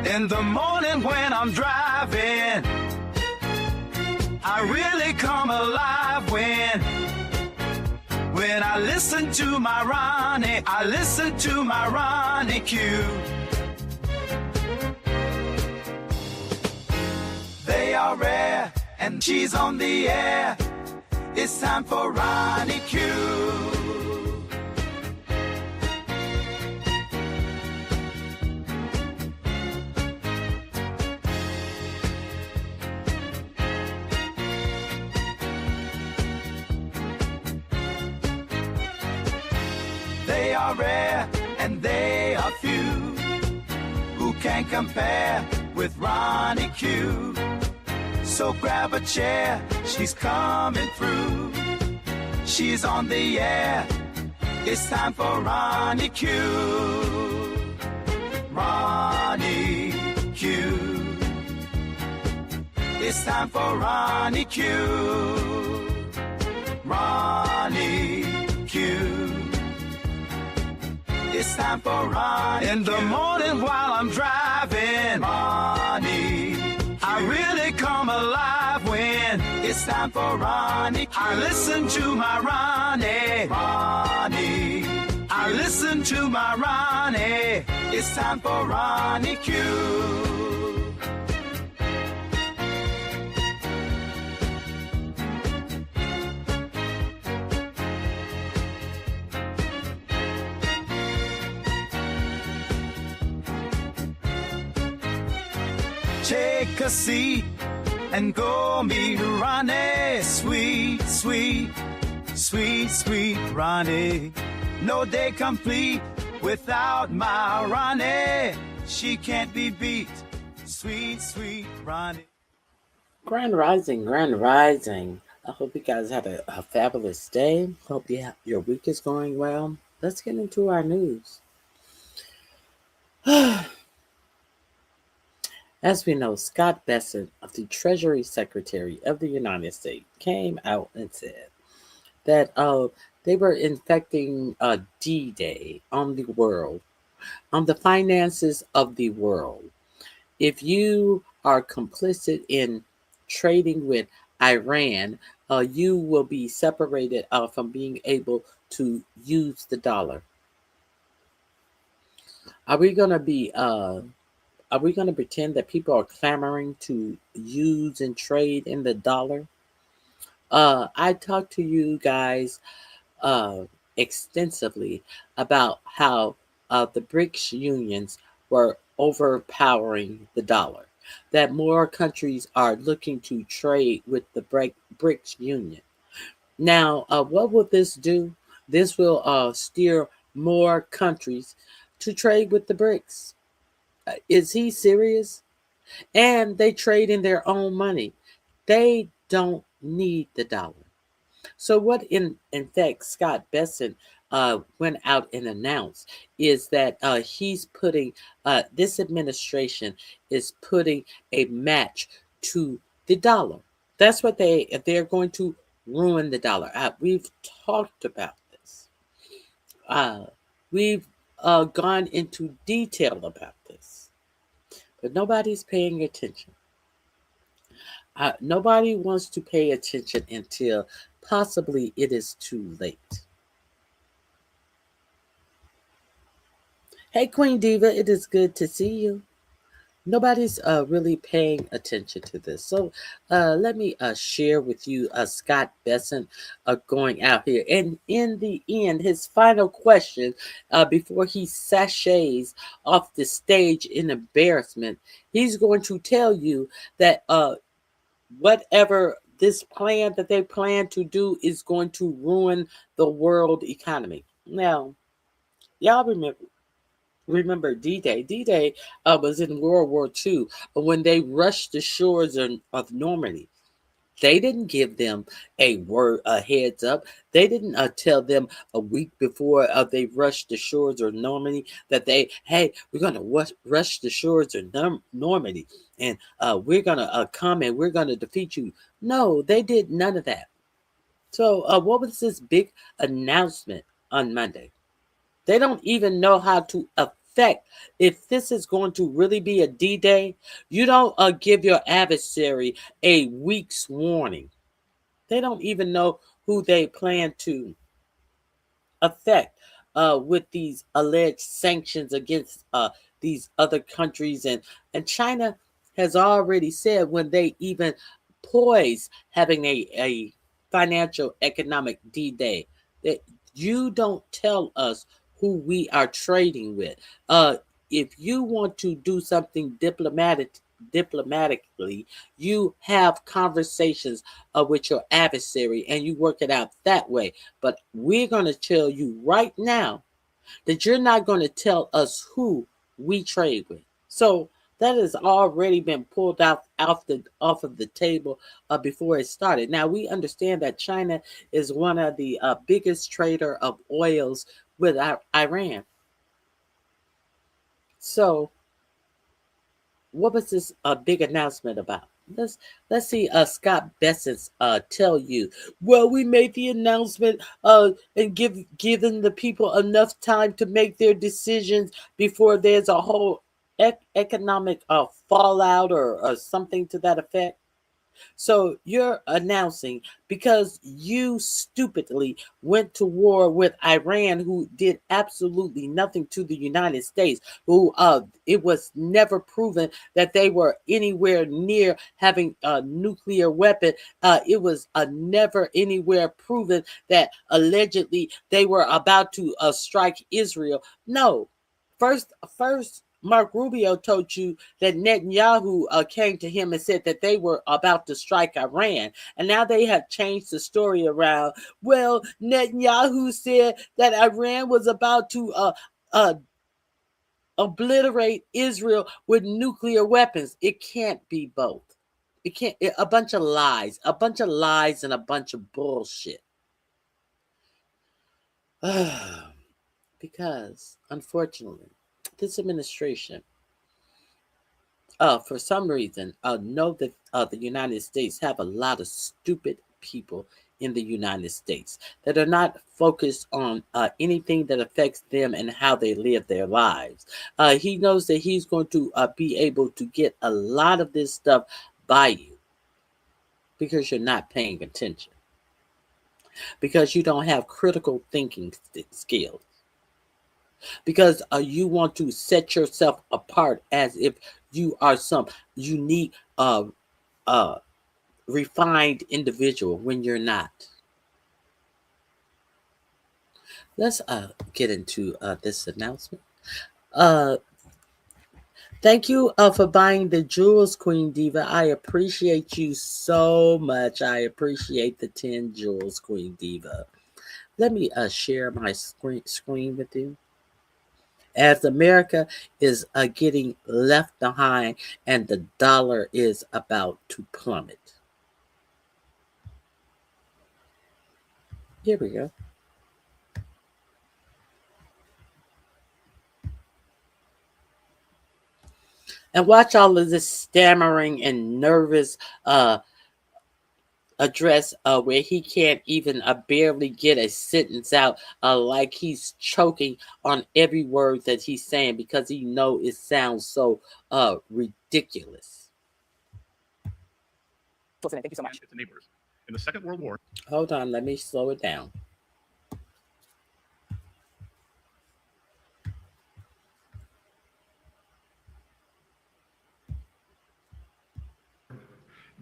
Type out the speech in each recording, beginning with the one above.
In the morning when I'm driving, I really come alive when I listen to my Ronnie, I listen to my RonyiQ. They are rare and she's on the air. It's time for RonyiQ. They are rare and they are few who can compare with RonyiQ. So grab a chair, she's coming through. She's on the air. It's time for RonyiQ. RonyiQ. It's time for RonyiQ. RonyiQ. It's time for RonyiQ. In the morning while I'm driving, Ronnie, I really come alive when it's time for RonyiQ. I listen to my Ronnie, Ronnie. I listen to my Ronnie. It's time for RonyiQ. Take a seat and go meet Ronnie. Sweet, sweet, sweet, sweet Ronnie. No day complete without my Ronnie. She can't be beat. Sweet, sweet Ronnie. Grand Rising, Grand Rising. I hope you guys had a fabulous day. Hope your week is going well. Let's get into our news. As we know, Scott Bessent, of the Treasury Secretary of the United States, came out and said that they were infecting D-Day on the world, on the finances of the world. If you are complicit in trading with Iran, you will be separated from being able to use the dollar. Are we going to pretend that people are clamoring to use and trade in the dollar? I talked to you guys extensively about how the BRICS unions were overpowering the dollar, that more countries are looking to trade with the BRICS union. Now, what will this do? This will steer more countries to trade with the BRICS. Is he serious? And they trade in their own money. They don't need the dollar. So what in fact Scott Bessent went out and announced is that he's putting, this administration is putting a match to the dollar. That's what they're going to ruin the dollar. We've talked about this. We've gone into detail about this, but nobody's paying attention. Nobody wants to pay attention until possibly it is too late. Hey, Queen Diva, it is good to see you. Nobody's really paying attention to this. So let me share with you Scott Bessent going out here. And in the end, his final question before he sachets off the stage in embarrassment, he's going to tell you that whatever this plan that they plan to do is going to ruin the world economy. Now, y'all remember D-Day. D-Day was in World War II when they rushed the shores of Normandy. They didn't give them a heads up. They didn't tell them a week before they rushed the shores of Normandy that we're going to rush the shores of Normandy and we're going to come and we're going to defeat you. No, they did none of that. So what was this big announcement on Monday? They don't even know how to effect, if this is going to really be a D-Day, you don't give your adversary a week's warning. They don't even know who they plan to affect with these alleged sanctions against these other countries. And China has already said when they even poise having a financial economic D-Day that you don't tell us who we are trading with. If you want to do something diplomatically, you have conversations with your adversary and you work it out that way. But we're going to tell you right now that you're not going to tell us who we trade with. So that has already been pulled off of the table before it started. Now we understand that China is one of the biggest trader of oils with Iran. So what was this big announcement about? Let's see Scott Bessent tell you. Well, we made the announcement and given the people enough time to make their decisions before there's a whole economic fallout or something to that effect. So you're announcing because you stupidly went to war with Iran, who did absolutely nothing to the United States, who it was never proven that they were anywhere near having a nuclear weapon. It was never anywhere proven that allegedly they were about to strike Israel. No, first Mark Rubio told you that Netanyahu came to him and said that they were about to strike Iran. And now they have changed the story around. Well, Netanyahu said that Iran was about to obliterate Israel with nuclear weapons. It can't be both. It can't. A bunch of lies, and a bunch of bullshit. Because, unfortunately, this administration for some reason, know that the United States have a lot of stupid people in the United States that are not focused on anything that affects them and how they live their lives. He knows that he's going to be able to get a lot of this stuff by you because you're not paying attention, because you don't have critical thinking skills, because you want to set yourself apart as if you are some unique, refined individual when you're not. Let's get into this announcement. Thank you for buying the jewels, Queen Diva. I appreciate you so much. I appreciate the 10 jewels, Queen Diva. Let me share my screen with you. As America is getting left behind and the dollar is about to plummet. Here we go. And watch all of this stammering and nervous address where he can't even barely get a sentence out, like he's choking on every word that he's saying because he know it sounds so ridiculous. Thank you so much. Its neighbors. In the Second World War. Hold on, let me slow it down.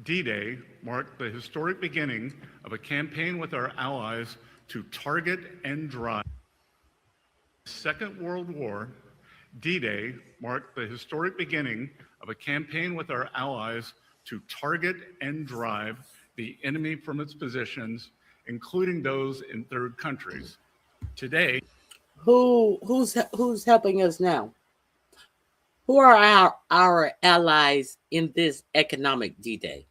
D-Day marked the historic beginning of a campaign with our allies to target and drive. Second World War, D-Day marked the historic beginning of a campaign with our allies to target and drive the enemy from its positions, including those in third countries. Today, who's helping us now? Who are our allies in this economic D-Day?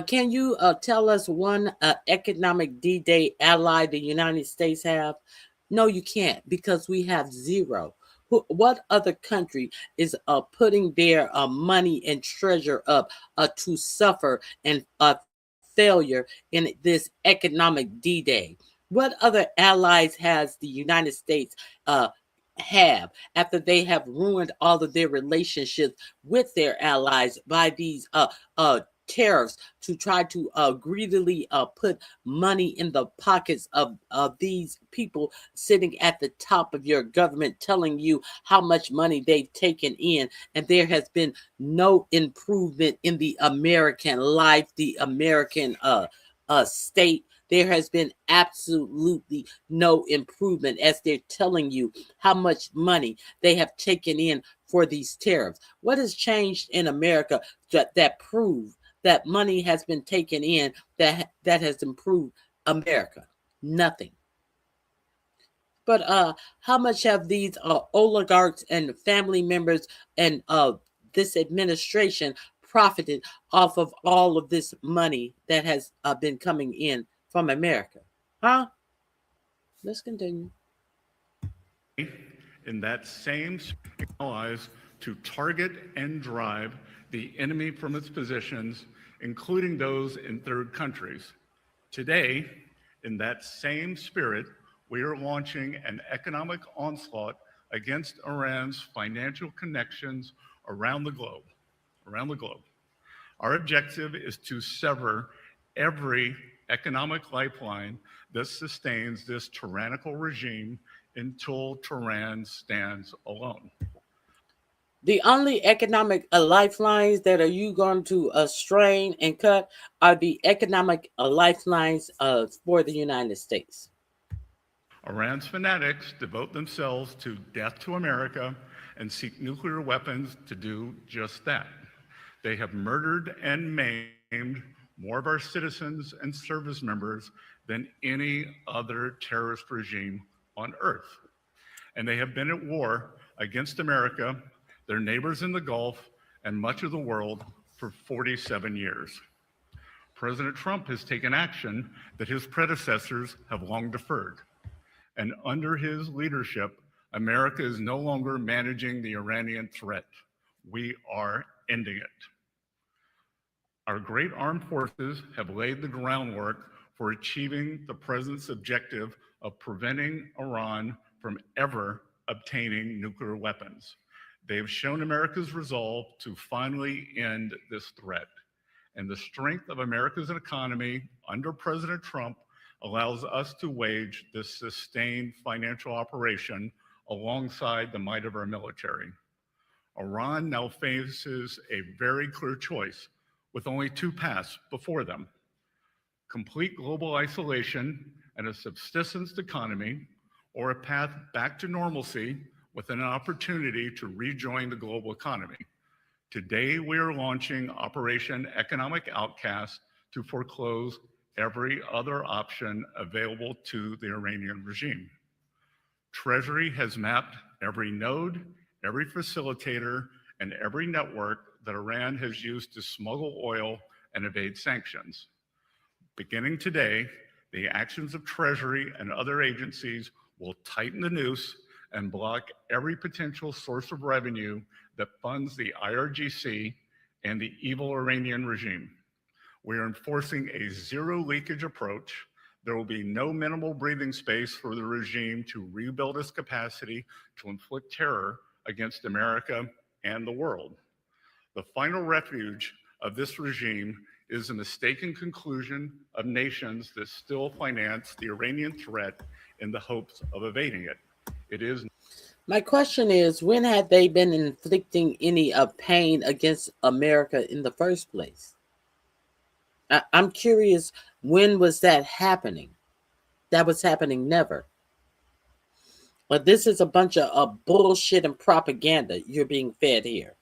Can you tell us one economic D-Day ally the United States have? No, you can't, because we have zero. What other country is putting their money and treasure up to suffer and failure in this economic D-Day? What other allies has the United States have after they have ruined all of their relationships with their allies by these tariffs to try to greedily put money in the pockets of these people sitting at the top of your government telling you how much money they've taken in, and there has been no improvement in the American life, the American state. There has been absolutely no improvement as they're telling you how much money they have taken in for these tariffs. What has changed in America that prove that money has been taken in that has improved America? Nothing. But how much have these oligarchs and family members and this administration profited off of all of this money that has been coming in from America? Huh? Let's continue. In that same allies to target and drive the enemy from its positions, including those in third countries. Today, in that same spirit, we are launching an economic onslaught against Iran's financial connections around the globe. Our objective is to sever every economic lifeline that sustains this tyrannical regime until Tehran stands alone. The only economic lifelines that are you going to strain and cut are the economic lifelines for the United States. Iran's fanatics devote themselves to death to America and seek nuclear weapons to do just that. They have murdered and maimed more of our citizens and service members than any other terrorist regime on earth. And they have been at war against America, their neighbors in the Gulf, and much of the world for 47 years. President Trump has taken action that his predecessors have long deferred. And under his leadership, America is no longer managing the Iranian threat. We are ending it. Our great armed forces have laid the groundwork for achieving the president's objective of preventing Iran from ever obtaining nuclear weapons. They have shown America's resolve to finally end this threat. And the strength of America's economy under President Trump allows us to wage this sustained financial operation alongside the might of our military. Iran now faces a very clear choice with only two paths before them: complete global isolation and a subsistence economy, or a path back to normalcy with an opportunity to rejoin the global economy. Today, we are launching Operation Economic Outcast to foreclose every other option available to the Iranian regime. Treasury has mapped every node, every facilitator, and every network that Iran has used to smuggle oil and evade sanctions. Beginning today, the actions of Treasury and other agencies will tighten the noose and block every potential source of revenue that funds the IRGC and the evil Iranian regime. We are enforcing a zero leakage approach. There will be no minimal breathing space for the regime to rebuild its capacity to inflict terror against America and the world. The final refuge of this regime is the mistaken conclusion of nations that still finance the Iranian threat in the hopes of evading it. It is. My question is, when have they been inflicting any pain against America in the first place? I'm curious, when was that happening? That was happening never. But this is a bunch of bullshit and propaganda you're being fed here.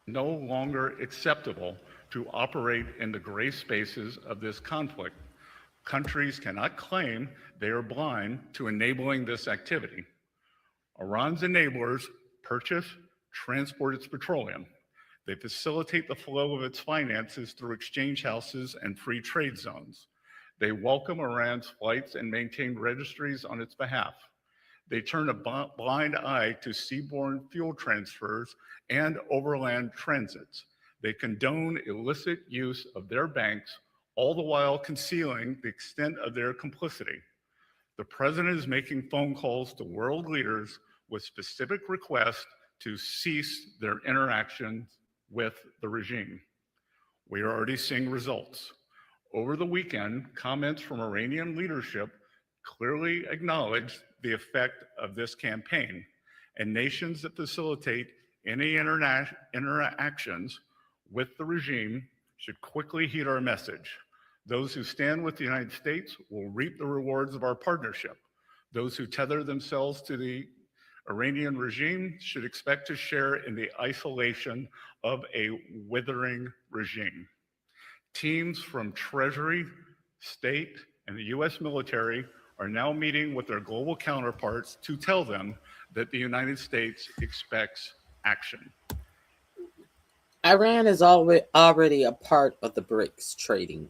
No longer acceptable to operate in the gray spaces of this conflict. Countries cannot claim they are blind to enabling this activity. Iran's enablers purchase, transport its petroleum. They facilitate the flow of its finances through exchange houses and free trade zones. They welcome Iran's flights and maintain registries on its behalf. They turn a blind eye to seaborne fuel transfers and overland transits. They condone illicit use of their banks, all the while concealing the extent of their complicity. The president is making phone calls to world leaders with specific requests to cease their interactions with the regime. We are already seeing results. Over the weekend, comments from Iranian leadership clearly acknowledged the effect of this campaign, and nations that facilitate any interactions with the regime should quickly heed our message. Those who stand with the United States will reap the rewards of our partnership. Those who tether themselves to the Iranian regime should expect to share in the isolation of a withering regime. Teams from Treasury, State, and the US military are now meeting with their global counterparts to tell them that the United States expects action. Iran is already a part of the BRICS trading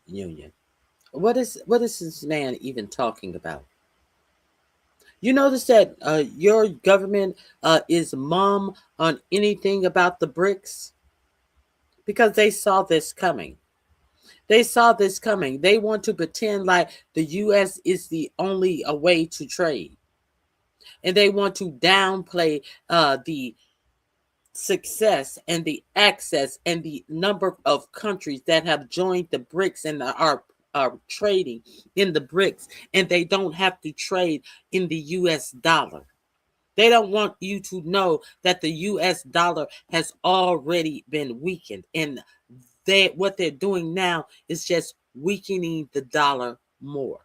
union. What is this man even talking about? You notice that your government is mum on anything about the BRICS because they saw this coming. They saw this coming. They want to pretend like the U.S. is the only way to trade. And they want to downplay the success and the access and the number of countries that have joined the BRICS and are trading in the BRICS, and they don't have to trade in the U.S. dollar. They don't want you to know that the U.S. dollar has already been weakened, and what they're doing now is just weakening the dollar more.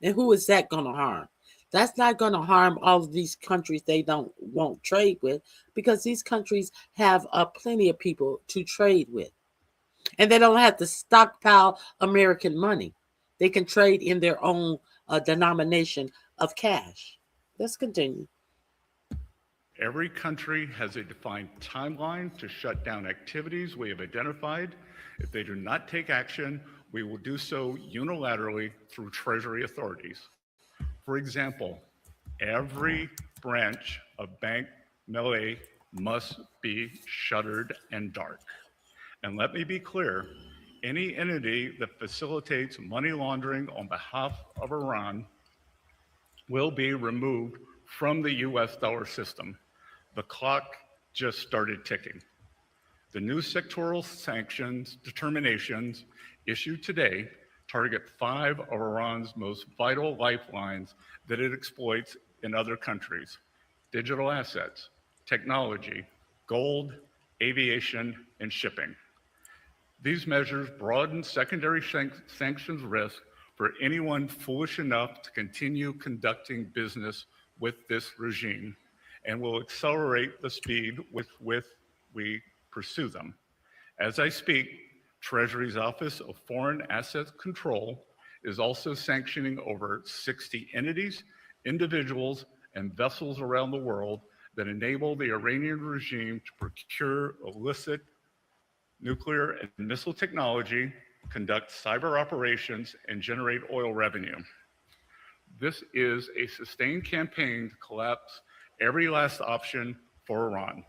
And who is that going to harm? That's not going to harm all of these countries they won't trade with, because these countries have plenty of people to trade with. And they don't have to stockpile American money. They can trade in their own denomination of cash. Let's continue. Every country has a defined timeline to shut down activities we have identified. If they do not take action, we will do so unilaterally through Treasury authorities. For example, every branch of Bank Melay must be shuttered and dark. And let me be clear, any entity that facilitates money laundering on behalf of Iran will be removed from the US dollar system. The clock just started ticking. The new sectoral sanctions determinations issued today target 5 of Iran's most vital lifelines that it exploits in other countries: digital assets, technology, gold, aviation, and shipping. These measures broaden secondary sanctions risk for anyone foolish enough to continue conducting business with this regime, and will accelerate the speed with which we pursue them. As I speak, Treasury's Office of Foreign Assets Control is also sanctioning over 60 entities, individuals, and vessels around the world that enable the Iranian regime to procure illicit nuclear and missile technology, conduct cyber operations, and generate oil revenue. This is a sustained campaign to collapse every last option for Iran.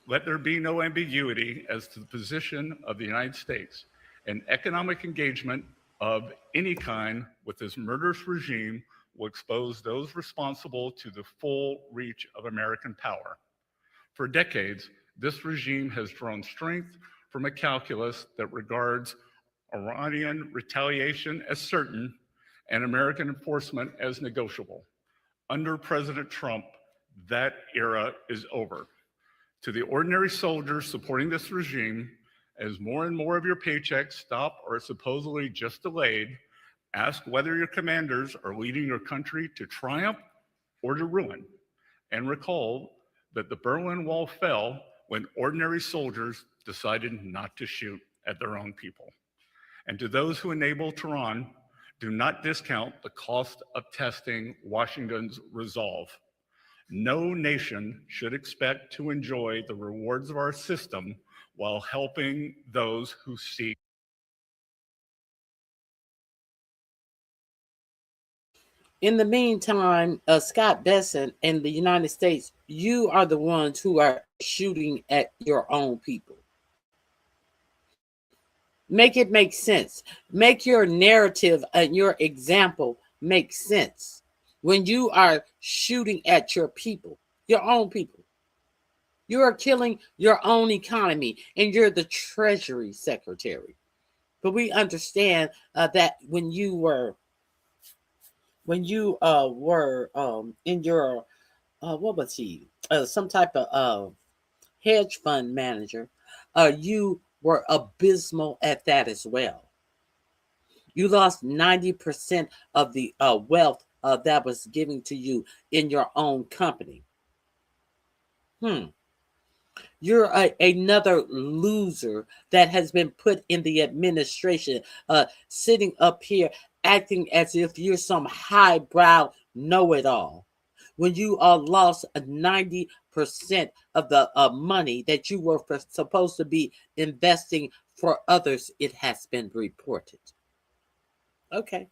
Let there be no ambiguity as to the position of the United States. An economic engagement of any kind with this murderous regime will expose those responsible to the full reach of American power. For decades, this regime has drawn strength from a calculus that regards Iranian retaliation as certain and American enforcement as negotiable. Under President Trump, that era is over. To the ordinary soldiers supporting this regime, as more and more of your paychecks stop or are supposedly just delayed, ask whether your commanders are leading your country to triumph or to ruin. And recall that the Berlin Wall fell when ordinary soldiers decided not to shoot at their own people. And to those who enable Tehran, do not discount the cost of testing Washington's resolve. No nation should expect to enjoy the rewards of our system while helping those who seek. In the meantime, Scott Bessent in the United States, you are the ones who are shooting at your own people. Make it make sense. Make your narrative and your example make sense when you are shooting at your people, your own people. You are killing your own economy, and you're the Treasury Secretary. But we understand that when you were in your what was he some type of hedge fund manager, you were abysmal at that as well. You lost 90% of the wealth that was given to you in your own company. Hmm. You're another loser that has been put in the administration, sitting up here acting as if you're some highbrow know it all. When you lost 90% of the money that you were supposed to be investing for others, it has been reported. Okay,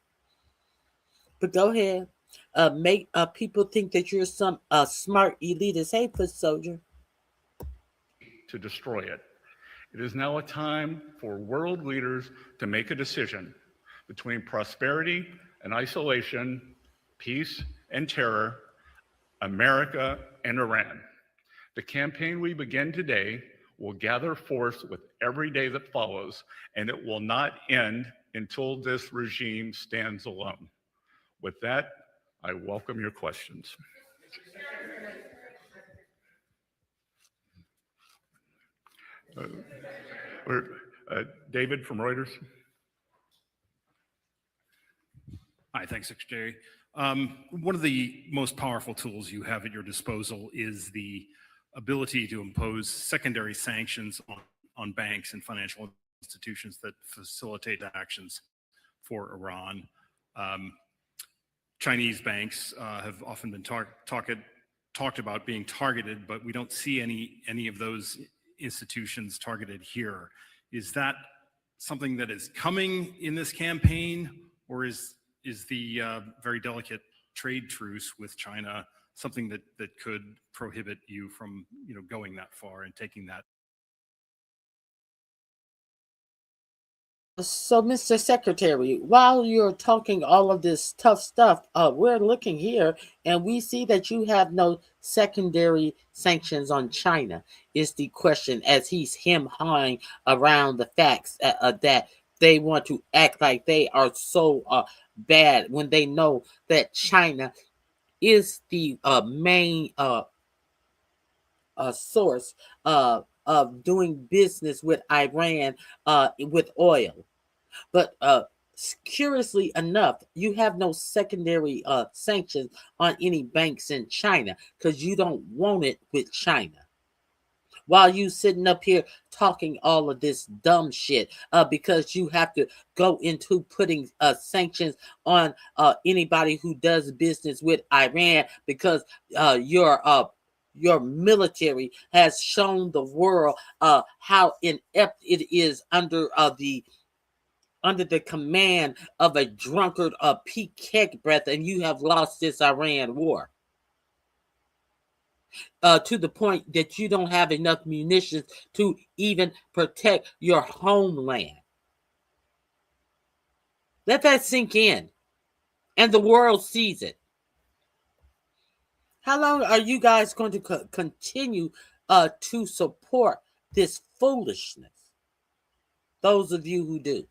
but go ahead. Make people think that you're some smart elitist. Hey, foot soldier. to destroy it. It is now a time for world leaders to make a decision between prosperity and isolation, peace and terror, America and Iran. The campaign we begin today will gather force with every day that follows, and it will not end until this regime stands alone. With that, I welcome your questions. Uh, David from Reuters. Hi, thanks, Secretary. One of the most powerful tools you have at your disposal is the ability to impose secondary sanctions on banks and financial institutions that facilitate actions for Iran. Chinese banks have often been talked about being targeted, but we don't see any of those institutions targeted here. Is that something that is coming in this campaign, or is the very delicate trade truce with China something that could prohibit you from going that far and taking that? So, Mr. Secretary, while you're talking all of this tough stuff, we're looking here and we see that you have no secondary sanctions on China, is the question, as he's hawing around the facts that they want to act like they are so bad when they know that China is the main source of doing business with Iran with oil. But curiously enough, you have no secondary sanctions on any banks in China because you don't want it with China. While you sitting up here talking all of this dumb shit, because you have to go into putting sanctions on anybody who does business with Iran because your military has shown the world how inept it is under the command of a drunkard, Pete Breath, and you have lost this Iran war. To the point that you don't have enough munitions to even protect your homeland. Let that sink in, and the world sees it. How long are you guys going to continue to support this foolishness? Those of you who do.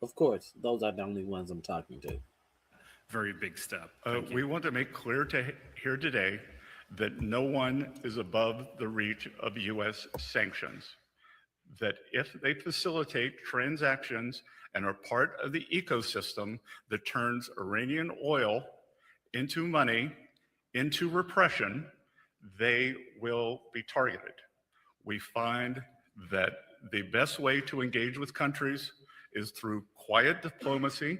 Of course, those are the only ones I'm talking to. Very big step. We want to make clear here today that no one is above the reach of U.S. sanctions, that if they facilitate transactions and are part of the ecosystem that turns Iranian oil into money, into repression, they will be targeted. We find that the best way to engage with countries is through quiet diplomacy,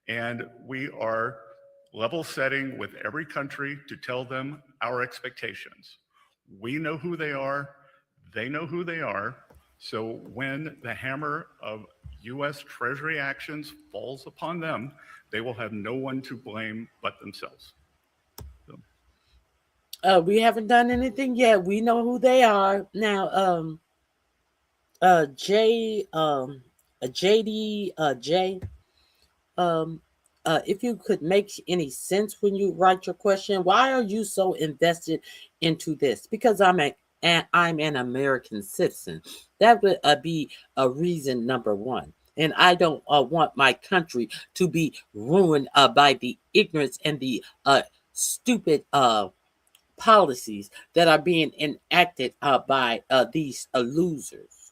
and we are level setting with every country to tell them our expectations. We know who they are, they know who they are, so when the hammer of US Treasury actions falls upon them, they will have no one to blame but themselves. We haven't done anything yet. We know who they are. Now, JD, J, if you could make any sense when you write your question, why are you so invested into this? Because I'm an American citizen. That would be a reason number one. And I don't want my country to be ruined by the ignorance and the stupid policies that are being enacted by these losers.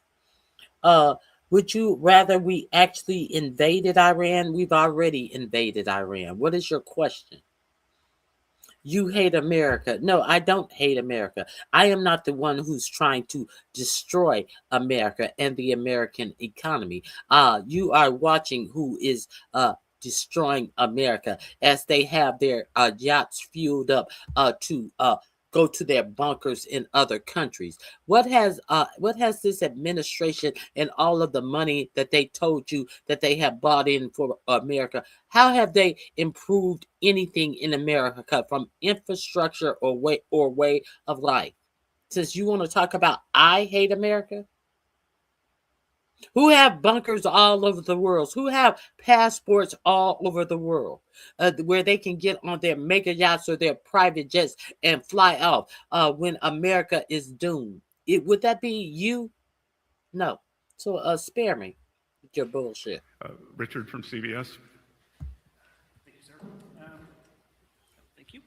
Uh, would you rather we actually invaded Iran? We've already invaded Iran. What is your question? You hate America. No, I don't hate America. I am not the one who's trying to destroy America and the American economy. You are watching who is destroying America as they have their yachts fueled up to go to their bunkers in other countries. What has this administration and all of the money that they told you that they have bought in for America, how have they improved anything in America from infrastructure or way of life? Since you want to talk about I hate America, who have bunkers all over the world, who have passports all over the world, where they can get on their mega yachts or their private jets and fly off when America is doomed. Would that be you? No. So spare me with your bullshit. Richard from CBS. Thank you, sir. Thank you.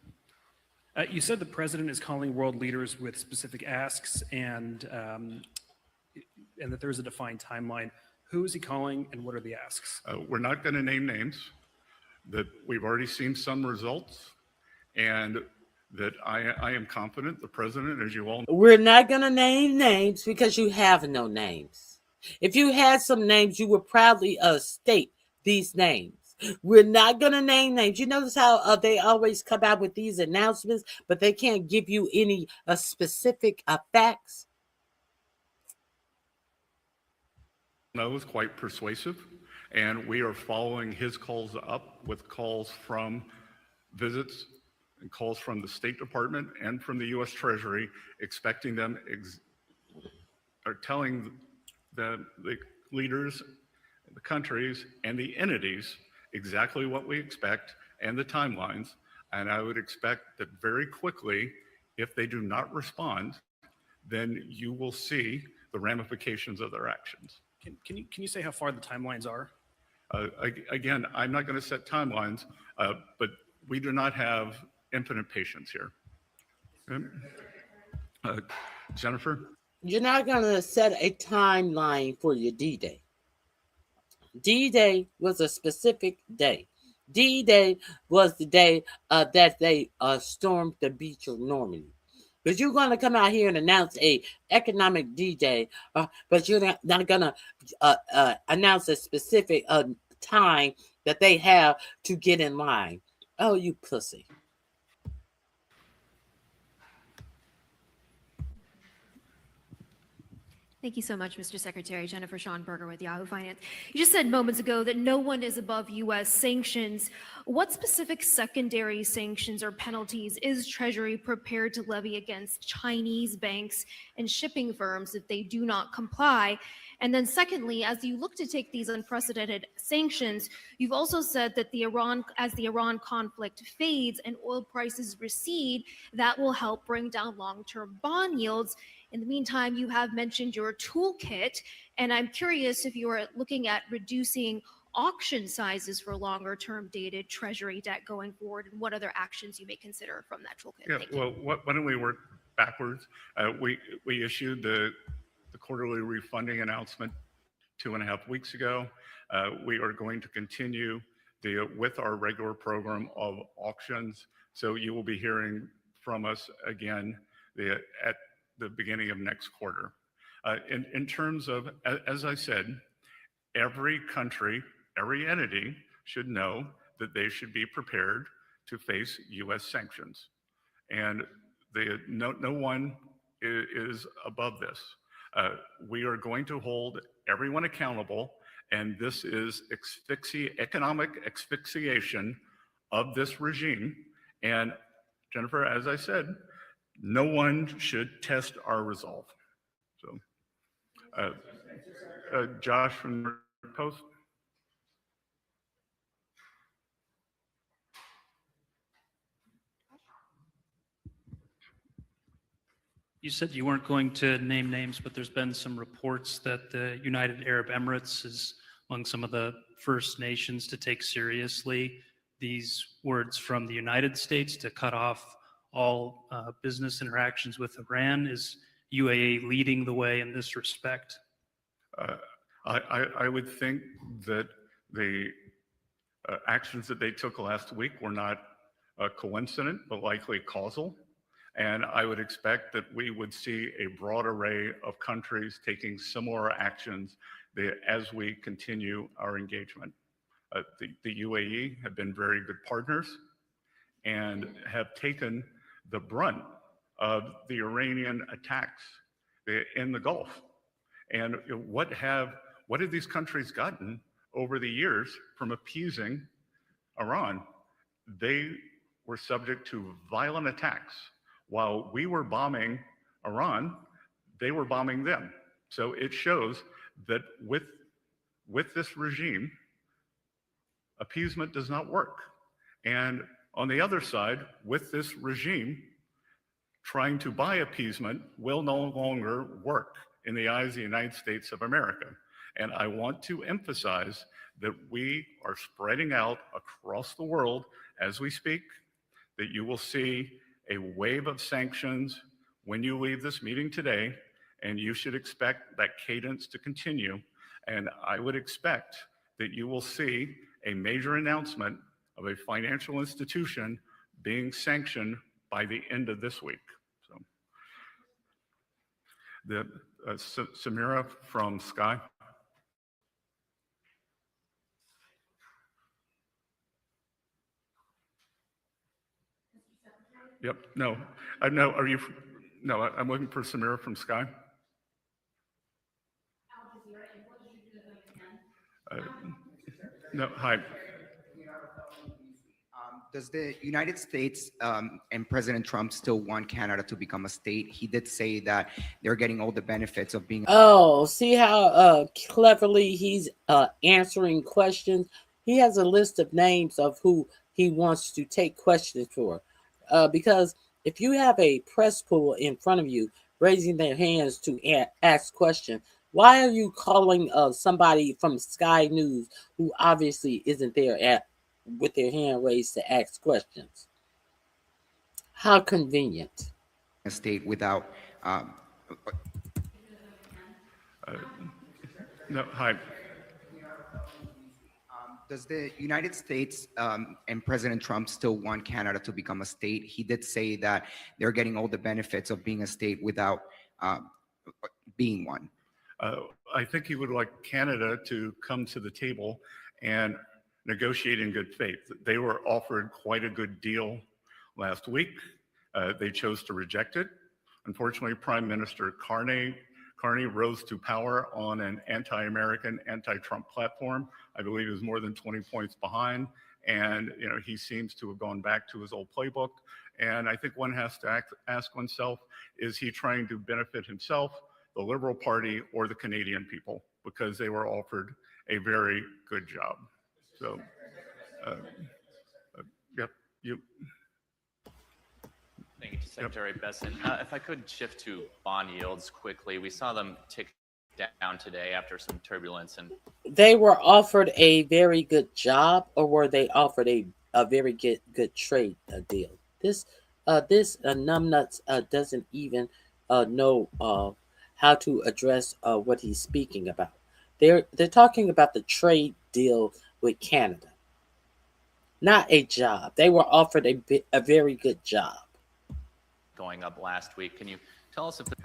You said the president is calling world leaders with specific asks and that there's a defined timeline. Who is he calling and what are the asks? We're not going to name names, that we've already seen some results, and that I am confident the president, as you all know. We're not going to name names because you have no names. If you had some names, you would proudly state these names. We're not going to name names. You notice how they always come out with these announcements, but they can't give you any specific facts? No, is quite persuasive, and we are following his calls up with calls from visits and calls from the State Department and from the U.S. Treasury, expecting them are telling the leaders, the countries, and the entities exactly what we expect and the timelines. And I would expect that very quickly, if they do not respond, then you will see the ramifications of their actions. Can you say how far the timelines are? Again, I'm not going to set timelines, but we do not have infinite patience here. Jennifer? You're not going to set a timeline for your D-Day. D-Day was a specific day. D-Day was the day that they stormed the beach of Normandy. But you're going to come out here and announce a economic D-Day, but you're not going to announce a specific time that they have to get in line. Oh, you pussy. Thank you so much, Mr. Secretary. Jennifer Schonberger with Yahoo Finance. You just said moments ago that no one is above U.S. sanctions. What specific secondary sanctions or penalties is Treasury prepared to levy against Chinese banks and shipping firms if they do not comply? And then secondly, as you look to take these unprecedented sanctions, you've also said that as the Iran conflict fades and oil prices recede, that will help bring down long-term bond yields. In the meantime, you have mentioned your toolkit, and I'm curious if you are looking at reducing auction sizes for longer-term dated Treasury debt going forward, and what other actions you may consider from that toolkit. Yeah, well, why don't we work backwards? We issued the quarterly refunding announcement 2.5 weeks ago. We are going to continue with our regular program of auctions. So you will be hearing from us again at the beginning of next quarter. In terms of, as I said, every country, every entity should know that they should be prepared to face U.S. sanctions. And no one is above this. We are going to hold everyone accountable, and this is economic asphyxiation of this regime. And Jennifer, as I said, no one should test our resolve. So, Josh from the Post. You said you weren't going to name names, but there's been some reports that the United Arab Emirates is among some of the first nations to take seriously these words from the United States to cut off all business interactions with Iran. Is UAE leading the way in this respect? I would think that the actions that they took last week were not coincident, but likely causal. And I would expect that we would see a broad array of countries taking similar actions as we continue our engagement. The UAE have been very good partners and have taken the brunt of the Iranian attacks in the Gulf. And what have these countries gotten over the years from appeasing Iran? They were subject to violent attacks. While we were bombing Iran, they were bombing them. So it shows that with this regime, appeasement does not work. And on the other side, with this regime, trying to buy appeasement will no longer work in the eyes of the United States of America. And I want to emphasize that we are spreading out across the world as we speak, that you will see a wave of sanctions when you leave this meeting today, and you should expect that cadence to continue. And I would expect that you will see a major announcement of a financial institution being sanctioned by the end of this week. So, Samira from Sky. Yep. No, I know. Are you? No, I'm looking for Samira from Sky. No. Hi. Does the United States and President Trump still want Canada to become a state? He did say that they're getting all the benefits of being. Oh, see how cleverly he's answering questions. He has a list of names of who he wants to take questions for. Because if you have a press pool in front of you raising their hands to ask questions, why are you calling somebody from Sky News who obviously isn't there with their hand raised to ask questions? How convenient. A state without. No. Hi. Does the United States and President Trump still want Canada to become a state? He did say that they're getting all the benefits of being a state without being one. I think he would like Canada to come to the table and negotiate in good faith. They were offered quite a good deal last week. They chose to reject it. Unfortunately, Prime Minister Carney rose to power on an anti-American, anti-Trump platform. I believe he was more than 20 points behind. And he seems to have gone back to his old playbook. And I think one has to ask oneself, is he trying to benefit himself, the Liberal Party, or the Canadian people? Because they were offered a very good job. So, yep, you. Thank you, Secretary Besson. If I could shift to bond yields quickly. We saw them tick down today after some turbulence. And they were offered a very good job, or were they offered a very good trade deal? This numbnuts doesn't even know how to address what he's speaking about. They're talking about the trade deal with Canada, not a job. They were offered a very good job. Going up last week. Can you tell us if the...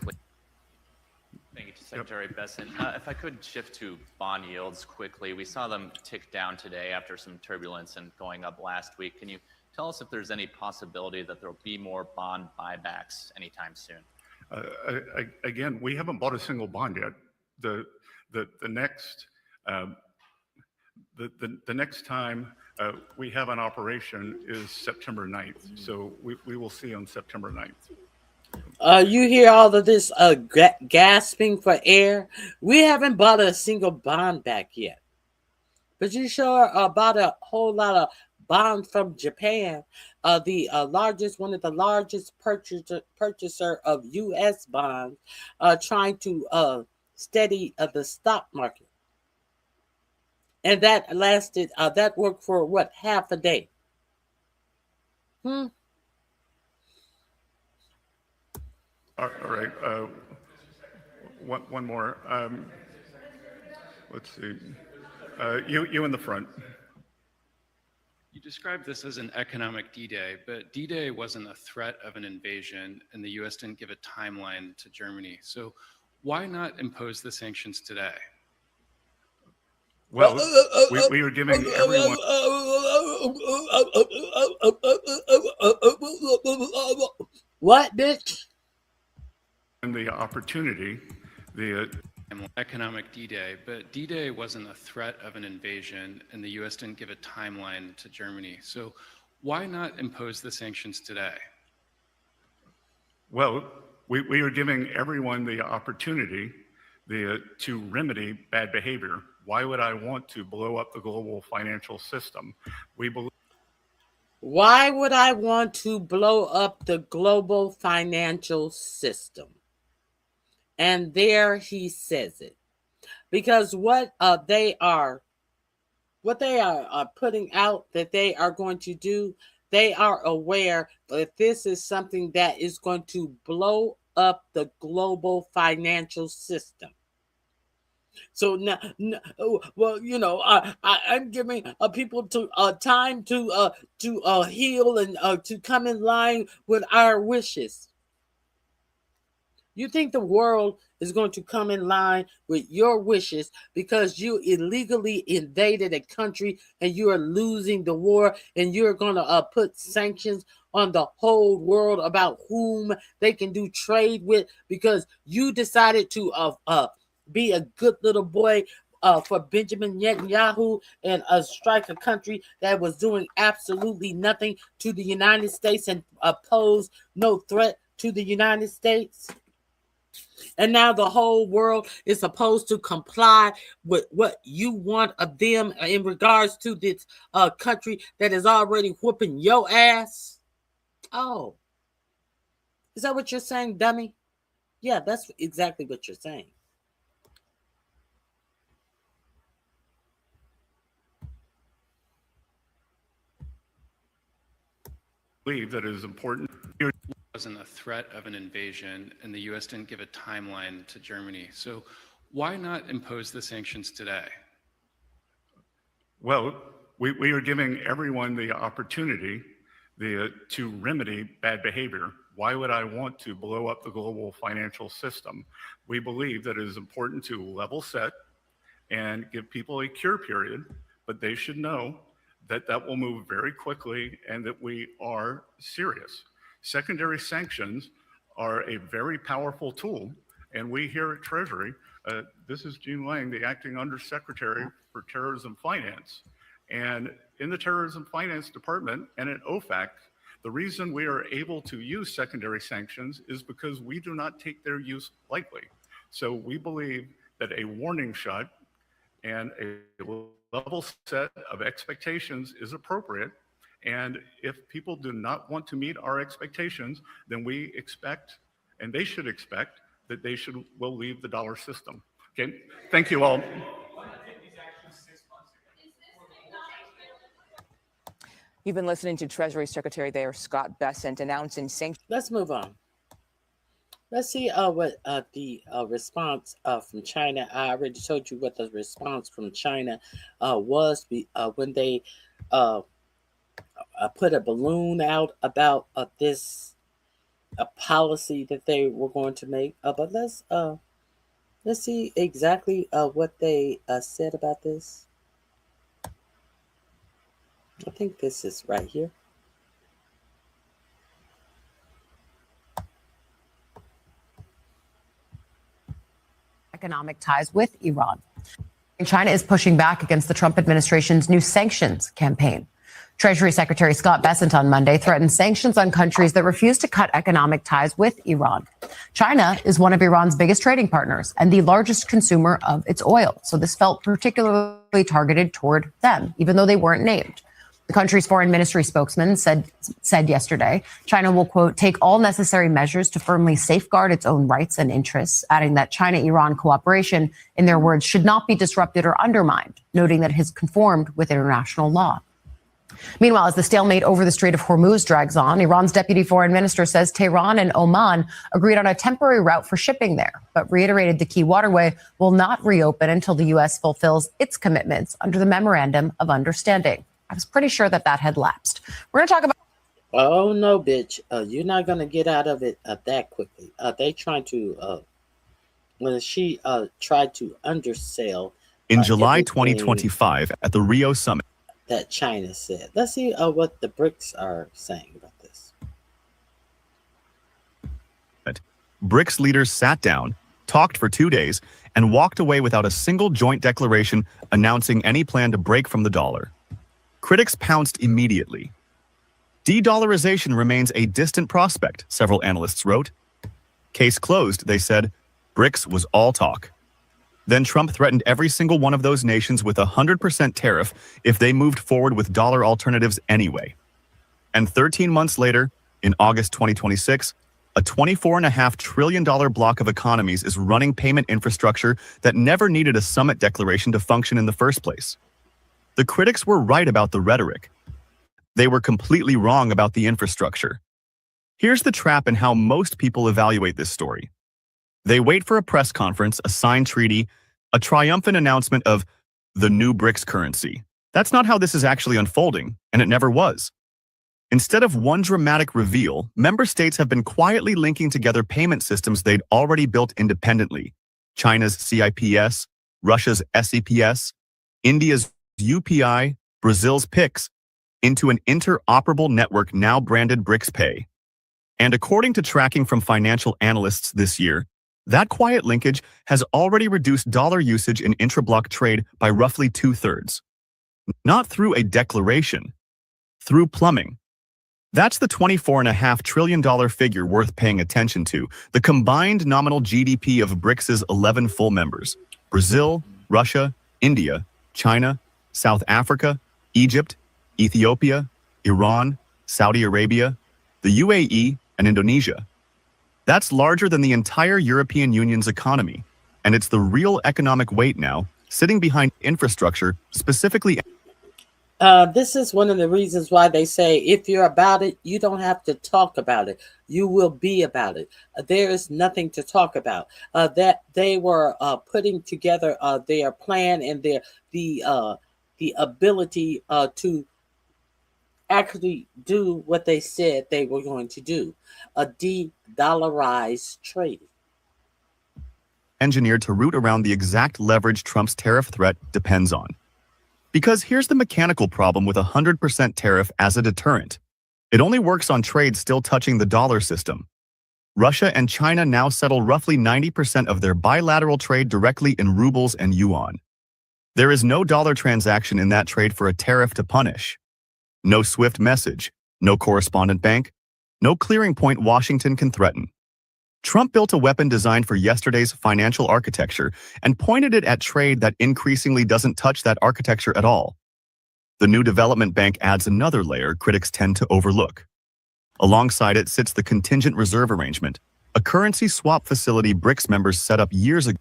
Thank you, Secretary Besson. If I could shift to bond yields quickly. We saw them tick down today after some turbulence and going up last week. Can you tell us if there's any possibility that there will be more bond buybacks anytime soon? Again, we haven't bought a single bond yet. The next time we have an operation is September 9th. So we will see on September 9th. You hear all of this gasping for air? We haven't bought a single bond back yet. But you sure bought a whole lot of bonds from Japan, one of the largest purchaser of U.S. bonds, trying to steady the stock market. And that lasted, that worked for what, half a day? All right. One more. Let's see. You in the front. You described this as an economic D-Day, but D-Day wasn't a threat of an invasion, and the U.S. didn't give a timeline to Germany. So why not impose the sanctions today? Well, we are giving everyone What, bitch? the opportunity. The Economic D-Day, but D-Day wasn't a threat of an invasion, and the U.S. didn't give a timeline to Germany. So why not impose the sanctions today? Well, we are giving everyone the opportunity to remedy bad behavior. Why would I want to blow up the global financial system? Why would I want to blow up the global financial system? And there he says it. Because what they are putting out that they are going to do, they are aware that this is something that is going to blow up the global financial system. So now, well, you know, I'm giving people to time to heal and to come in line with our wishes. You think the world is going to come in line with your wishes because you illegally invaded a country and you are losing the war, and you're going to put sanctions on the whole world about whom they can do trade with because you decided to be a good little boy for Benjamin Netanyahu and strike a country that was doing absolutely nothing to the United States and pose no threat to the United States? And now the whole world is supposed to comply with what you want of them in regards to this country that is already whooping your ass? Oh, is that what you're saying, dummy? Yeah, that's exactly what you're saying. Believe that it is important. Wasn't a threat of an invasion, and the U.S. didn't give a timeline to Germany. So why not impose the sanctions today? Well, we are giving everyone the opportunity to remedy bad behavior. Why would I want to blow up the global financial system? We believe that it is important to level set and give people a cure period, but they should know that that will move very quickly and that we are serious. Secondary sanctions are a very powerful tool, and we here at Treasury, this is Gene Lang, the Acting Undersecretary for Terrorism Finance, and in the Terrorism Finance Department and at OFAC, the reason we are able to use secondary sanctions is because we do not take their use lightly. So we believe that a warning shot and a level set of expectations is appropriate. And if people do not want to meet our expectations, then we expect, and they should expect, that they will leave the dollar system. Okay, thank you all. You've been listening to Treasury Secretary there, Scott Bessent, announcing sanctions. Let's move on. Let's see what the response from China. I already told you what the response from China was when they put a balloon out about this policy that they were going to make. But let's see exactly what they said about this. I think this is right here. Economic ties with Iran. China is pushing back against the Trump administration's new sanctions campaign. Treasury Secretary Scott Bessent on Monday threatened sanctions on countries that refuse to cut economic ties with Iran. China is one of Iran's biggest trading partners and the largest consumer of its oil. So this felt particularly targeted toward them, even though they weren't named. The country's foreign ministry spokesman said yesterday, China will, quote, take all necessary measures to firmly safeguard its own rights and interests, adding that China-Iran cooperation, in their words, should not be disrupted or undermined, noting that it has conformed with international law. Meanwhile, as the stalemate over the Strait of Hormuz drags on, Iran's deputy foreign minister says Tehran and Oman agreed on a temporary route for shipping there, but reiterated the key waterway will not reopen until the U.S. fulfills its commitments under the Memorandum of Understanding. I was pretty sure that had lapsed. We're going to talk about... Oh, no, bitch. You're not going to get out of it that quickly. They trying to... when she tried to undersell... In July 2025 at the Rio Summit, that China said. Let's see what the BRICS are saying about this. BRICS leaders sat down, talked for 2 days, and walked away without a single joint declaration announcing any plan to break from the dollar. Critics pounced immediately. De-dollarization remains a distant prospect, several analysts wrote. Case closed, they said. BRICS was all talk. Then Trump threatened every single one of those nations with a 100% tariff if they moved forward with dollar alternatives anyway. And 13 months later, in August 2026, a $24.5 trillion block of economies is running payment infrastructure that never needed a summit declaration to function in the first place. The critics were right about the rhetoric. They were completely wrong about the infrastructure. Here's the trap in how most people evaluate this story. They wait for a press conference, a signed treaty, a triumphant announcement of the new BRICS currency. That's not how this is actually unfolding, and it never was. Instead of one dramatic reveal, member states have been quietly linking together payment systems they'd already built independently. China's CIPS, Russia's SEPS, India's UPI, Brazil's PIX, into an interoperable network now branded BRICS Pay. And according to tracking from financial analysts this year, that quiet linkage has already reduced dollar usage in intra-block trade by roughly 2/3. Not through a declaration, through plumbing. That's the $24.5 trillion figure worth paying attention to, the combined nominal GDP of BRICS's 11 full members: Brazil, Russia, India, China, South Africa, Egypt, Ethiopia, Iran, Saudi Arabia, the UAE, and Indonesia. That's larger than the entire European Union's economy, and it's the real economic weight now, sitting behind infrastructure, specifically. This is one of the reasons why they say if you're about it, you don't have to talk about it. You will be about it. There is nothing to talk about. That they were putting together their plan and the ability to actually do what they said they were going to do, a de-dollarized trade. Engineered to root around the exact leverage Trump's tariff threat depends on. Because here's the mechanical problem with a 100% tariff as a deterrent. It only works on trade still touching the dollar system. Russia and China now settle roughly 90% of their bilateral trade directly in rubles and yuan. There is no dollar transaction in that trade for a tariff to punish. No SWIFT message, no correspondent bank, no clearing point Washington can threaten. Trump built a weapon designed for yesterday's financial architecture and pointed it at trade that increasingly doesn't touch that architecture at all. The new development bank adds another layer critics tend to overlook. Alongside it sits the contingent reserve arrangement, a currency swap facility BRICS members set up years ago.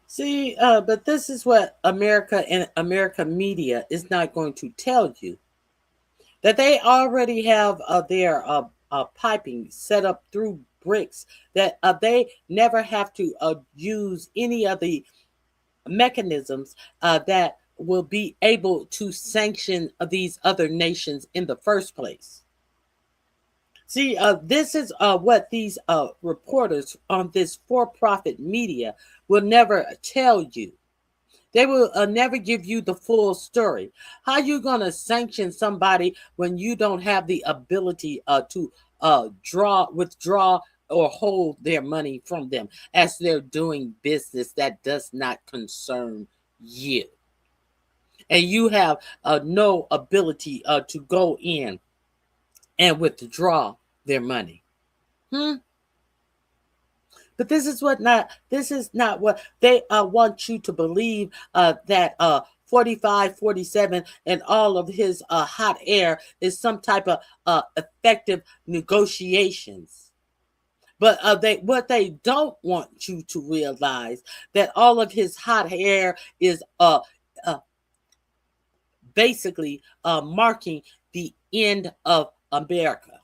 See, but this is what America and America media is not going to tell you. That they already have their piping set up through BRICS, that they never have to use any of the mechanisms that will be able to sanction these other nations in the first place. See, this is what these reporters on this for-profit media will never tell you. They will never give you the full story. How you going to sanction somebody when you don't have the ability to withdraw, or hold their money from them as they're doing business that does not concern you? And you have no ability to go in and withdraw their money. But this is not what they want you to believe, that 45, 47, and all of his hot air is some type of effective negotiations. But what they don't want you to realize that all of his hot air is basically marking the end of America.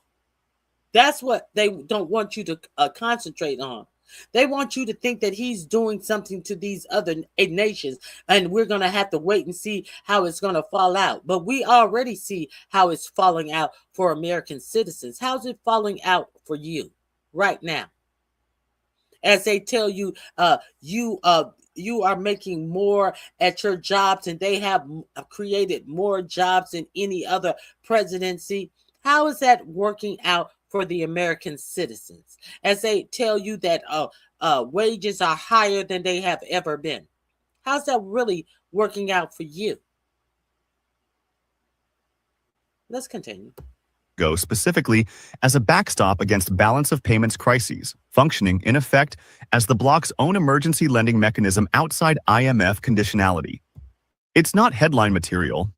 That's what they don't want you to concentrate on. They want you to think that he's doing something to these other nations, and we're going to have to wait and see how it's going to fall out. But we already see how it's falling out for American citizens. How's it falling out for you right now? As they tell you, you are making more at your jobs, and they have created more jobs than any other presidency. How is that working out for the American citizens? As they tell you that wages are higher than they have ever been. How's that really working out for you? Let's continue. Go specifically as a backstop against balance of payments crises, functioning in effect as the bloc's own emergency lending mechanism outside IMF conditionality. It's not headline material.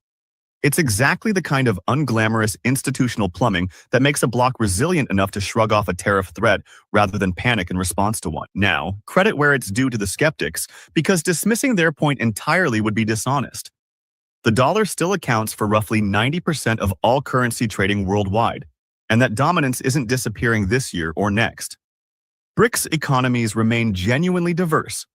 It's exactly the kind of unglamorous institutional plumbing that makes a bloc resilient enough to shrug off a tariff threat rather than panic in response to one. Now, credit where it's due to the skeptics, because dismissing their point entirely would be dishonest. The dollar still accounts for roughly 90% of all currency trading worldwide, and that dominance isn't disappearing this year or next. BRICS economies remain genuinely diverse.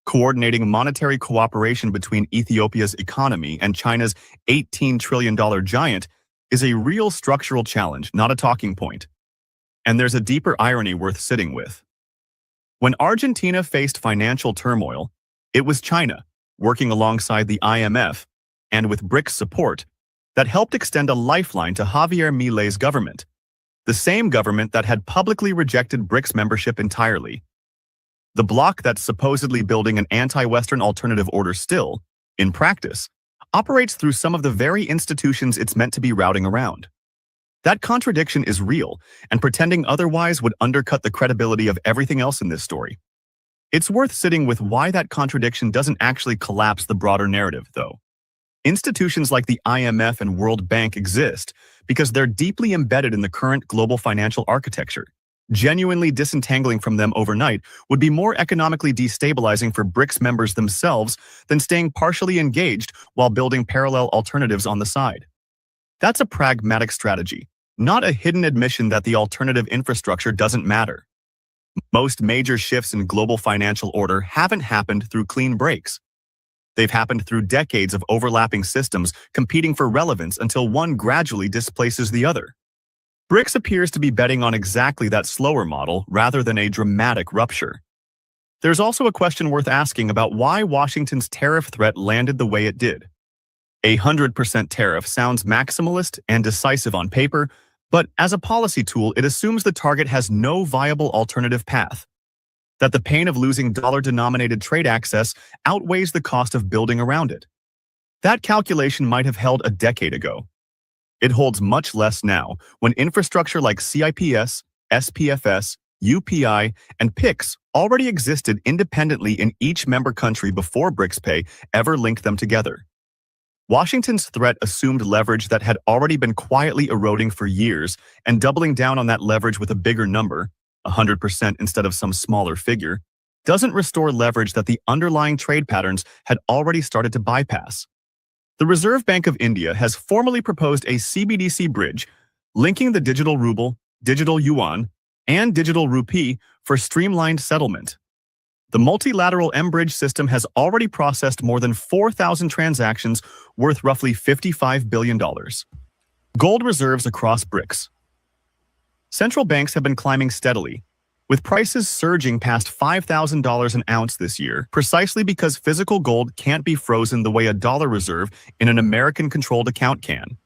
Coordinating monetary cooperation between Ethiopia's economy and China's $18 trillion giant is a real structural challenge, not a talking point. And there's a deeper irony worth sitting with. When Argentina faced financial turmoil, it was China, working alongside the IMF and with BRICS support, that helped extend a lifeline to Javier Milei's government, the same government that had publicly rejected BRICS membership entirely. The bloc that's supposedly building an anti-Western alternative order still, in practice, operates through some of the very institutions it's meant to be routing around. That contradiction is real, and pretending otherwise would undercut the credibility of everything else in this story. It's worth sitting with why that contradiction doesn't actually collapse the broader narrative, though. Institutions like the IMF and World Bank exist because they're deeply embedded in the current global financial architecture. Genuinely disentangling from them overnight would be more economically destabilizing for BRICS members themselves than staying partially engaged while building parallel alternatives on the side. That's a pragmatic strategy, not a hidden admission that the alternative infrastructure doesn't matter. Most major shifts in global financial order haven't happened through clean breaks. They've happened through decades of overlapping systems competing for relevance until one gradually displaces the other. BRICS appears to be betting on exactly that slower model rather than a dramatic rupture. There's also a question worth asking about why Washington's tariff threat landed the way it did. 100% tariff sounds maximalist and decisive on paper, but as a policy tool, it assumes the target has no viable alternative path. That the pain of losing dollar-denominated trade access outweighs the cost of building around it. That calculation might have held a decade ago. It holds much less now when infrastructure like CIPS, SPFS, UPI, and PICS already existed independently in each member country before BRICS ever linked them together. Washington's threat assumed leverage that had already been quietly eroding for years, and doubling down on that leverage with a bigger number, 100% instead of some smaller figure, doesn't restore leverage that the underlying trade patterns had already started to bypass. The Reserve Bank of India has formally proposed a CBDC bridge linking the digital ruble, digital yuan, and digital rupee for streamlined settlement. The multilateral M-Bridge system has already processed more than 4,000 transactions worth roughly $55 billion. Gold reserves across BRICS. Central banks have been climbing steadily, with prices surging past $5,000 an ounce this year, precisely because physical gold can't be frozen the way a dollar reserve in an American-controlled account can.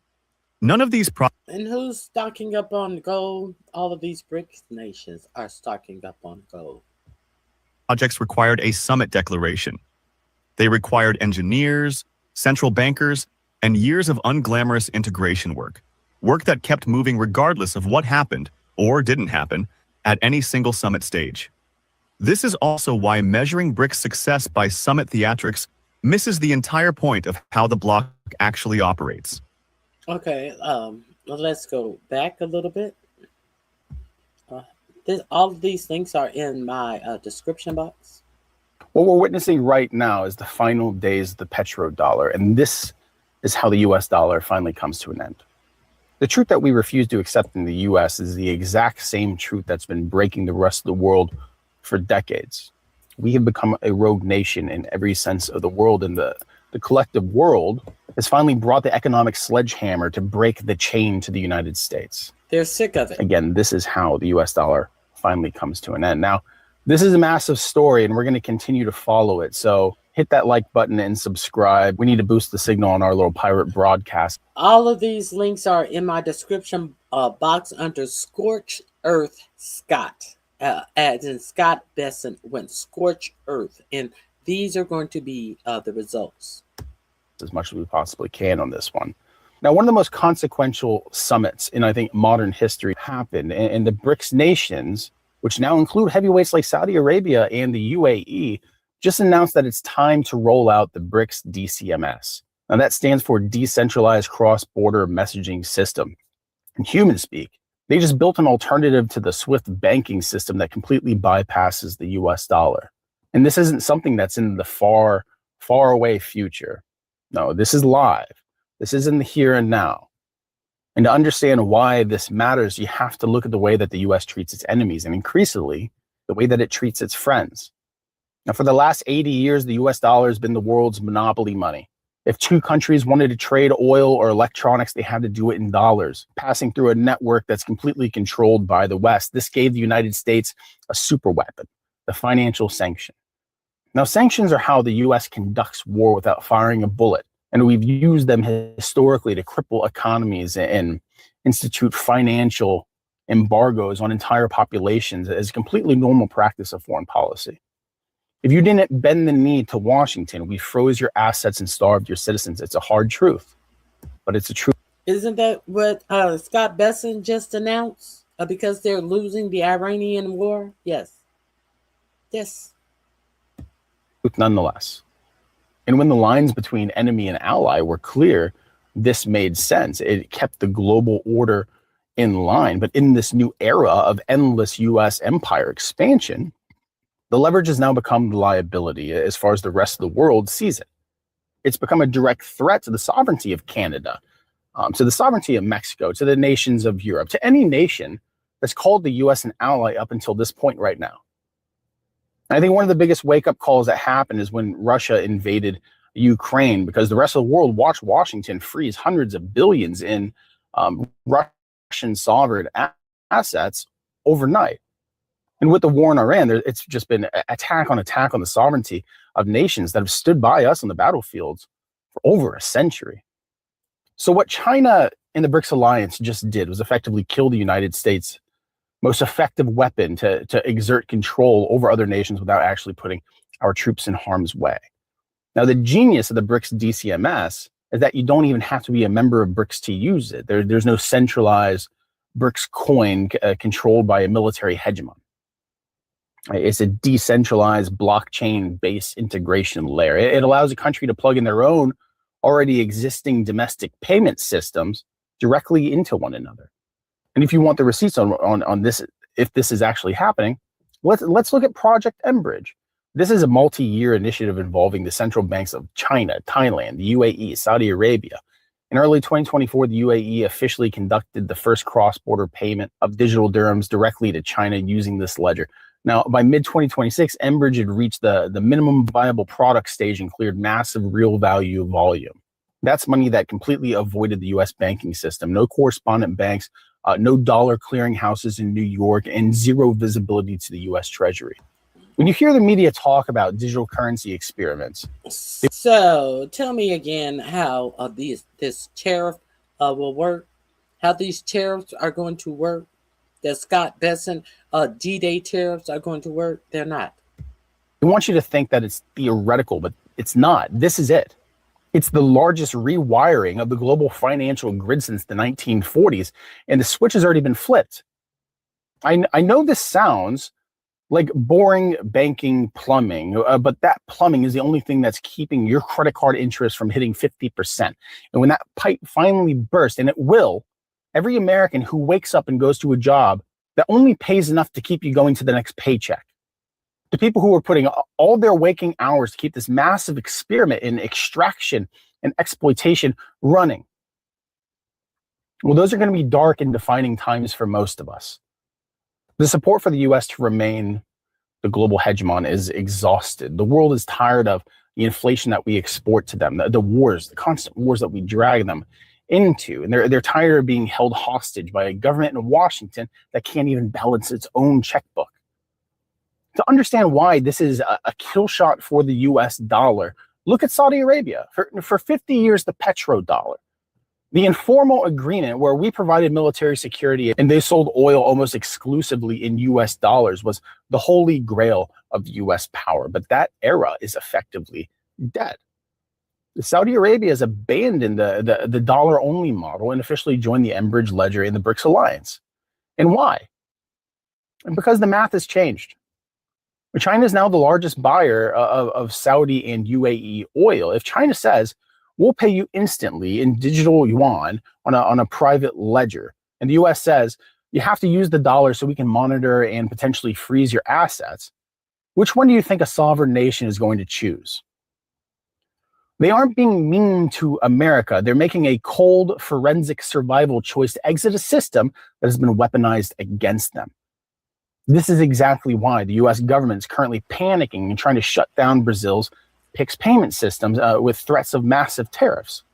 None of these And who's stocking up on gold? All of these BRICS nations are stocking up on gold. projects required a summit declaration. They required engineers, central bankers, and years of unglamorous integration work that kept moving regardless of what happened, or didn't happen, at any single summit stage. This is also why measuring BRICS success by summit theatrics misses the entire point of how the bloc actually operates. Okay, well, let's go back a little bit. All of these links are in my description box. What we're witnessing right now is the final days of the petrodollar, and this is how the US dollar finally comes to an end. The truth that we refuse to accept in the US is the exact same truth that's been breaking the rest of the world for decades. We have become a rogue nation in every sense of the word, and the collective world has finally brought the economic sledgehammer to break the chain to the United States. They're sick of it. Again, this is how the US dollar finally comes to an end. Now, this is a massive story, and we're going to continue to follow it. So hit that like button and subscribe. We need to boost the signal on our little pirate broadcast. All of these links are in my description box under Scorched Earth Scott. As in Scott Besson went Scorched Earth. And these are going to be the results. As much as we possibly can on this one. Now, one of the most consequential summits in, I think, modern history happened, and the BRICS nations, which now include heavyweights like Saudi Arabia and the UAE, just announced that it's time to roll out the BRICS DCMS. Now, that stands for Decentralized Cross-Border Messaging System. In human speak, they just built an alternative to the SWIFT banking system that completely bypasses the US dollar. And this isn't something that's in the far, far away future. No, this is live. This is in the here and now. And to understand why this matters, you have to look at the way that the US treats its enemies, and increasingly, the way that it treats its friends. Now, for the last 80 years, the US dollar has been the world's monopoly money. If two countries wanted to trade oil or electronics, they had to do it in dollars, passing through a network that's completely controlled by the West. This gave the United States a super weapon, the financial sanction. Now, sanctions are how the US conducts war without firing a bullet. And we've used them historically to cripple economies and institute financial embargoes on entire populations as a completely normal practice of foreign policy. If you didn't bend the knee to Washington, we froze your assets and starved your citizens. It's a hard truth, but it's a truth. Isn't that what Scott Besson just announced? Because they're losing the Iranian war? Yes. Yes. Nonetheless. And when the lines between enemy and ally were clear, this made sense. It kept the global order in line. But in this new era of endless US empire expansion, the leverage has now become the liability as far as the rest of the world sees it. It's become a direct threat to the sovereignty of Canada, to the sovereignty of Mexico, to the nations of Europe, to any nation that's called the US an ally up until this point right now. I think one of the biggest wake-up calls that happened is when Russia invaded Ukraine, because the rest of the world watched Washington freeze hundreds of billions in Russian sovereign assets overnight. And with the war in Iran, it's just been attack on the sovereignty of nations that have stood by us on the battlefields for over a century. So what China and the BRICS alliance just did was effectively kill the United States' most effective weapon to exert control over other nations without actually putting our troops in harm's way. Now, the genius of the BRICS DCMS is that you don't even have to be a member of BRICS to use it. There's no centralized BRICS coin controlled by a military hegemon. It's a decentralized blockchain-based integration layer. It allows a country to plug in their own already existing domestic payment systems directly into one another. And if you want the receipts on this, if this is actually happening, let's look at Project Enbridge. This is a multi-year initiative involving the central banks of China, Thailand, the UAE, Saudi Arabia. In early 2024, the UAE officially conducted the first cross-border payment of digital dirhams directly to China using this ledger. Now, by mid-2026, Enbridge had reached the minimum viable product stage and cleared massive real value volume. That's money that completely avoided the US banking system. No correspondent banks, no dollar clearing houses in New York, and zero visibility to the US Treasury. When you hear the media talk about digital currency experiments. So tell me again how this tariff will work, how these tariffs are going to work. The Scott Besson D-Day tariffs are going to work. They're not. I want you to think that it's theoretical, but it's not. This is it. It's the largest rewiring of the global financial grid since the 1940s, and the switch has already been flipped. I know this sounds like boring banking plumbing, but that plumbing is the only thing that's keeping your credit card interest from hitting 50%. And when that pipe finally bursts, and it will, every American who wakes up and goes to a job that only pays enough to keep you going to the next paycheck, the people who are putting all their waking hours to keep this massive experiment in extraction and exploitation running, well, those are going to be dark and defining times for most of us. The support for the US to remain the global hegemon is exhausted. The world is tired of the inflation that we export to them, the wars, the constant wars that we drag them into. And they're tired of being held hostage by a government in Washington that can't even balance its own checkbook. To understand why this is a kill shot for the US dollar, look at Saudi Arabia. For 50 years, the petrodollar. The informal agreement where we provided military security and they sold oil almost exclusively in US dollars was the holy grail of US power. But that era is effectively dead. Saudi Arabia has abandoned the dollar-only model and officially joined the Enbridge ledger in the BRICS alliance. And why? And because the math has changed. China is now the largest buyer of Saudi and UAE oil. If China says, we'll pay you instantly in digital yuan on a private ledger, and the US says, you have to use the dollar so we can monitor and potentially freeze your assets, which one do you think a sovereign nation is going to choose? They aren't being mean to America. They're making a cold forensic survival choice to exit a system that has been weaponized against them. This is exactly why the US government is currently panicking and trying to shut down Brazil's PIX payment systems with threats of massive tariffs.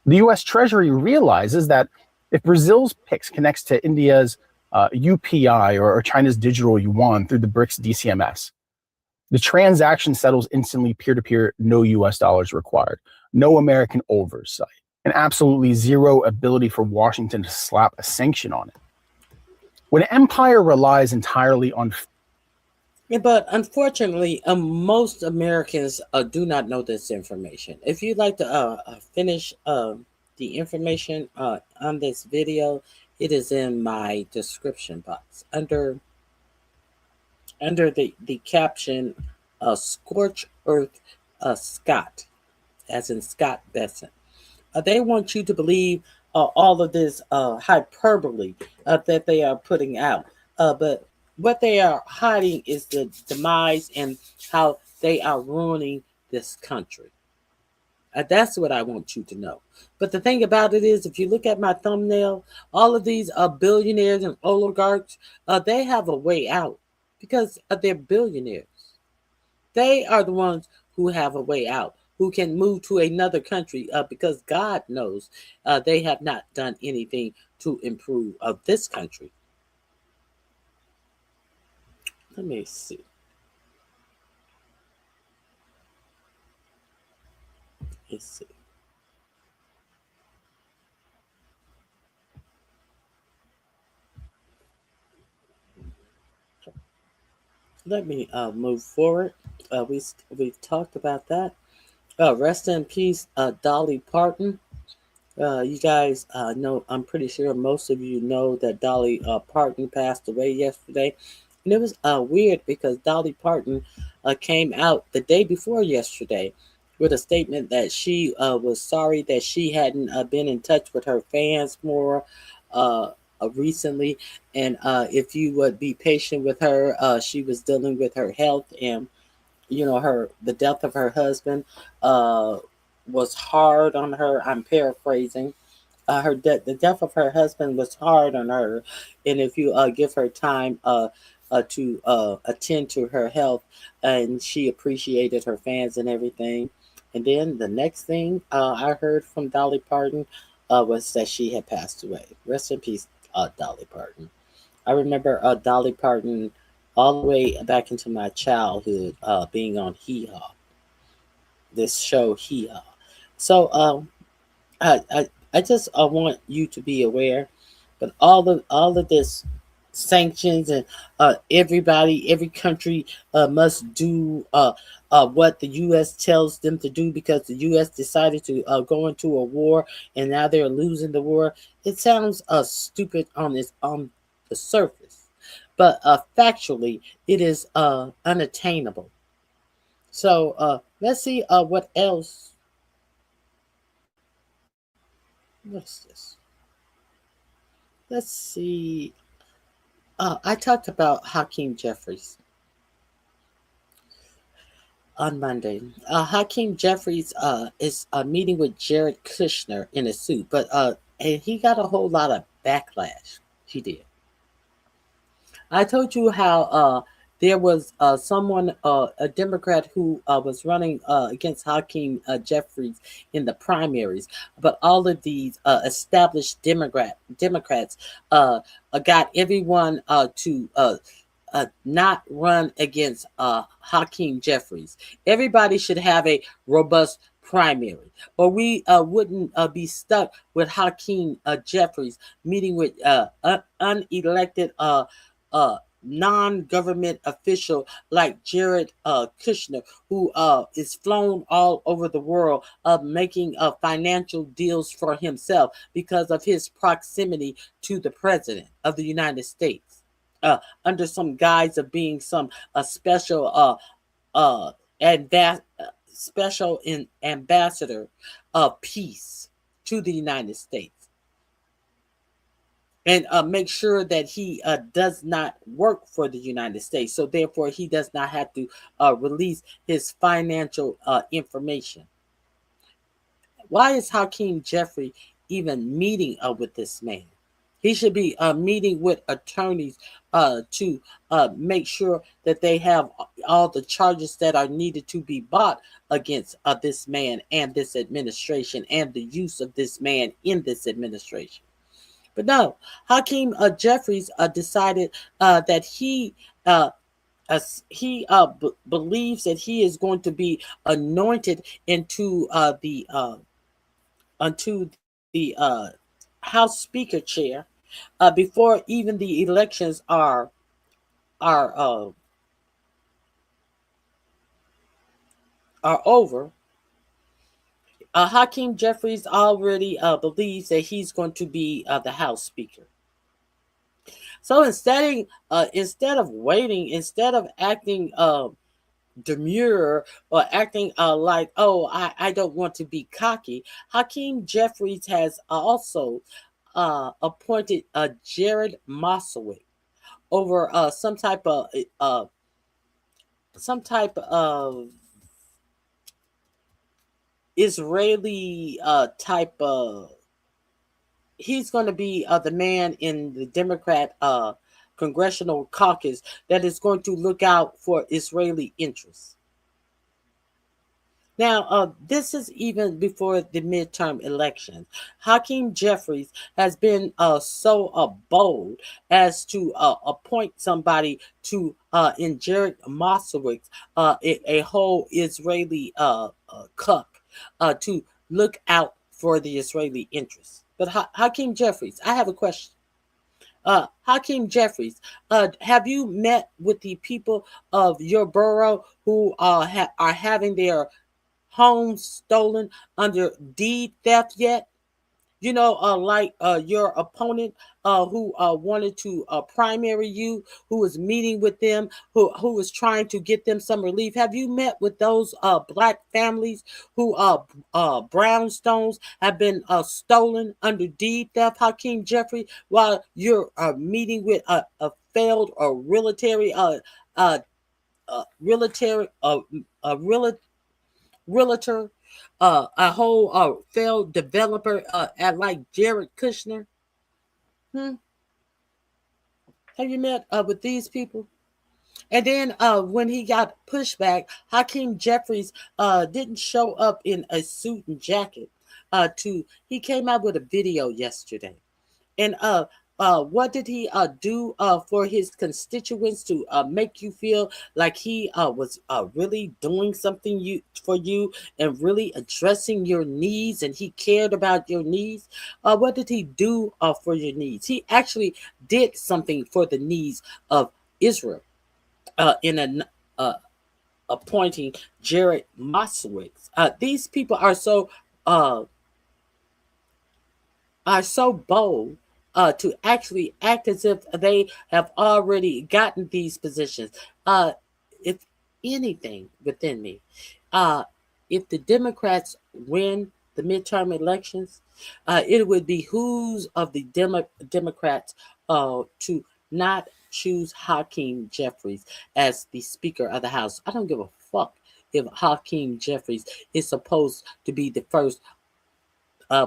The US Treasury realizes that if Brazil's PIX connects to India's UPI or China's digital yuan through the BRICS DCMS, the transaction settles instantly peer-to-peer, no US dollars required, no American oversight, and absolutely zero ability for Washington to slap a sanction on it. When an empire relies entirely on... Yeah, but unfortunately, most Americans do not know this information. If you'd like to finish the information on this video, it is in my description box under the caption Scorch Earth Scott, as in Scott Besson. They want you to believe all of this hyperbole that they are putting out. But what they are hiding is the demise and how they are ruining this country. That's what I want you to know. But the thing about it is, if you look at my thumbnail, all of these billionaires and oligarchs, they have a way out because they're billionaires. They are the ones who have a way out, who can move to another country because God knows they have not done anything to improve this country. Let me see. Let's see. Let me move forward. We've talked about that. Rest in peace, Dolly Parton. You guys know, I'm pretty sure most of you know that Dolly Parton passed away yesterday. And it was weird because Dolly Parton came out the day before yesterday with a statement that she was sorry that she hadn't been in touch with her fans more recently. And if you would be patient with her, she was dealing with her health, and you know, the death of her husband was hard on her. I'm paraphrasing. The death of her husband was hard on her, and if you give her time to attend to her health, and she appreciated her fans and everything. And then the next thing I heard from Dolly Parton was that she had passed away. Rest in peace, Dolly Parton. I remember Dolly Parton all the way back into my childhood being on Hee Haw, this show Hee Haw. So I just want you to be aware, but all of this sanctions and every country must do what the U.S. tells them to do because the U.S. decided to go into a war and now they're losing the war. It sounds stupid on the surface, but factually, it is unattainable. So let's see what else. What's this? Let's see. I talked about Hakeem Jeffries on Monday. Hakeem Jeffries is meeting with Jared Kushner in a suit, but and he got a whole lot of backlash. He did. I told you how there was someone, a Democrat, who was running against Hakeem Jeffries in the primaries, but all of these established Democrats got everyone to not run against Hakeem Jeffries. Everybody should have a robust primary, or we wouldn't be stuck with Hakeem Jeffries meeting with unelected non-government official like Jared Kushner, who is flown all over the world, making financial deals for himself because of his proximity to the president of the United States, under some guise of being some special ambassador of peace to the United States, and make sure that he does not work for the United States. So therefore, he does not have to release his financial information. Why is Hakeem Jeffrey even meeting with this man? He should be meeting with attorneys to make sure that they have all the charges that are needed to be brought against this man and this administration, and the use of this man in this administration. But no, Hakeem Jeffries decided that believes that he is going to be anointed into the House Speaker chair before even the elections are over. Hakeem Jeffries already believes that he's going to be the House Speaker. So instead of waiting, instead of acting demure or acting like, oh, I don't want to be cocky, Hakeem Jeffries has also appointed Jared Mossowitz over some type of Israeli type of. He's going to be the man in the Democrat congressional caucus that is going to look out for Israeli interests. Now, this is even before the midterm elections. Hakeem Jeffries has been so bold as to appoint somebody to in Jared Mossowitz, a whole Israeli cuck, to look out for the Israeli interests. But Hakeem Jeffries, I have a question. Hakeem Jeffries, have you met with the people of your borough who are having their homes stolen under deed theft yet? You know, like your opponent who wanted to primary you, who was meeting with them, who was trying to get them some relief. Have you met with those black families who brownstones have been stolen under deed theft, Hakeem Jeffrey, while you're meeting with a failed or realtor, a whole failed developer at like Jared Kushner? Have you met with these people? And then when he got pushback, Hakeem Jeffries didn't show up in a suit and jacket. He came out with a video yesterday, and what did he do for his constituents to make you feel like he was really doing something for you and really addressing your needs, and he cared about your needs? What did he do for your needs? He actually did something for the needs of Israel in appointing Jared Mossowitz. These people are so bold to actually act as if they have already gotten these positions. If anything within me, if the Democrats win the midterm elections, it would behoove of the Democrats to not choose Hakeem Jeffries as the Speaker of the House. I don't give a fuck if Hakeem Jeffries is supposed to be the first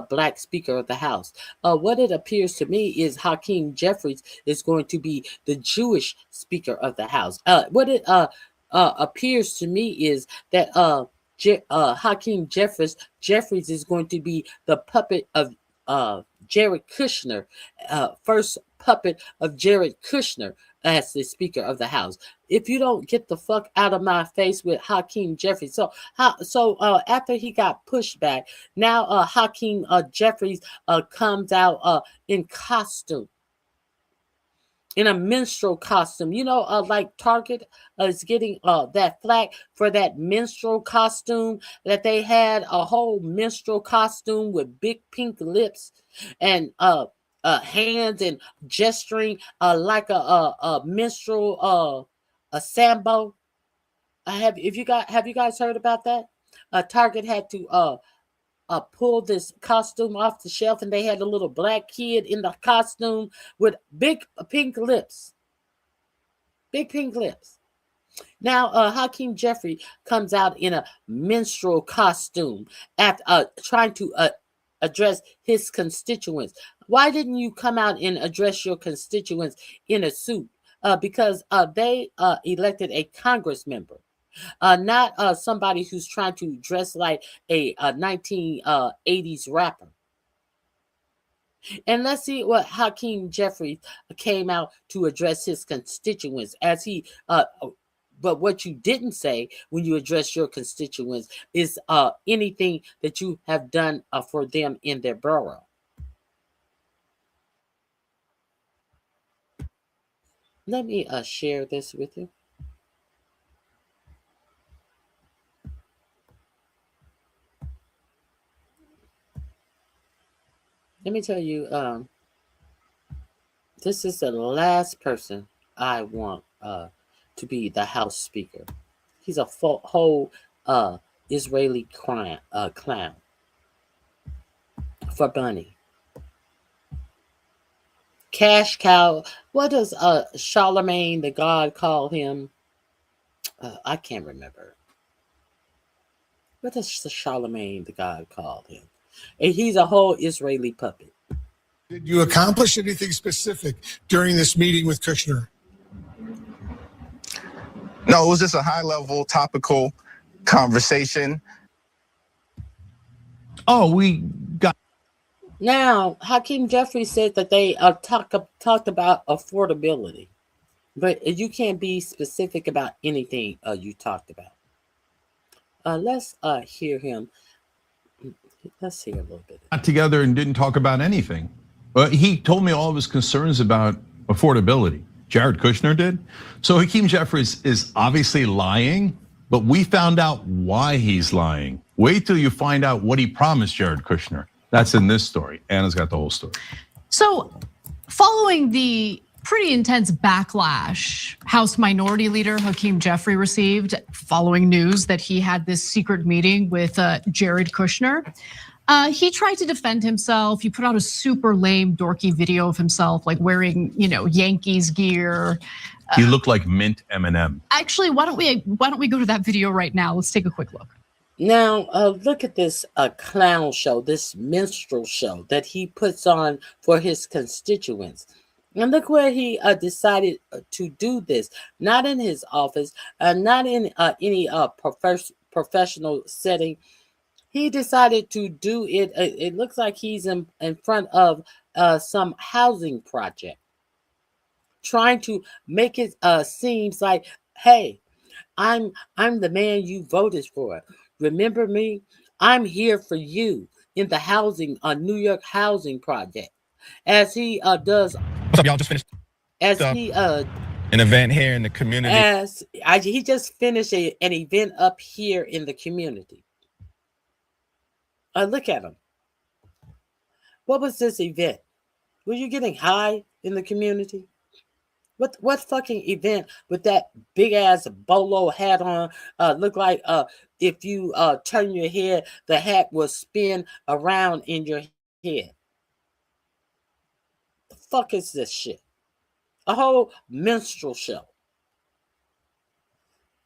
black Speaker of the House. What it appears to me is Hakeem Jeffries is going to be the Jewish Speaker of the House. What it appears to me is that Hakeem Jeffries is going to be the puppet of Jared Kushner, first puppet of Jared Kushner as the Speaker of the House. If you don't get the fuck out of my face with Hakeem Jeffries, so after he got pushed back, now Hakeem Jeffries comes out in costume. In a minstrel costume, like Target is getting that flack for that minstrel costume that they had, a whole minstrel costume with big pink lips and hands and gesturing like a minstrel, a sambo. Have you guys heard about that? Target had to pull this costume off the shelf, and they had a little black kid in the costume with big pink lips. Big pink lips. Now, Hakeem Jeffrey comes out in a minstrel costume after trying to address his constituents. Why didn't you come out and address your constituents in a suit? Because they elected a Congress member. Not somebody who's trying to dress like a 1980s rapper. And let's see what Hakeem Jeffries came out to address his constituents as he. But what you didn't say when you address your constituents is anything that you have done for them in their borough. Let me share this with you. Let me tell you, this is the last person I want to be the House Speaker. He's a whole Israeli clown for Bunny. Cash cow. What does Charlemagne the God call him? I can't remember. What does Charlemagne the God call him? And he's a whole Israeli puppet. Did you accomplish anything specific during this meeting with Kushner? No, it was just a high-level, topical conversation. Oh, we got. Now, Hakeem Jeffries said that they talked about affordability, but you can't be specific about anything you talked about. Let's hear him. Let's hear a little bit. Got together and didn't talk about anything. He told me all of his concerns about affordability. Jared Kushner did. So Hakeem Jeffries is obviously lying, but we found out why he's lying. Wait till you find out what he promised Jared Kushner. That's in this story. Anna's got the whole story. So following the pretty intense backlash House Minority Leader Hakeem Jeffrey received following news that he had this secret meeting with Jared Kushner, he tried to defend himself. He put out a super lame, dorky video of himself, like wearing, Yankees gear. He looked like mint M&M. Actually, why don't we go to that video right now? Let's take a quick look. Now, look at this clown show, this minstrel show that he puts on for his constituents. And look where he decided to do this. Not in his office, not in any professional setting. He decided to do it. It looks like he's in front of some housing project, trying to make it seems like, hey, I'm the man you voted for. Remember me? I'm here for you in the housing, New York housing project. As he does. What's up, y'all? Just finished. As he an event here in the community. He just finished an event up here in the community. Look at him. What was this event? Were you getting high in the community? What fucking event with that big ass bolo hat on? Look like if you turn your head, the hat will spin around in your head. The fuck is this shit? A whole minstrel show.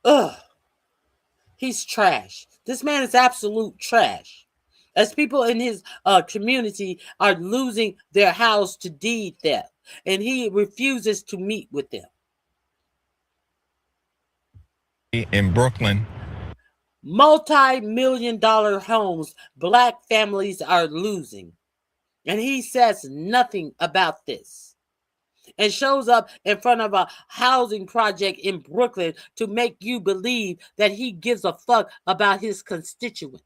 Ugh. He's trash. This man is absolute trash. As people in his community are losing their house to deed theft, and he refuses to meet with them. In Brooklyn, multi-million-dollar homes Black families are losing, and he says nothing about this, and shows up in front of a housing project in Brooklyn to make you believe that he gives a fuck about his constituents.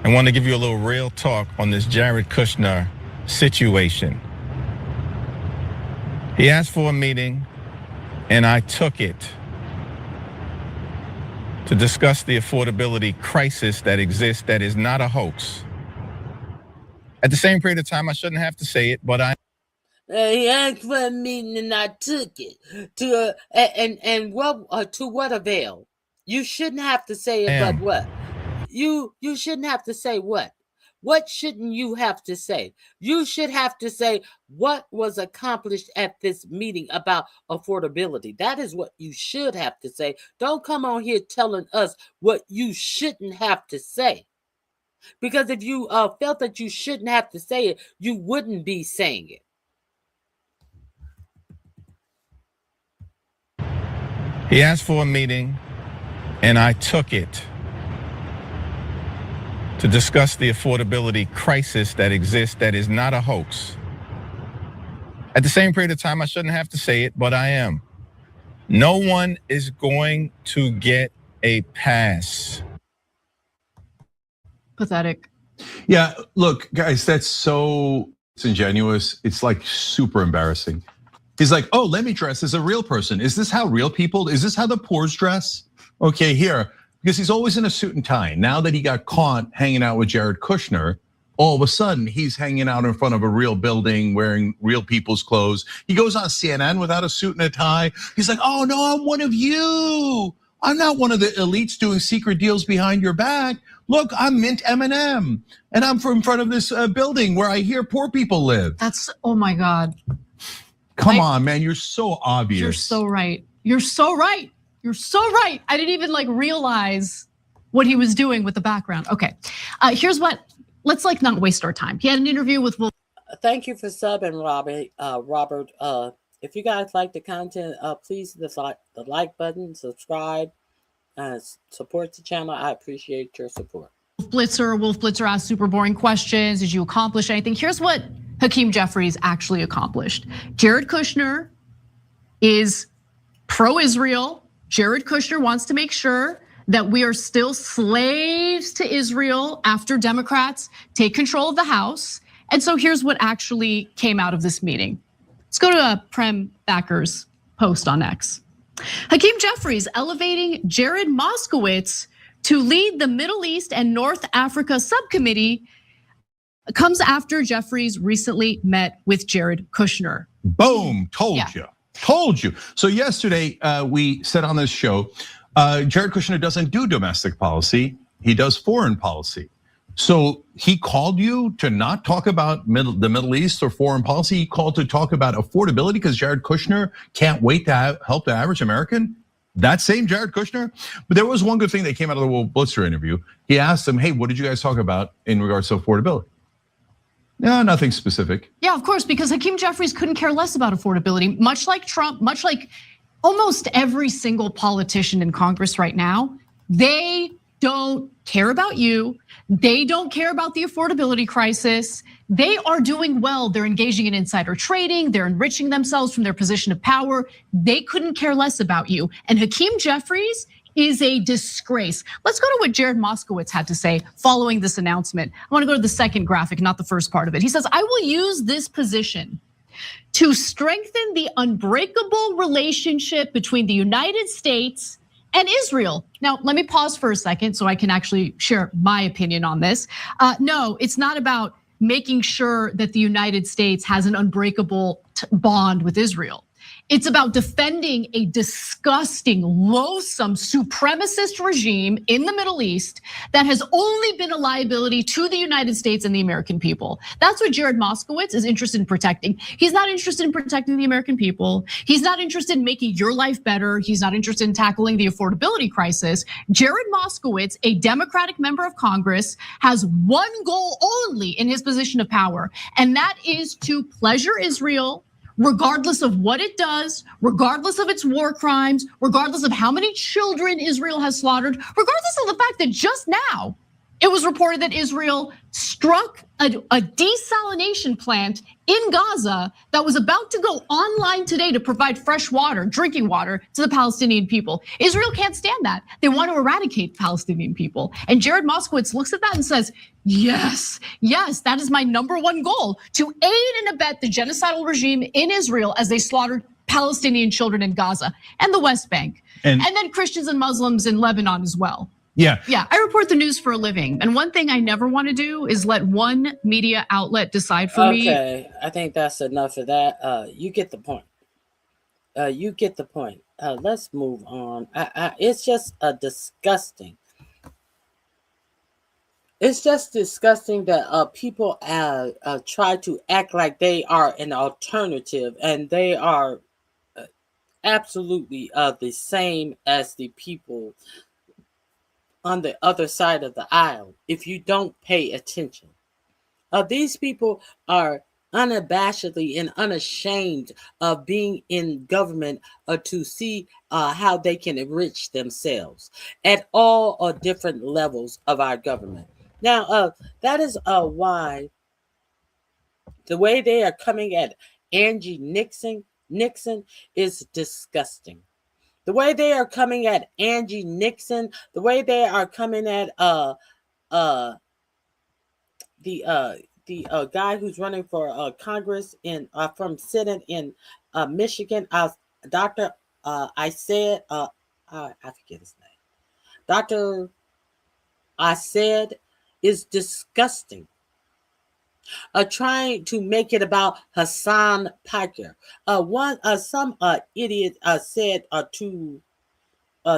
I want to give you a little real talk on this Jared Kushner situation. He asked for a meeting, and I took it to discuss the affordability crisis that exists that is not a hoax. At the same period of time, I shouldn't have to say it, but He asked for a meeting, and I took it to to what avail? You shouldn't have to say it, but what? You shouldn't have to say what? What shouldn't you have to say? You should have to say what was accomplished at this meeting about affordability. That is what you should have to say. Don't come on here telling us what you shouldn't have to say. Because if you felt that you shouldn't have to say it, you wouldn't be saying it. he asked for a meeting, and I took it to discuss the affordability crisis that exists that is not a hoax. At the same period of time, I shouldn't have to say it, but I am. No one is going to get a pass. Pathetic. Yeah, look, guys, that's so disingenuous. It's like super embarrassing. He's like, oh, let me dress as a real person. Is this how real people, is this how the poors dress? Okay, here. Because he's always in a suit and tie. Now that he got caught hanging out with Jared Kushner, all of a sudden he's hanging out in front of a real building wearing real people's clothes. He goes on CNN without a suit and a tie. He's like, oh no, I'm one of you. I'm not one of the elites doing secret deals behind your back. Look, I'm Mint M&M, and I'm in front of this building where I hear poor people live. That's, oh my God. Come on, man, you're so obvious. You're so right. You're so right. You're so right. I didn't even realize what he was doing with the background. Okay, here's what, let's not waste our time. He had an interview with Will. Thank you for subbing, Robert. If you guys like the content, please hit the like button, subscribe, support the channel. I appreciate your support. Wolf Blitzer asked super boring questions. Did you accomplish anything? Here's what Hakeem Jeffries actually accomplished. Jared Kushner is pro-Israel. Jared Kushner wants to make sure that we are still slaves to Israel after Democrats take control of the House. And so here's what actually came out of this meeting. Let's go to Prem Thacker's post on X. Hakeem Jeffries elevating Jared Moskowitz to lead the Middle East and North Africa subcommittee comes after Jeffries recently met with Jared Kushner. Boom, told you. So yesterday we said on this show, Jared Kushner doesn't do domestic policy, he does foreign policy. So he called you to not talk about the Middle East or foreign policy. He called to talk about affordability because Jared Kushner can't wait to help the average American. That same Jared Kushner. But there was one good thing that came out of the Wolf Blitzer interview. He asked him, hey, what did you guys talk about in regards to affordability? No, nothing specific. Yeah, of course, because Hakeem Jeffries couldn't care less about affordability, much like Trump, much like almost every single politician in Congress right now. They don't care about you. They don't care about the affordability crisis. They are doing well. They're engaging in insider trading. They're enriching themselves from their position of power. They couldn't care less about you. And Hakeem Jeffries is a disgrace. Let's go to what Jared Moskowitz had to say following this announcement. I want to go to the second graphic, not the first part of it. He says, I will use this position to strengthen the unbreakable relationship between the United States and Israel. Now, let me pause for a second so I can actually share my opinion on this. No, it's not about making sure that the United States has an unbreakable bond with Israel. It's about defending a disgusting, loathsome, supremacist regime in the Middle East that has only been a liability to the United States and the American people. That's what Jared Moskowitz is interested in protecting. He's not interested in protecting the American people. He's not interested in making your life better. He's not interested in tackling the affordability crisis. Jared Moskowitz, a Democratic member of Congress, has one goal only in his position of power, and that is to pleasure Israel, regardless of what it does, regardless of its war crimes, regardless of how many children Israel has slaughtered, regardless of the fact that just now it was reported that Israel struck a desalination plant in Gaza that was about to go online today to provide fresh water, drinking water to the Palestinian people. Israel can't stand that. They want to eradicate Palestinian people. And Jared Moskowitz looks at that and says, yes, that is my #1 goal, to aid and abet the genocidal regime in Israel as they slaughtered Palestinian children in Gaza and the West Bank. And then Christians and Muslims in Lebanon as well. Yeah. I report the news for a living. And one thing I never want to do is let one media outlet decide for me. Okay, I think that's enough of that. You get the point. Let's move on. It's just disgusting. It's just disgusting that people try to act like they are an alternative, and they are absolutely the same as the people on the other side of the aisle if you don't pay attention. These people are unabashedly and unashamed of being in government to see how they can enrich themselves at all different levels of our government. Now, that is why the way they are coming at Angie Nixon is disgusting. The way they are coming at Angie Nixon, the way they are coming at the guy who's running for Congress from Senate in Michigan, Dr. I forget his name. Dr. I said is disgusting. Trying to make it about Hassan Piker. Some idiot said to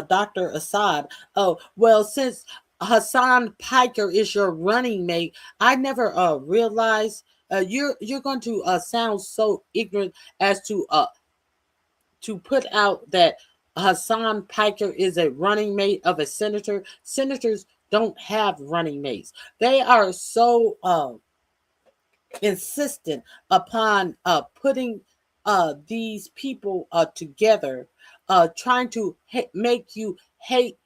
Dr. Assad, "Oh, well, since Hassan Piker is your running mate, I never realized you're going to sound so ignorant as to put out that Hassan Piker is a running mate of a senator. Senators don't have running mates. They are so insistent upon putting these people together, trying to make you hate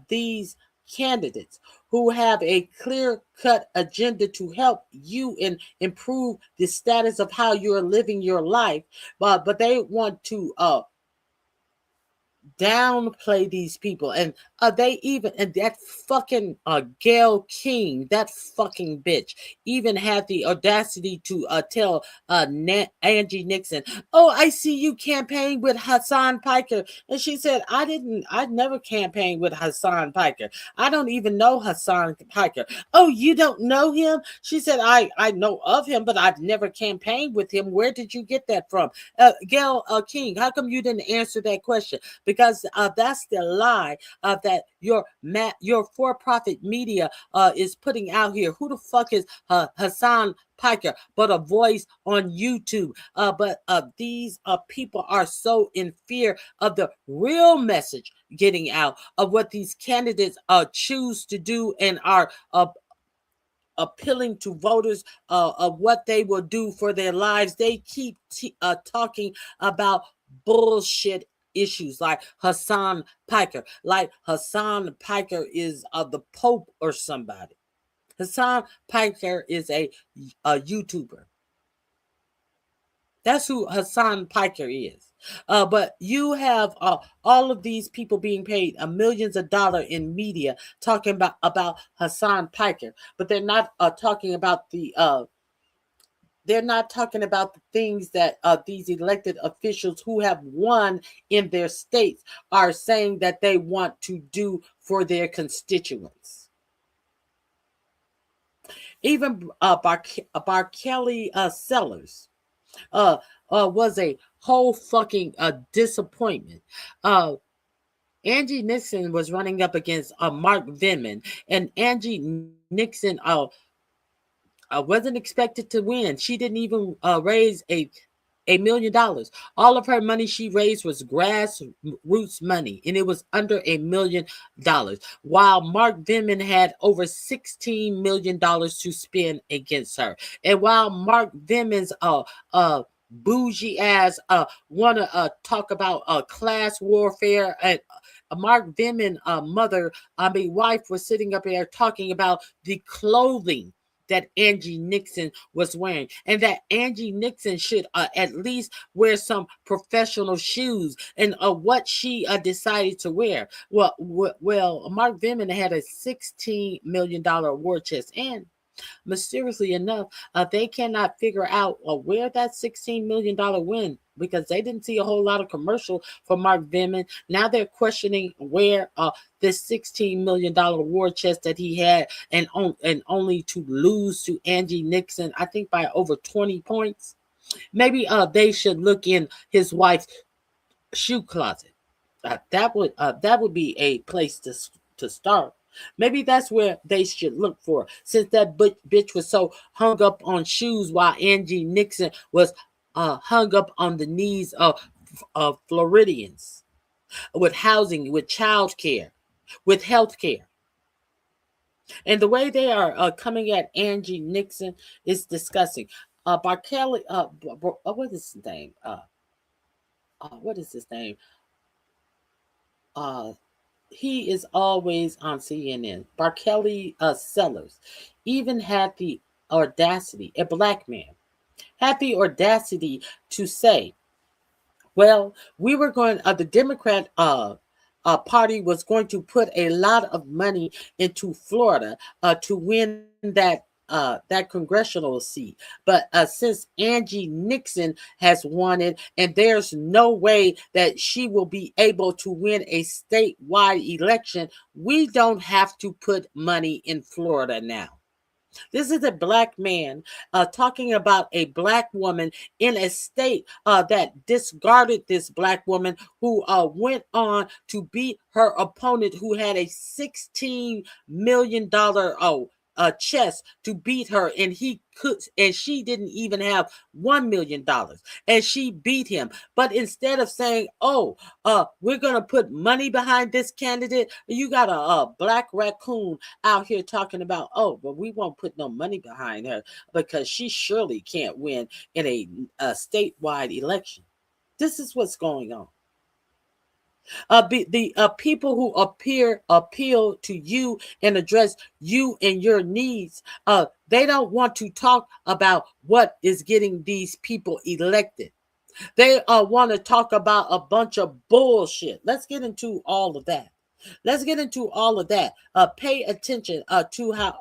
these candidates who have a clear-cut agenda to help you and improve the status of how you're living your life, but they want to downplay these people, and that fucking Gayle King, that fucking bitch, even had the audacity to tell Angie Nixon, "Oh, I see you campaign with Hassan Piker," and she said, "I never campaigned with Hassan Piker. I don't even know Hassan Piker." "Oh, you don't know him?" She said, "I know of him, but I've never campaigned with him. Where did you get that from?" Gayle King, how come you didn't answer that question? Because that's the lie that your for-profit media is putting out here. Who the fuck is Hassan Piker but a voice on YouTube? But these people are so in fear of the real message getting out of what these candidates choose to do and are appealing to voters of what they will do for their lives. They keep talking about bullshit issues like Hassan Piker, like Hassan Piker is the Pope or somebody. Hassan Piker is a YouTuber. That's who Hassan Piker is. But you have all of these people being paid millions of dollars in media talking about Hassan Piker, but they're not talking about the they're not talking about the things that these elected officials who have won in their states are saying that they want to do for their constituents. Even Kelly Sellers was a whole fucking disappointment. Angie Nixon was running up against Mark Vinman, and Angie Nixon wasn't expected to win. She didn't even raise $1 million. All of her money she raised was grassroots money, and it was under $1 million. While Mark Vinman had over $16 million to spend against her, and while Mark Vinman's bougie ass wanna talk about class warfare, and Mark Vinman wife was sitting up there talking about the clothing that Angie Nixon was wearing, and that Angie Nixon should at least wear some professional shoes, and what she decided to wear. Well, Mark Vinman had a $16 million war chest, and mysteriously enough, they cannot figure out where that $16 million went, because they didn't see a whole lot of commercial for Mark Vinman. Now they're questioning where this $16 million war chest that he had, and only to lose to Angie Nixon, I think by over 20 points. Maybe they should look in his wife's shoe closet. That would be a place to start. Maybe that's where they should look for, since that bitch was so hung up on shoes, while Angie Nixon was hung up on the needs of Floridians, with housing, with child care, with health care. And the way they are coming at Angie Nixon is disgusting. Barkelly, what is his name? What is his name? He is always on CNN. Barkelly Sellers even had the audacity, a black man, had the audacity to say, well, we were going, the Democrat party was going to put a lot of money into Florida to win that congressional seat. But since Angie Nixon has won it, and there's no way that she will be able to win a statewide election, we don't have to put money in Florida now. This is a black man talking about a black woman in a state that discarded this black woman, who went on to beat her opponent, who had a $16 million chest to beat her, and she didn't even have $1 million, and she beat him. But instead of saying, we're gonna put money behind this candidate, you got a black raccoon out here talking about, but we won't put no money behind her because she surely can't win in a statewide election. This is what's going on. The people who appeal to you and address you and your needs, they don't want to talk about what is getting these people elected. They want to talk about a bunch of bullshit. Let's get into all of that. Pay attention to how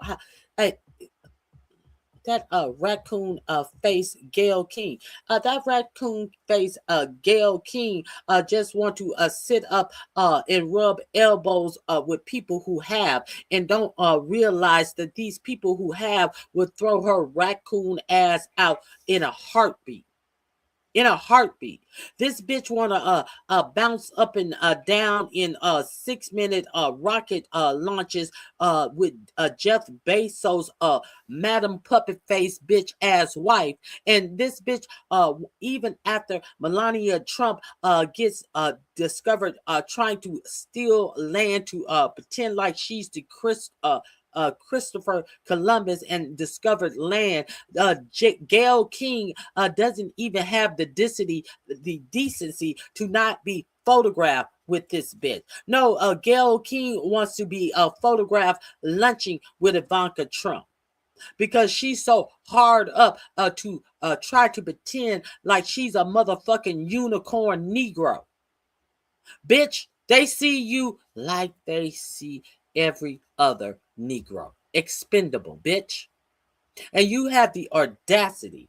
that raccoon face Gayle King. That raccoon face Gayle King just want to sit up and rub elbows with people who have, and don't realize that these people who have would throw her raccoon ass out in a heartbeat. This bitch wanna bounce up and down in 6-minute rocket launches with Jeff Bezos' Madam Puppet Face bitch ass wife. And this bitch, even after Melania Trump gets discovered trying to steal land to pretend like she's the Christopher Columbus and discovered land, Gayle King doesn't even have the decency to not be photographed with this bitch. No, Gayle King wants to be photographed lunching with Ivanka Trump, because she's so hard up to try to pretend like she's a motherfucking unicorn Negro. Bitch, they see you like they see every other Negro. Expendable, bitch. And you have the audacity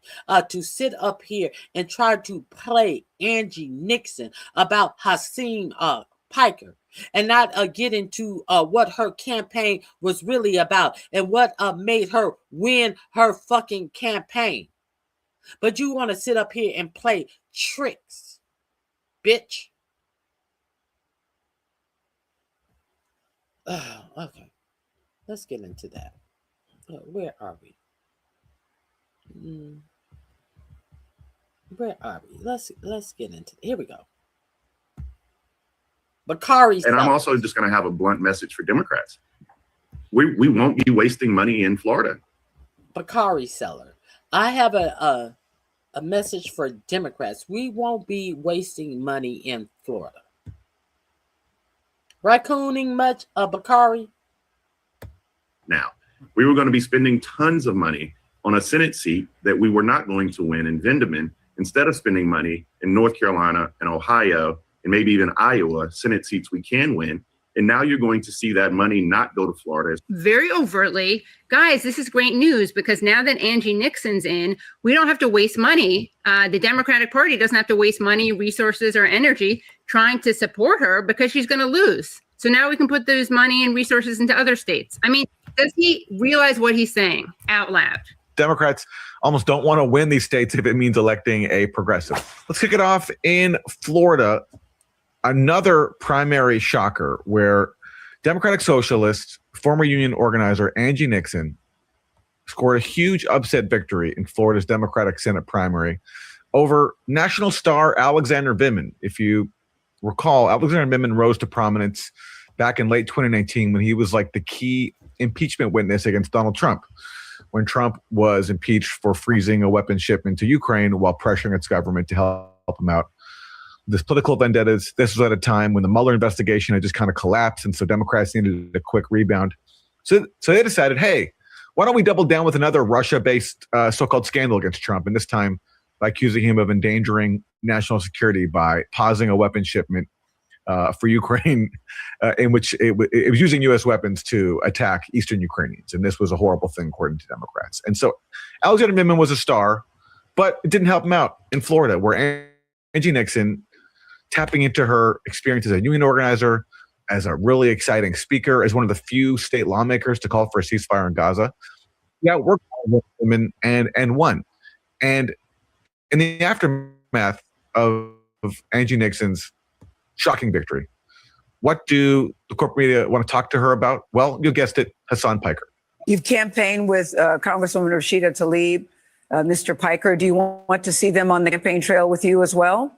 to sit up here and try to play Angie Nixon about Hakeem Piker and not get into what her campaign was really about and what made her win her fucking campaign. But you want to sit up here and play tricks, bitch. Okay, let's get into that. Where are we? Where are we? Let's get into it. Here we go. Bakari. And I'm also just going to have a blunt message for Democrats. We won't be wasting money in Florida. Bakari seller. I have a message for Democrats. We won't be wasting money in Florida. Raccooning much, Bakari? Now, we were going to be spending tons of money on a Senate seat that we were not going to win in Vindeman, instead of spending money in North Carolina and Ohio and maybe even Iowa, Senate seats we can win. And now you're going to see that money not go to Florida. Very overtly, guys, this is great news because now that Angie Nixon's in, we don't have to waste money. The Democratic Party doesn't have to waste money, resources, or energy trying to support her because she's going to lose. So now we can put those money and resources into other states. I mean, does he realize what he's saying out loud? Democrats almost don't want to win these states if it means electing a progressive. Let's kick it off in Florida. Another primary shocker where Democratic Socialist, former union organizer Angie Nixon scored a huge upset victory in Florida's Democratic Senate primary over national star Alexander Vindman. If you recall, Alexander Vindman rose to prominence back in late 2019 when he was like the key impeachment witness against Donald Trump, when Trump was impeached for freezing a weapons shipment to Ukraine while pressuring its government to help him out. This political vendettas, this was at a time when the Mueller investigation had just kind of collapsed, and so Democrats needed a quick rebound. So they decided, hey, why don't we double down with another Russia-based so-called scandal against Trump, and this time by accusing him of endangering national security by pausing a weapons shipment for Ukraine, in which it was using U.S. weapons to attack Eastern Ukrainians. And this was a horrible thing, according to Democrats. And so Alexander Vindman was a star, but it didn't help him out in Florida, where Angie Nixon, tapping into her experience as a union organizer, as a really exciting speaker, as one of the few state lawmakers to call for a ceasefire in Gaza, worked with women and won. And in the aftermath of Angie Nixon's shocking victory, what do the corporate media want to talk to her about? Well, you guessed it, Hassan Piker. You've campaigned with Congresswoman Rashida Tlaib, Mr. Piker. Do you want to see them on the campaign trail with you as well?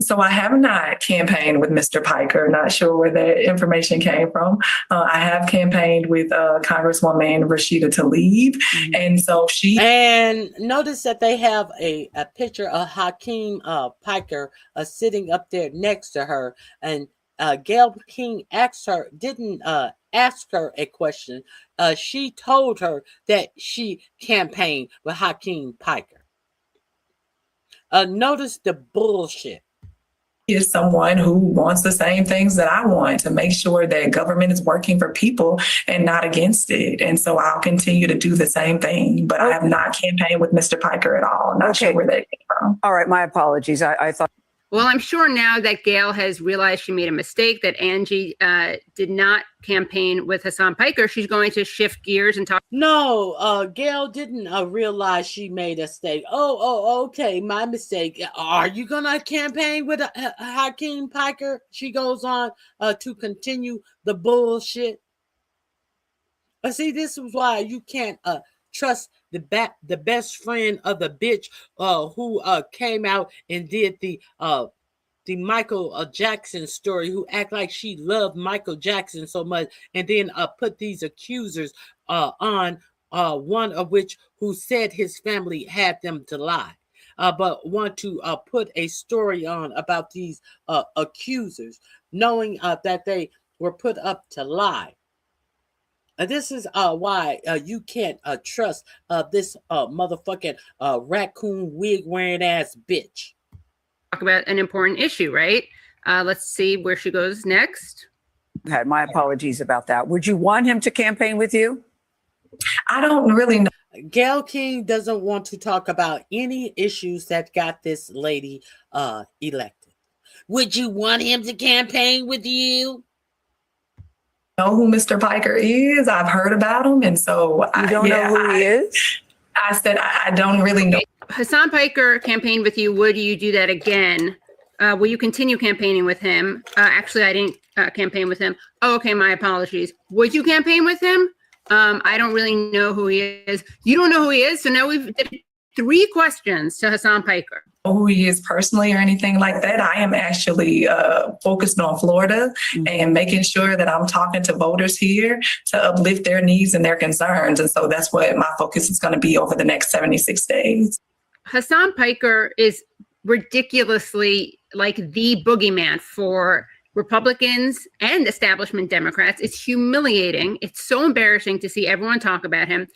So I have not campaigned with Mr. Piker. Not sure where that information came from. I have campaigned with Congresswoman Rashida Tlaib, and so she. And notice that they have a picture of Hakeem Piker sitting up there next to her, and Gayle King didn't ask her a question. She told her that she campaigned with Hakeem Piker. Notice the bullshit. Is someone who wants the same things that I want, to make sure that government is working for people and not against it. And so I'll continue to do the same thing, but I have not campaigned with Mr. Piker at all. Not sure where that came from. All right, my apologies. I thought. Well, I'm sure now that Gayle has realized she made a mistake, that Angie did not campaign with Hassan Piker, she's going to shift gears and talk. No, Gayle didn't realize she made a mistake. Oh, okay, my mistake. Are you going to campaign with Hakeem Piker? She goes on to continue the bullshit. See, this is why you can't trust the best friend of the bitch who came out and did the Michael Jackson story, who act like she loved Michael Jackson so much, and then put these accusers on, one of which who said his family had them to lie, but want to put a story on about these accusers, knowing that they were put up to lie. This is why you can't trust this motherfucking raccoon wig wearing ass bitch. Talk about an important issue, right? Let's see where she goes next. My apologies about that. Would you want him to campaign with you? I don't really know. Gayle King doesn't want to talk about any issues that got this lady elected. Would you want him to campaign with you? Know who Mr. Piker is. I've heard about him. And so You don't know who he is? I said, I don't really know. Hassan Piker campaigned with you. Would you do that again? Will you continue campaigning with him? Actually, I didn't campaign with him. Oh, okay, my apologies. Would you campaign with him? I don't really know who he is. You don't know who he is? So now we've did 3 questions to Hassan Piker. Who he is personally or anything like that. I am actually focused on Florida and making sure that I'm talking to voters here to uplift their needs and their concerns. And so that's what my focus is going to be over the next 76 days. Hassan Piker is ridiculously like the boogeyman for Republicans and establishment Democrats. It's humiliating. It's so embarrassing to see everyone talk about him.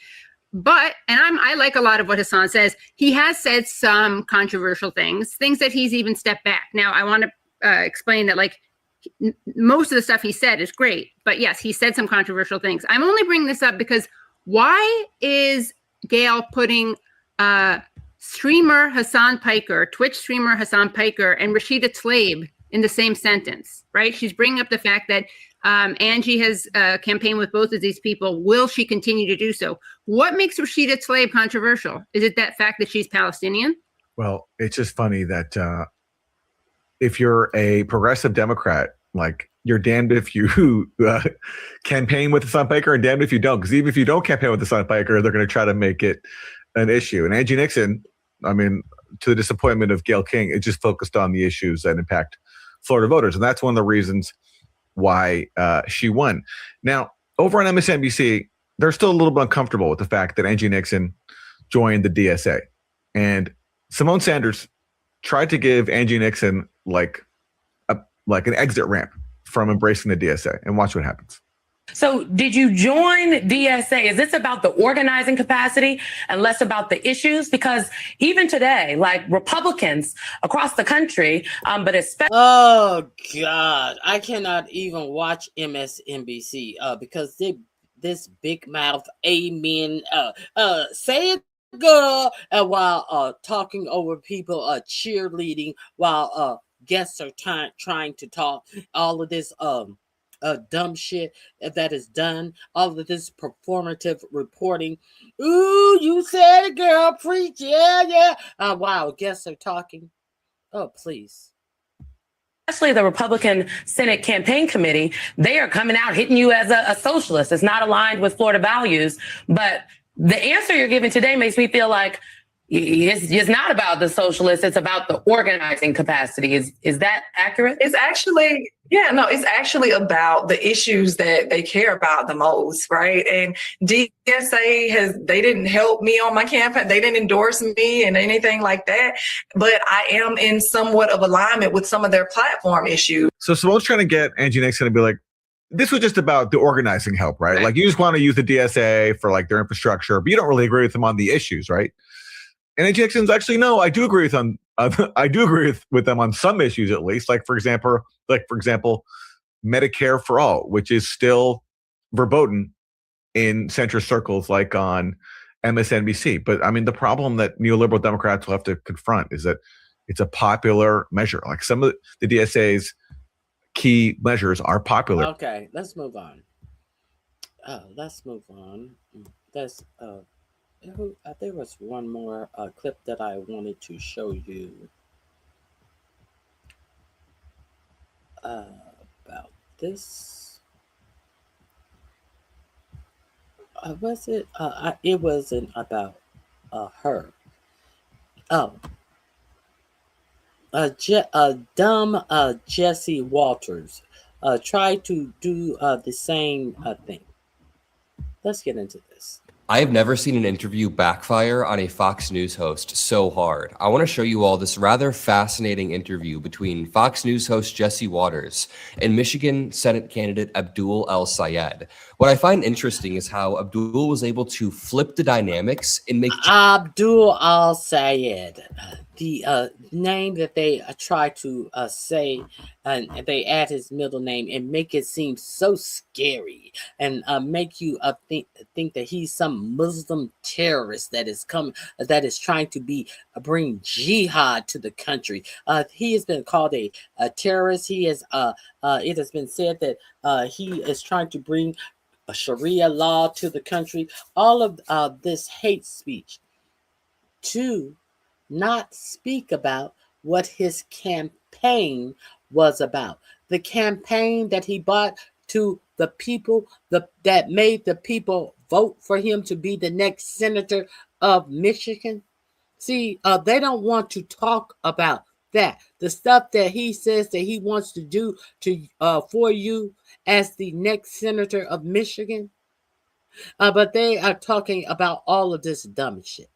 But, and I like a lot of what Hassan says. He has said some controversial things that he's even stepped back. Now, I want to explain that, like, most of the stuff he said is great. But yes, he said some controversial things. I'm only bringing this up because why is Gayle putting streamer Hassan Piker, Twitch streamer Hassan Piker, and Rashida Tlaib in the same sentence, right? She's bringing up the fact that Angie has campaigned with both of these people. Will she continue to do so? What makes Rashida Tlaib controversial? Is it that fact that she's Palestinian? Well, it's just funny that if you're a progressive Democrat, like, you're damned if you campaign with Hassan Piker and damned if you don't. Because even if you don't campaign with Hassan Piker, they're going to try to make it an issue. And Angie Nixon, I mean, to the disappointment of Gayle King, it just focused on the issues that impact Florida voters. And that's one of the reasons why she won. Now, over on MSNBC, they're still a little bit uncomfortable with the fact that Angie Nixon joined the DSA. And Simone Sanders tried to give Angie Nixon like an exit ramp from embracing the DSA. And watch what happens. So did you join DSA? Is this about the organizing capacity and less about the issues? Because even today, like, Republicans across the country, but especially... Oh, God. I cannot even watch MSNBC because this big mouth amen, say it, girl, while talking over people, cheerleading while guests are trying to talk, all of this dumb shit that is done, all of this performative reporting. Ooh, you said it, girl, preach, yeah. Wow, guests are talking. Oh, please. Especially the Republican Senate Campaign Committee, they are coming out hitting you as a socialist. It's not aligned with Florida values. But the answer you're giving today makes me feel like it's not about the socialists. It's about the organizing capacity. Is that accurate? It's actually, it's actually about the issues that they care about the most, right? And DSA they didn't help me on my campaign. They didn't endorse me and anything like that. But I am in somewhat of alignment with some of their platform issues. So Simone's trying to get Angie Nixon to be like, this was just about the organizing help, right? Like, you just want to use the DSA for like their infrastructure, but you don't really agree with them on the issues, right? And Angie Nixon's actually, no, I do agree with them. I do agree with them on some issues, at least. Like for example, Medicare for all, which is still verboten in centrist circles, like on MSNBC. But I mean, the problem that neoliberal Democrats will have to confront is that it's a popular measure. Like, some of the DSA's key measures are popular. Okay, let's move on. There was one more clip that I wanted to show you about this. Was it? It wasn't about her. Oh, dumb Jesse Walters tried to do the same thing. Let's get into this. I have never seen an interview backfire on a Fox News host so hard. I want to show you all this rather fascinating interview between Fox News host Jesse Waters and Michigan Senate candidate Abdul El-Sayed. What I find interesting is how Abdul was able to flip the dynamics and make... Abdul El-Sayed. the name that they try to say, and they add his middle name and make it seem so scary, and make you think that he's some Muslim terrorist that is trying to bring jihad to the country. He has been called a terrorist. He is it has been said that he is trying to bring a Sharia law to the country. All of this hate speech to not speak about what his campaign was about. The campaign that he bought to the people that made the people vote for him to be the next senator of Michigan. See, they don't want to talk about that. The stuff that he says that he wants to do for you as the next senator of Michigan. But they are talking about all of this dumb shit.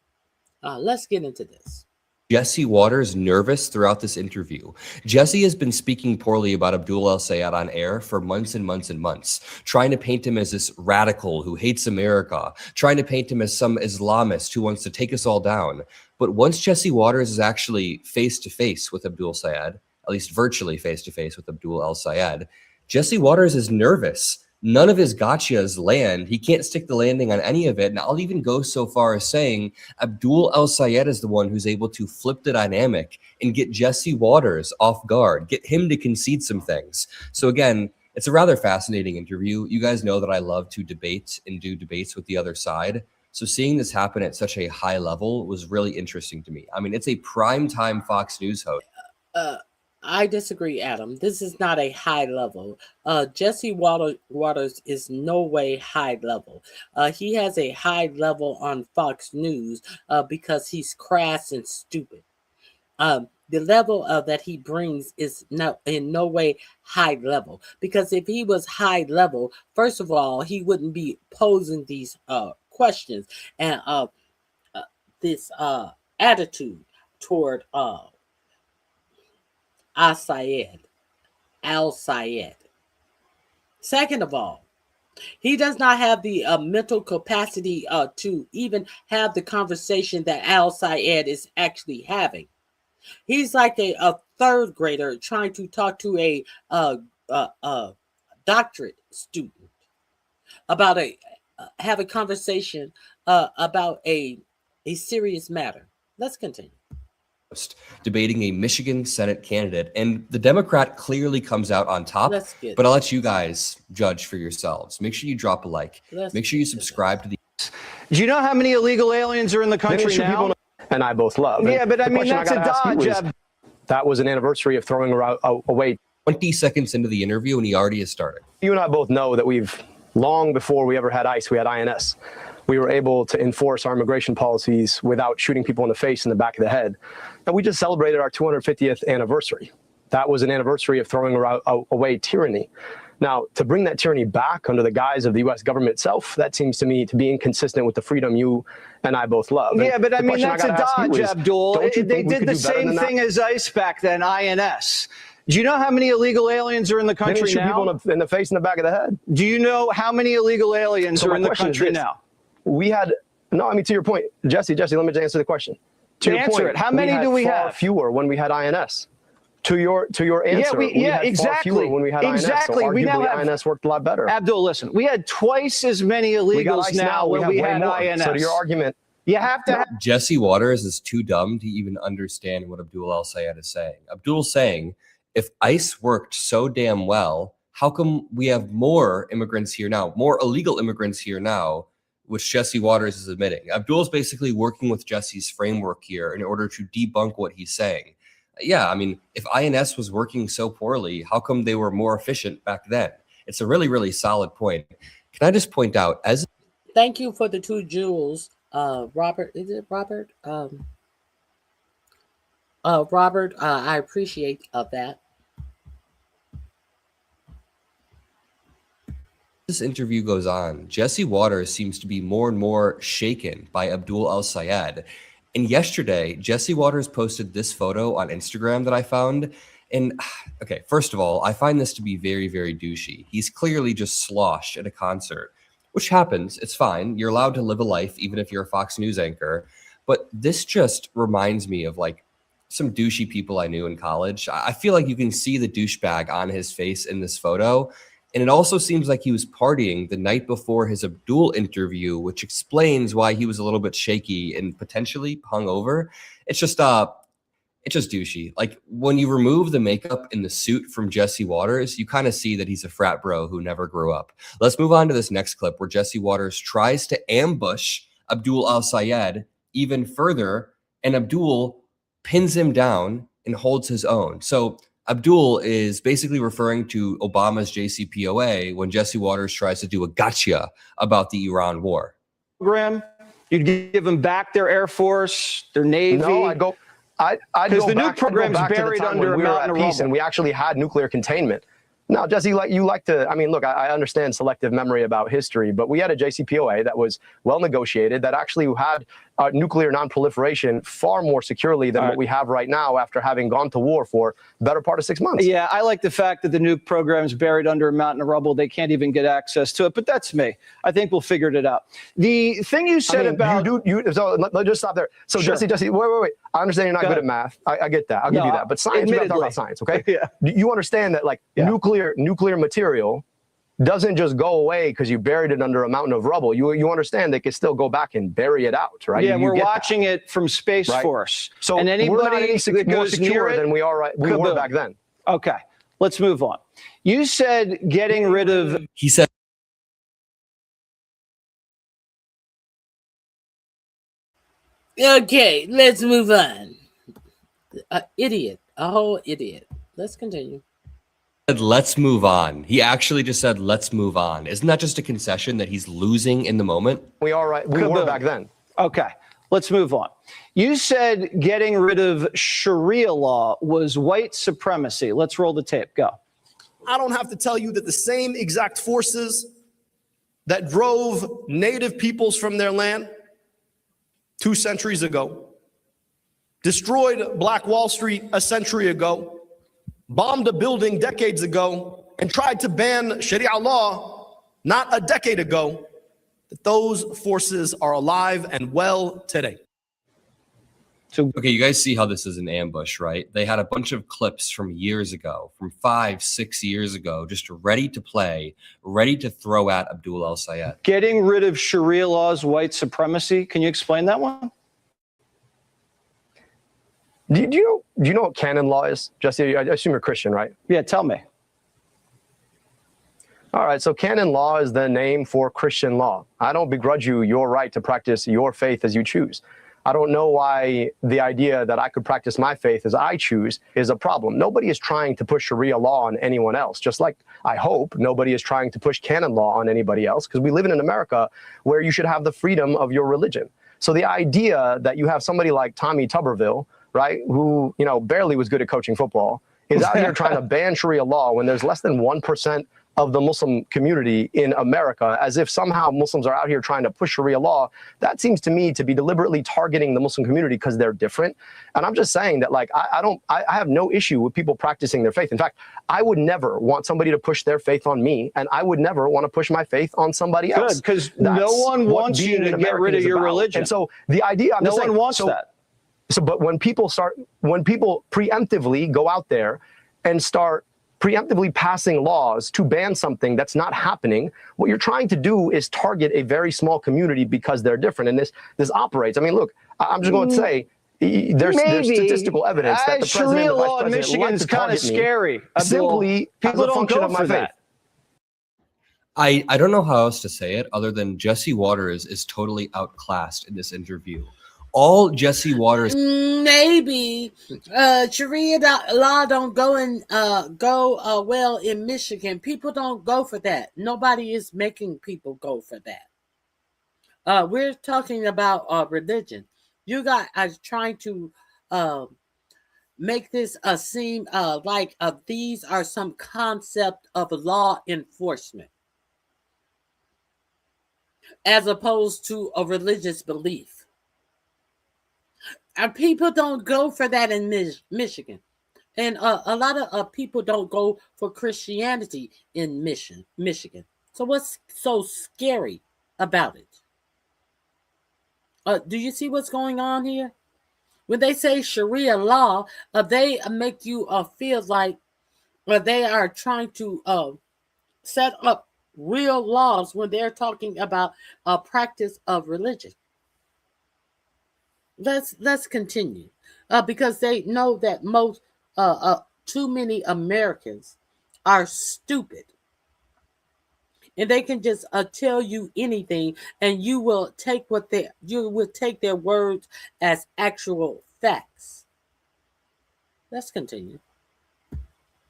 Let's get into this. Jesse Waters nervous throughout this interview. Jesse has been speaking poorly about Abdul El-Sayed on air for months and months and months, trying to paint him as this radical who hates America, trying to paint him as some Islamist who wants to take us all down. But once Jesse Waters is actually face-to-face with Abdul El-Sayed, at least virtually face-to-face with Abdul El-Sayed, Jesse Waters is nervous. None of his gotchas land. He can't stick the landing on any of it. And I'll even go so far as saying Abdul El-Sayed is the one who's able to flip the dynamic and get Jesse Waters off guard, get him to concede some things. So again, it's a rather fascinating interview. You guys know that I love to debate and do debates with the other side. So seeing this happen at such a high level was really interesting to me. I mean, it's a primetime Fox News host. I disagree, Adam. This is not a high level. Jesse Waters is no way high level. He has a high level on Fox News because he's crass and stupid. The level that he brings is in no way high level, because if he was high level, first of all, he wouldn't be posing these questions and this attitude toward Al-Sayed. Second of all, he does not have the mental capacity to even have the conversation that Al-Sayed is actually having. He's like a third grader trying to talk to a doctorate student about have a conversation about a serious matter. Let's continue. Debating a Michigan Senate candidate, and the Democrat clearly comes out on top, but I'll let you guys judge for yourselves. Make sure you drop a like. Make sure you subscribe to the... Do you know how many illegal aliens are in the country now? And I both love. Yeah, but I mean, that's a dodge. That was an anniversary of throwing away. 20 seconds into the interview, and he already has started. You and I both know that we've, long before we ever had ICE, we had INS. We were able to enforce our immigration policies without shooting people in the face and the back of the head. And we just celebrated our 250th anniversary. That was an anniversary of throwing away tyranny. Now, to bring that tyranny back under the guise of the U.S. government itself, that seems to me to be inconsistent with the freedom you and I both love. Yeah, but I mean, that's a dodge, Abdul. They did the same thing as ICE back then, INS. Do you know how many illegal aliens are in the country now? People in the face and the back of the head. Do you know how many illegal aliens are in the country now? We had, no, I mean, to your point, Jesse, let me just answer the question. To your answer point, it. How many do we have? Fewer when we had INS. To your answer, yeah, exactly. Far fewer when we had exactly. INS. So we now have INS worked a lot better. Abdul, listen, we had twice as many illegals now when we had INS. So to your argument, you have to have... Jesse Waters is too dumb to even understand what Abdul El-Sayed is saying. Abdul's saying, if ICE worked so damn well, how come we have more immigrants here now, more illegal immigrants here now, which Jesse Waters is admitting? Abdul's basically working with Jesse's framework here in order to debunk what he's saying. Yeah, I mean, if INS was working so poorly, how come they were more efficient back then? It's a really, really solid point. Can I just point out, as... Thank you for the 2 jewels, Robert. Is it Robert? Robert, I appreciate that. This interview goes on, Jesse Waters seems to be more and more shaken by Abdul El-Sayed. And yesterday, Jesse Waters posted this photo on Instagram that I found. And okay, first of all, I find this to be very, very douchey. He's clearly just sloshed at a concert, which happens. It's fine. You're allowed to live a life, even if you're a Fox News anchor. But this just reminds me of like some douchey people I knew in college. I feel like you can see the douchebag on his face in this photo. And it also seems like he was partying the night before his Abdul interview, which explains why he was a little bit shaky and potentially hungover. It's just douchey. Like when you remove the makeup and the suit from Jesse Waters, you kind of see that he's a frat bro who never grew up. Let's move on to this next clip where Jesse Waters tries to ambush Abdul al-Sayed even further, and Abdul pins him down and holds his own. So Abdul is basically referring to Obama's JCPOA when Jesse Waters tries to do a gotcha about the Iran war. Program, you'd give them back their Air Force, their Navy. No, I'd go the nuke program's back to the buried time under when a we were mountain at of peace rubble. and we actually had nuclear containment. Now, Jesse, you like to, I mean, look, I understand selective memory about history, but we had a JCPOA that was well negotiated, that actually had nuclear nonproliferation far more securely than what we have right now after having gone to war for the better part of 6 months. Yeah, I like the fact that the nuke program's buried under a mountain of rubble. They can't even get access to it, but that's me. I think we'll figure it out. The thing you said about... So let's just stop there. So Sure. Jesse, wait. I understand you're not good at math. I get that. I'll give you that. But science, we have to talk about science, okay? Yeah. You understand that like nuclear material doesn't just go away because you buried it under a mountain of rubble. You understand they can still go back and bury it out, right? Yeah, You we're get watching it from Space Right. Force. So and we're not anybody any that more goes near secure it, than we were back then. Okay, let's move on. You said getting rid of... He said... Okay, let's move on. Idiot. A whole idiot. Let's continue. Let's move on. He actually just said, let's move on. Isn't that just a concession that he's losing in the moment? We were back then. Okay, let's move on. You said getting rid of Sharia law was white supremacy. Let's roll the tape. Go. I don't have to tell you that the same exact forces that drove native peoples from their land 2 centuries ago, destroyed Black Wall Street a century ago, bombed a building decades ago, and tried to ban Sharia law not a decade ago, that those forces are alive and well today. So, okay, you guys see how this is an ambush, right? They had a bunch of clips from years ago, from 5-6 years ago, just ready to play, ready to throw at Abdul al-Sayed. Getting rid of Sharia law is white supremacy. Can you explain that one? Do you know what canon law is? Jesse, I assume you're Christian, right? Yeah, tell me. All right, so canon law is the name for Christian law. I don't begrudge you your right to practice your faith as you choose. I don't know why the idea that I could practice my faith as I choose is a problem. Nobody is trying to push Sharia law on anyone else, just like I hope nobody is trying to push canon law on anybody else, because we live in America where you should have the freedom of your religion. So the idea that you have somebody like Tommy Tuberville, right, who barely was good at coaching football, is out here trying to ban Sharia law when there's less than 1% of the Muslim community in America, as if somehow Muslims are out here trying to push Sharia law, that seems to me to be deliberately targeting the Muslim community because they're different. And I'm just saying that, like, I have no issue with people practicing their faith. In fact, I would never want somebody to push their faith on me, and I would never want to push my faith on somebody else. Good, because no one wants you to get rid of your religion. And so the idea, no one wants that. So, but when people preemptively go out there and start preemptively passing laws to ban something that's not happening, what you're trying to do is target a very small community because they're different. And this operates. I mean, look, I'm just going to say, there's statistical evidence that the president Sharia and the vice law in president Michigan like is to kind of target me scary. simply people as a don't function go of my for faith. that. I don't know how else to say it other than Jesse Waters is totally outclassed in this interview. All Jesse Waters... Maybe Sharia law don't go well in Michigan. People don't go for that. Nobody is making people go for that. We're talking about religion. You guys are trying to make this seem like these are some concept of law enforcement as opposed to a religious belief. People don't go for that in Michigan. And a lot of people don't go for Christianity in Michigan. So what's so scary about it? Do you see what's going on here? When they say Sharia law, they make you feel like they are trying to set up real laws when they're talking about a practice of religion. Let's continue because they know that most too many Americans are stupid, and they can just tell you anything, and you will take their words as actual facts. Let's continue.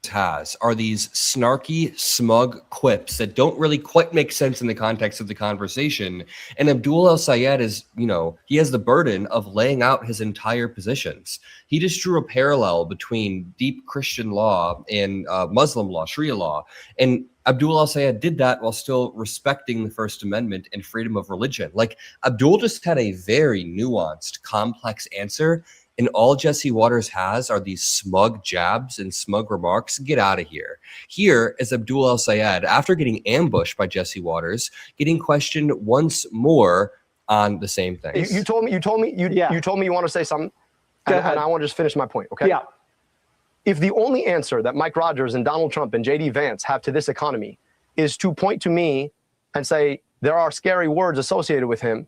Has are these snarky, smug quips that don't really quite make sense in the context of the conversation. And Abdul El-Sayed is, he has the burden of laying out his entire positions. He just drew a parallel between deep Christian law and Muslim law, Sharia law. And Abdul El-Sayed did that while still respecting the First Amendment and freedom of religion. Like, Abdul just had a very nuanced, complex answer. And all Jesse Waters has are these smug jabs and smug remarks. Get out of here. Here is Abdul El-Sayed, after getting ambushed by Jesse Waters, getting questioned once more on the same thing. You told me you want to say something, and I want to just finish my point, okay? Yeah. If the only answer that Mike Rogers and Donald Trump and J.D. Vance have to this economy is to point to me and say there are scary words associated with him,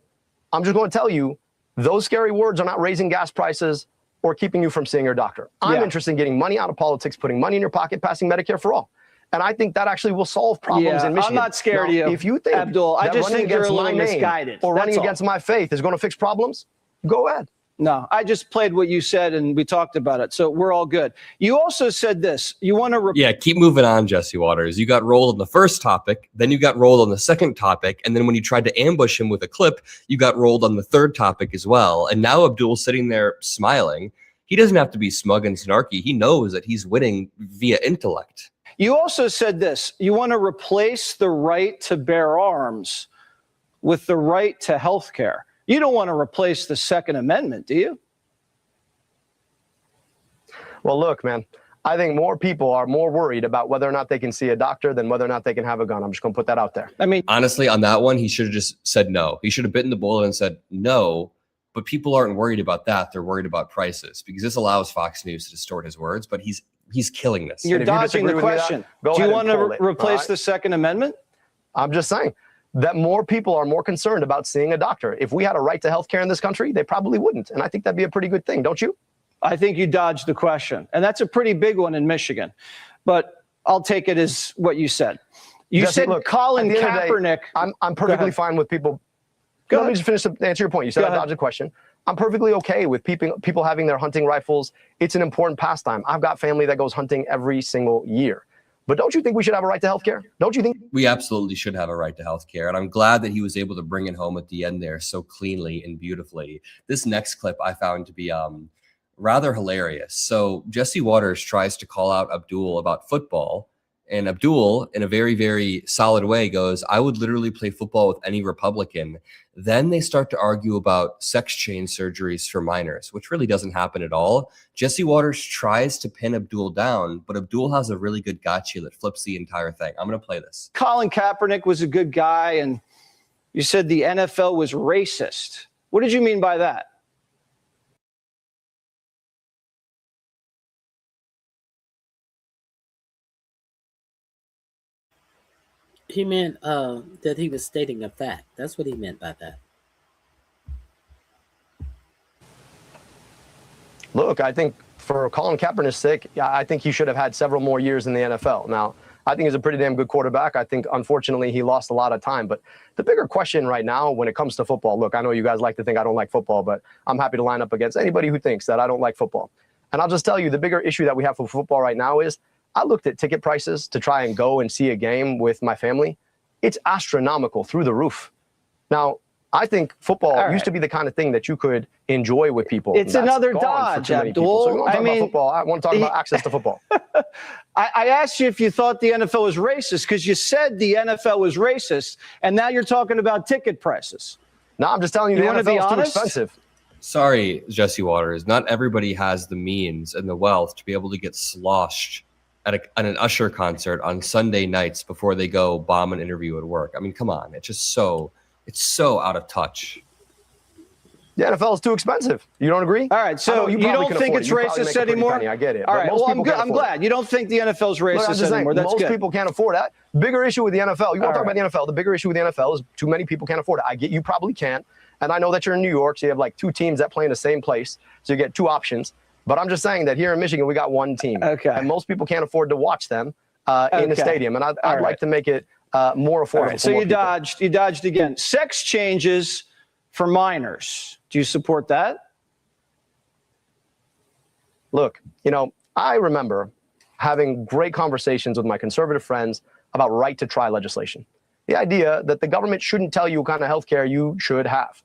I'm just going to tell you, those scary words are not raising gas prices or keeping you from seeing your doctor. I'm interested in getting money out of politics, putting money in your pocket, passing Medicare for all. And I think that actually will solve problems in Michigan. I'm not scared of you. If you think, Abdul, I just think you're a little misguided. Or running against my faith is going to fix problems, go ahead. No, I just played what you said and we talked about it. So we're all good. You also said this. You want to... Yeah, keep moving on, Jesse Waters. You got rolled on the first topic, then you got rolled on the second topic, and then when you tried to ambush him with a clip, you got rolled on the third topic as well. And now Abdul's sitting there smiling. He doesn't have to be smug and snarky. He knows that he's winning via intellect. You also said this. You want to replace the right to bear arms with the right to health care. You don't want to replace the Second Amendment, do you? Well, look, man, I think more people are more worried about whether or not they can see a doctor than whether or not they can have a gun. I'm just going to put that out there. I mean, honestly, on that one, he should have just said no. He should have bitten the bullet and said no. But people aren't worried about that. They're worried about prices because this allows Fox News to distort his words. But he's killing this. You're dodging the question. Do you want to replace the Second Amendment? I'm just saying that more people are more concerned about seeing a doctor. If we had a right to health care in this country, they probably wouldn't. And I think that'd be a pretty good thing, don't you? I think you dodged the question. And that's a pretty big one in Michigan. But I'll take it as what you said. You said Colin Kaepernick. I'm perfectly fine with people. Let me just finish to answer your point. You said I dodged the question. I'm perfectly okay with people having their hunting rifles. It's an important pastime. I've got family that goes hunting every single year. But don't you think we should have a right to health care? Don't you think? We absolutely should have a right to health care. And I'm glad that he was able to bring it home at the end there so cleanly and beautifully. This next clip I found to be rather hilarious. So Jesse Waters tries to call out Abdul about football. And Abdul, in a very, very solid way, goes, I would literally play football with any Republican. Then they start to argue about sex change surgeries for minors, which really doesn't happen at all. Jesse Waters tries to pin Abdul down, but Abdul has a really good gotcha that flips the entire thing. I'm going to play this. Colin Kaepernick was a good guy, and you said the NFL was racist. What did you mean by that? He meant that he was stating a fact. That's what he meant by that. Look, I think for Colin Kaepernick's sake, I think he should have had several more years in the NFL. Now, I think he's a pretty damn good quarterback. I think, unfortunately, he lost a lot of time. But the bigger question right now when it comes to football, look, I know you guys like to think I don't like football, but I'm happy to line up against anybody who thinks that I don't like football. And I'll just tell you, the bigger issue that we have for football right now is I looked at ticket prices to try and go and see a game with my family. It's astronomical through the roof. Now, I think football used to be the kind of thing that you could enjoy with people. It's another dodge, Abdul. So I mean, football. I want to talk about access to football. I asked you if you thought the NFL was racist because you said the NFL was racist, and now you're talking about ticket prices. No, I'm just telling you, the NFL is too expensive. Sorry, Jesse Waters. Not everybody has the means and the wealth to be able to get sloshed at an Usher concert on Sunday nights before they go bomb an interview at work. I mean, come on. It's just so out of touch. The NFL is too expensive. You don't agree? All right, so you don't think it's racist anymore? I get it. All right, well, I'm glad. glad. You don't think the NFL is racist anymore. That's most good. people can't afford that. Bigger issue with the NFL. You want to talk about the NFL. The bigger issue with the NFL is too many people can't afford it. I get you probably can't. And I know that you're in New York, so you have like 2 teams that play in the same place. So you get 2 options. But I'm just saying that here in Michigan, we got 1 team. Okay. And most people can't afford to watch them in the stadium. And I'd like to make it more affordable. Right, so you dodged again. Sex changes for minors. Do you support that? Look, you know, I remember having great conversations with my conservative friends about right to try legislation. The idea that the government shouldn't tell you what kind of health care you should have.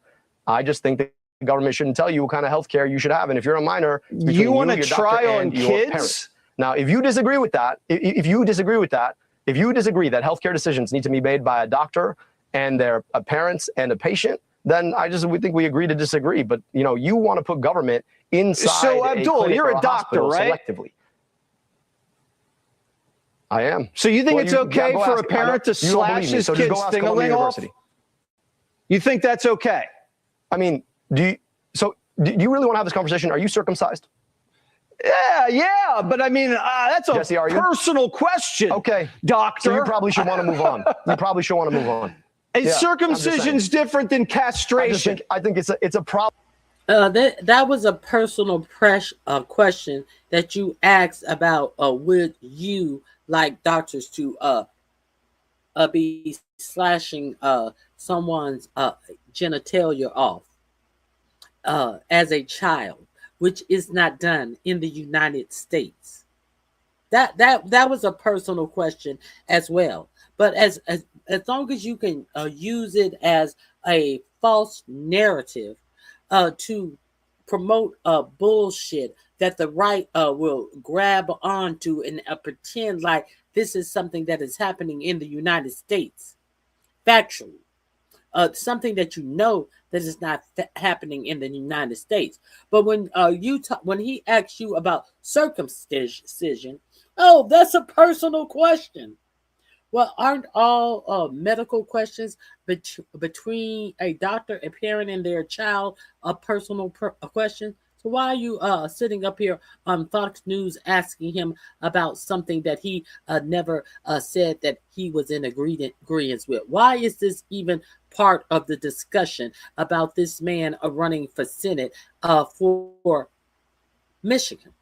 I just think that the government shouldn't tell you what kind of health care you should have. And if you're a minor, you want to try on kids? Parent. Now, if you disagree with that, if you disagree that healthcare decisions need to be made by a doctor and their parents and a patient, then we think we agree to disagree. But you know, you want to put government inside. So Abdul, you're a doctor, right? Selectively. I am. So you think it's okay for a parent to slash his kid's thing-a-ling off? You think that's okay? I mean, do you really want to have this conversation? Are you circumcised? Yeah, but I mean, that's a Jesse, personal question. Okay, doctor. So you probably should want to move on. Is circumcision's different than castration? I think it's a problem. That was a personal question that you asked about would you like doctors to be slashing someone's genitalia off as a child, which is not done in the United States. That was a personal question as well. But as long as you can use it as a false narrative to promote bullshit that the right will grab onto and pretend like this is something that is happening in the United States, factually, something that you know that is not happening in the United States. But when when he asks you about circumcision, oh, that's a personal question. Well, aren't all medical questions between a doctor, a parent, and their child a personal question? So why are you sitting up here on Fox News asking him about something that he never said that he was in agreement with? Why is this even part of the discussion about this man running for Senate for Michigan?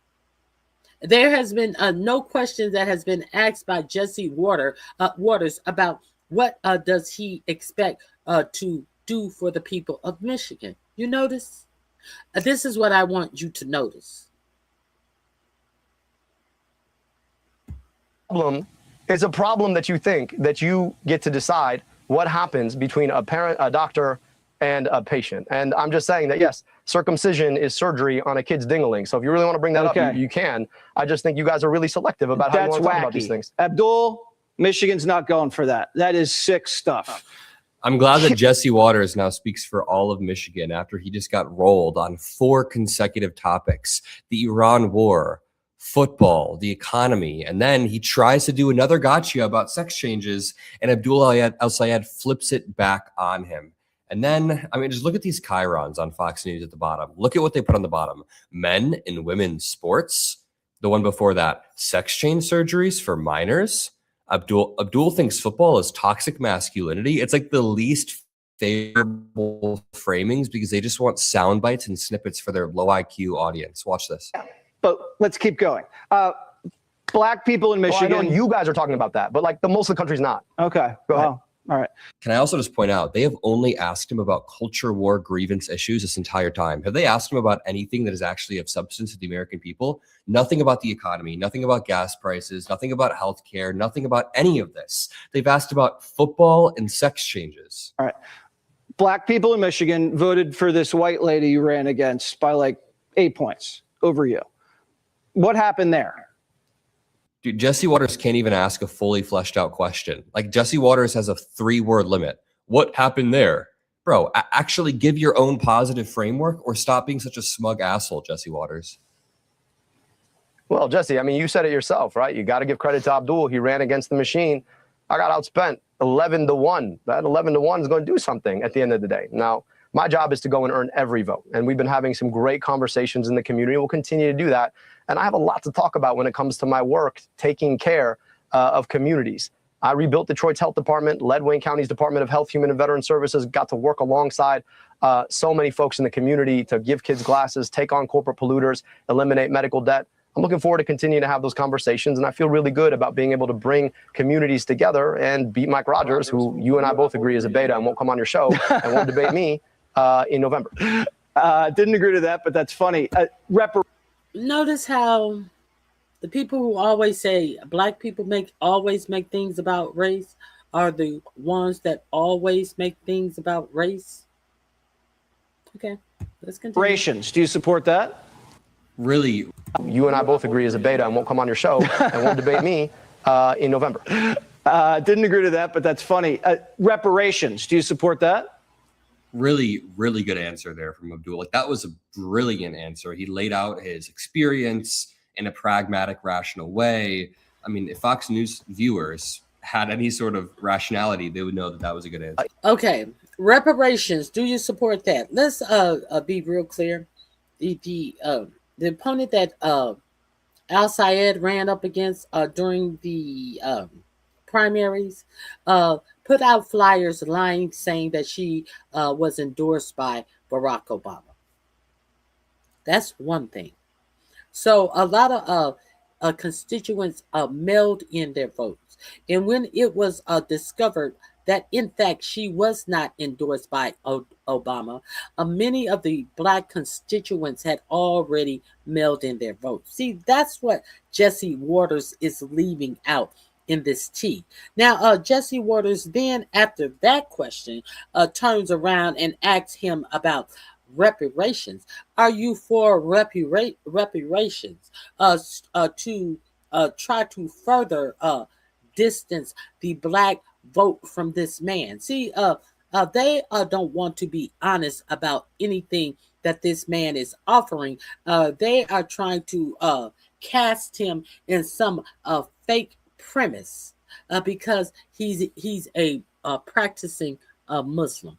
There has been no question that has been asked by Jesse Waters about what does he expect to do for the people of Michigan. You notice? This is what I want you to notice. It's a problem that you think that you get to decide what happens between a parent, a doctor, and a patient. And I'm just saying that, yes, circumcision is surgery on a kid's ding-a-ling. So if you really want to bring that up, you can. I just think you guys are really selective about how you want to talk about these things. Abdul, Michigan's not going for that. That is sick stuff. I'm glad that Jesse Waters now speaks for all of Michigan after he just got rolled on 4 consecutive topics: the Iran war, football, the economy, and then he tries to do another gotcha about sex changes, and Abdul al-Sayed flips it back on him. And then, I mean, just look at these chyrons on Fox News at the bottom. Look at what they put on the bottom. Men in women's sports. The one before that, sex change surgeries for minors. Abdul thinks football is toxic masculinity. It's like the least favorable framings because they just want sound bites and snippets for their low IQ audience. Watch this. But let's keep going. Black people in Michigan. Well, I know you guys are talking about that, but like most of the country's not. Okay. Go ahead. All right. Can I also just point out, they have only asked him about culture war grievance issues this entire time. Have they asked him about anything that is actually of substance to the American people? Nothing about the economy, nothing about gas prices, nothing about healthcare, nothing about any of this. They've asked about football and sex changes. All right. Black people in Michigan voted for this white lady you ran against by like 8 points over you. What happened there? Dude, Jesse Waters can't even ask a fully fleshed out question. Like, Jesse Waters has a 3-word limit. What happened there? Bro, actually give your own positive framework or stop being such a smug asshole, Jesse Waters. Well, Jesse, I mean, you said it yourself, right? You got to give credit to Abdul. He ran against the machine. I got outspent 11-1. That 11-1 is going to do something at the end of the day. Now, My job is to go and earn every vote. And we've been having some great conversations in the community. We'll continue to do that. And I have a lot to talk about when it comes to my work taking care of communities. I rebuilt Detroit's health department, led Wayne County's Department of Health, Human and Veteran Services, got to work alongside so many folks in the community to give kids glasses, take on corporate polluters, eliminate medical debt. I'm looking forward to continuing to have those conversations, and I feel really good about being able to bring communities together and beat Mike Rogers, who you and I both agree is a beta and won't come on your show and won't debate me in November. Didn't agree to that, but that's funny. Notice how the people who always say black people always make things about race are the ones that always make things about race. Okay, let's continue. Reparations. Do you support that? Really? You and I both agree as a beta and won't come on your show and won't debate me in November. Didn't agree to that, but that's funny. Reparations. Do you support that? Really, really good answer there from Abdul. Like, that was a brilliant answer. He laid out his experience in a pragmatic, rational way. I mean, if Fox News viewers had any sort of rationality, they would know that that was a good answer. Okay, reparations. Do you support that? Let's be real clear. The opponent that Al Sayed ran up against during the primaries put out flyers lying, saying that she was endorsed by Barack Obama. That's one thing. So a lot of constituents mailed in their votes. And when it was discovered that, in fact, she was not endorsed by Obama, many of the black constituents had already mailed in their votes. See, that's what Jesse Waters is leaving out in this tea. Now, Jesse Waters then, after that question, turns around and asks him about reparations. Are you for reparations to try to further distance the black vote from this man? See, they don't want to be honest about anything that this man is offering. They are trying to cast him in some fake premise because he's a practicing Muslim.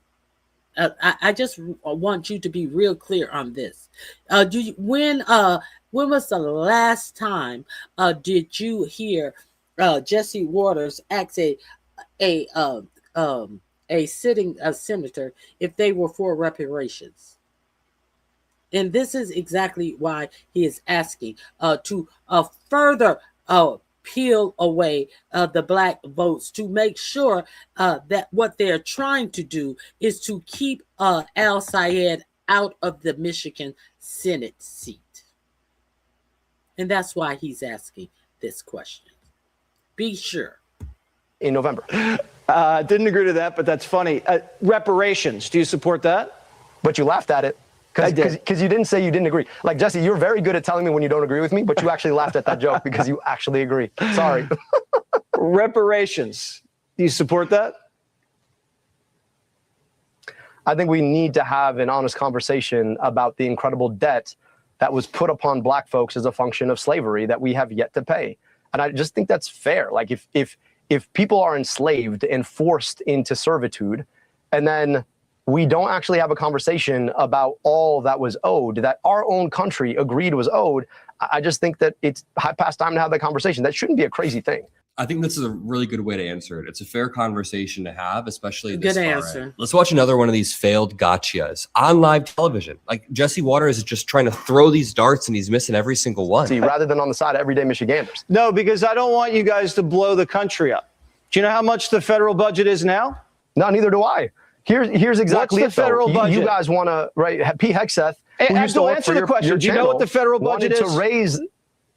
I just want you to be real clear on this. When was the last time did you hear Jesse Waters ask a sitting senator if they were for reparations? And this is exactly why he is asking to further peel away the black votes, to make sure that what they're trying to do is to keep Al Sayed out of the Michigan Senate seat. And that's why he's asking this question. Be sure. In November. Didn't agree to that, but that's funny. Reparations. Do you support that? But you laughed at it. Because you didn't say you didn't agree. Like, Jesse, you're very good at telling me when you don't agree with me, but you actually laughed at that joke because you actually agree. Sorry. Reparations. Do you support that? I think we need to have an honest conversation about the incredible debt that was put upon black folks as a function of slavery that we have yet to pay. And I just think that's fair. Like, if people are enslaved and forced into servitude, and then we don't actually have a conversation about all that was owed, that our own country agreed was owed, I just think that it's past time to have that conversation. That shouldn't be a crazy thing. I think this is a really good way to answer it. It's a fair conversation to have, especially this Good far answer. in. Let's watch another one of these failed gotchas on live television. Like, Jesse Waters is just trying to throw these darts and he's missing every single one. See, rather than on the side of everyday Michiganders. No, because I don't want you guys to blow the country up. Do you know how much the federal budget is now? No, neither do I. Here's exactly What's the federal budget? You guys want to, right? Pete Hegseth. Abdul, answer the question. Do you know what the federal budget is? To raise.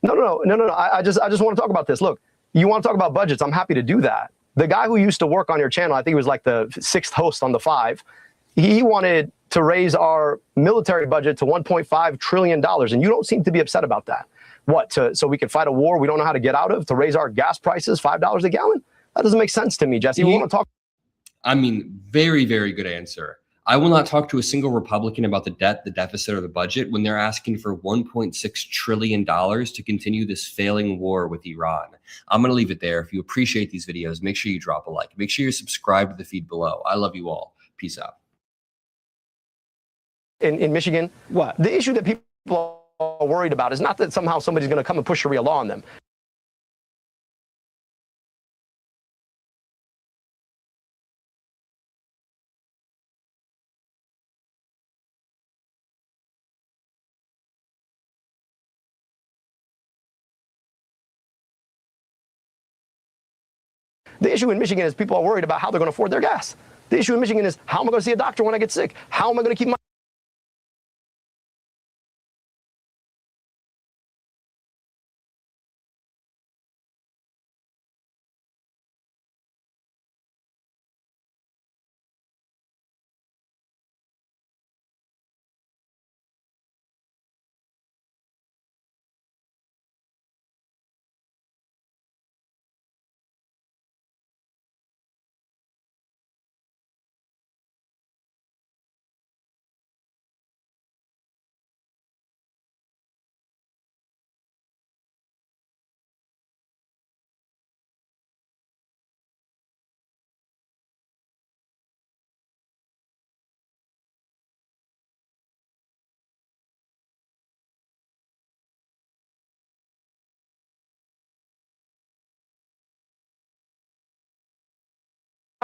No. I just want to talk about this. Look, you want to talk about budgets? I'm happy to do that. The guy who used to work on your channel, I think he was like the 6th host on the 5. He wanted to raise our military budget to $1.5 trillion, and you don't seem to be upset about that. What? So we can fight a war we don't know how to get out of? To raise our gas prices $5 a gallon? That doesn't make sense to me, Jesse. We want to talk. I mean, very, very good answer. I will not talk to a single Republican about the debt, the deficit, or the budget when they're asking for $1.6 trillion to continue this failing war with Iran. I'm going to leave it there. If you appreciate these videos, make sure you drop a like. Make sure you're subscribed to the feed below. I love you all. Peace out. in Michigan? What? The issue that people are worried about is not that somehow somebody's going to come and push Sharia law on them. The issue in Michigan is people are worried about how they're going to afford their gas. The issue in Michigan is how am I going to see a doctor when I get sick? How am I going to keep my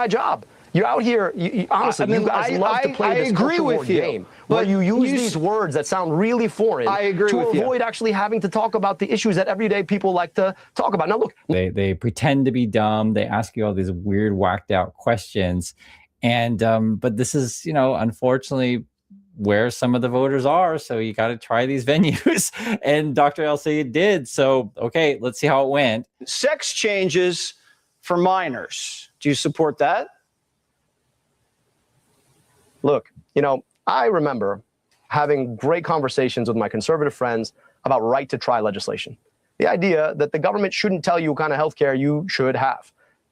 job? You're out here, honestly, you guys love to play this culture war game, where you use these words that sound really foreign to avoid actually having to talk about the issues that everyday people like to talk about. Now, look. They pretend to be dumb. They ask you all these weird, whacked out questions. And, but this is, you know, unfortunately, where some of the voters are. So you got to try these venues. And Dr. El-Sayed did. So, okay, let's see how it went. Sex changes for minors. Do you support that? Look, you know, I remember having great conversations with my conservative friends about right to try legislation. The idea that the government shouldn't tell you what kind of health care you should have.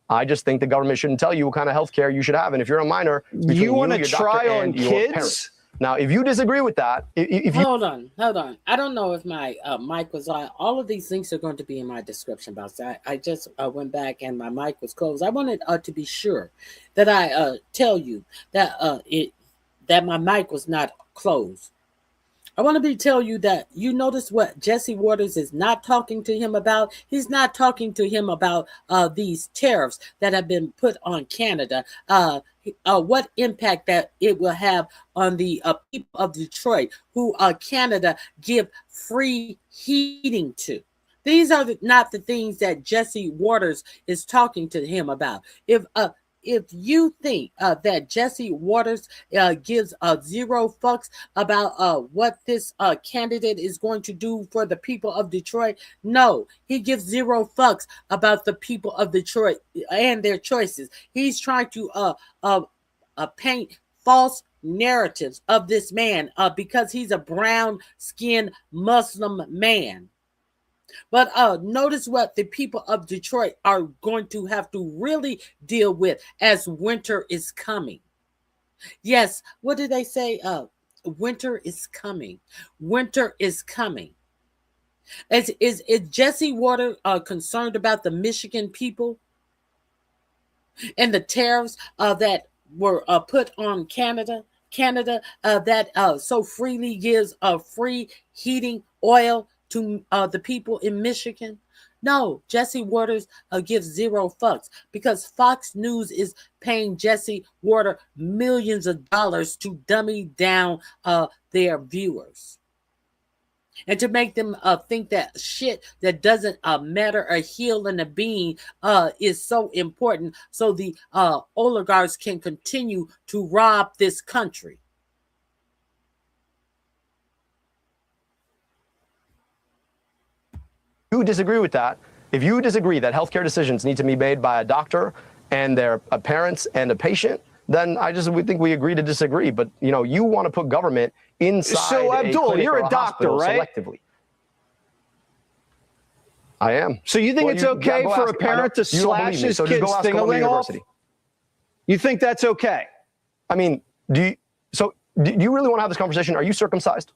I just think the government shouldn't tell you what kind of health care you should have. And if you're a minor, you want to try on kids? Parents. Now, if you disagree with that, if you hold on. I don't know if my mic was on. All of these links are going to be in my description box. I just went back and my mic was closed. I wanted to be sure that I tell you that that my mic was not closed. I want to tell you that you notice what Jesse Waters is not talking to him about. He's not talking to him about these tariffs that have been put on Canada. What impact that it will have on the people of Detroit, who Canada give free heating to. These are not the things that Jesse Waters is talking to him about. If you think that Jesse Waters gives zero fucks about what this candidate is going to do for the people of Detroit, no, he gives zero fucks about the people of Detroit and their choices. He's trying to paint false narratives of this man because he's a brown-skinned Muslim man. But notice what the people of Detroit are going to have to really deal with as winter is coming. Yes, what did they say? Winter is coming. Winter is coming. Is Jesse Waters concerned about the Michigan people and the tariffs that were put on Canada? Canada that so freely gives free heating oil to the people in Michigan? No, Jesse Waters gives zero fucks because Fox News is paying Jesse Waters millions of dollars to dummy down their viewers and to make them think that shit that doesn't matter a heel and a bean is so important so the oligarchs can continue to rob this country. you disagree with that, if you disagree that healthcare decisions need to be made by a doctor and their parents and a patient, then we think we agree to disagree. But you know, you want to put government inside. So Abdul, you're a doctor, right? Selectively. I am. So you think it's okay for a parent to slash his kid's thing-a-ling off? You think that's okay? I mean, do you really want to have this conversation? Are you circumcised?